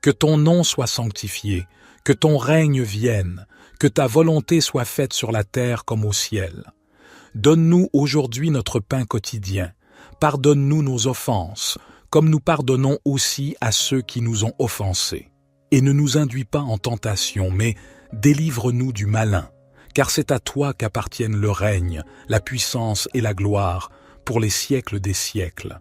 que ton nom soit sanctifié, que ton règne vienne, que ta volonté soit faite sur la terre comme au ciel. Donne-nous aujourd'hui notre pain quotidien. Pardonne-nous nos offenses, comme nous pardonnons aussi à ceux qui nous ont offensés. Et ne nous induis pas en tentation, mais délivre-nous du malin, car c'est à toi qu'appartiennent le règne, la puissance et la gloire, pour les siècles des siècles.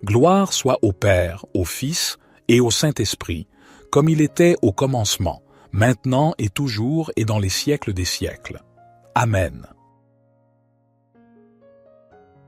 Gloire soit au Père, au Fils et au Saint-Esprit, comme il était au commencement, maintenant et toujours et dans les siècles des siècles. Amen.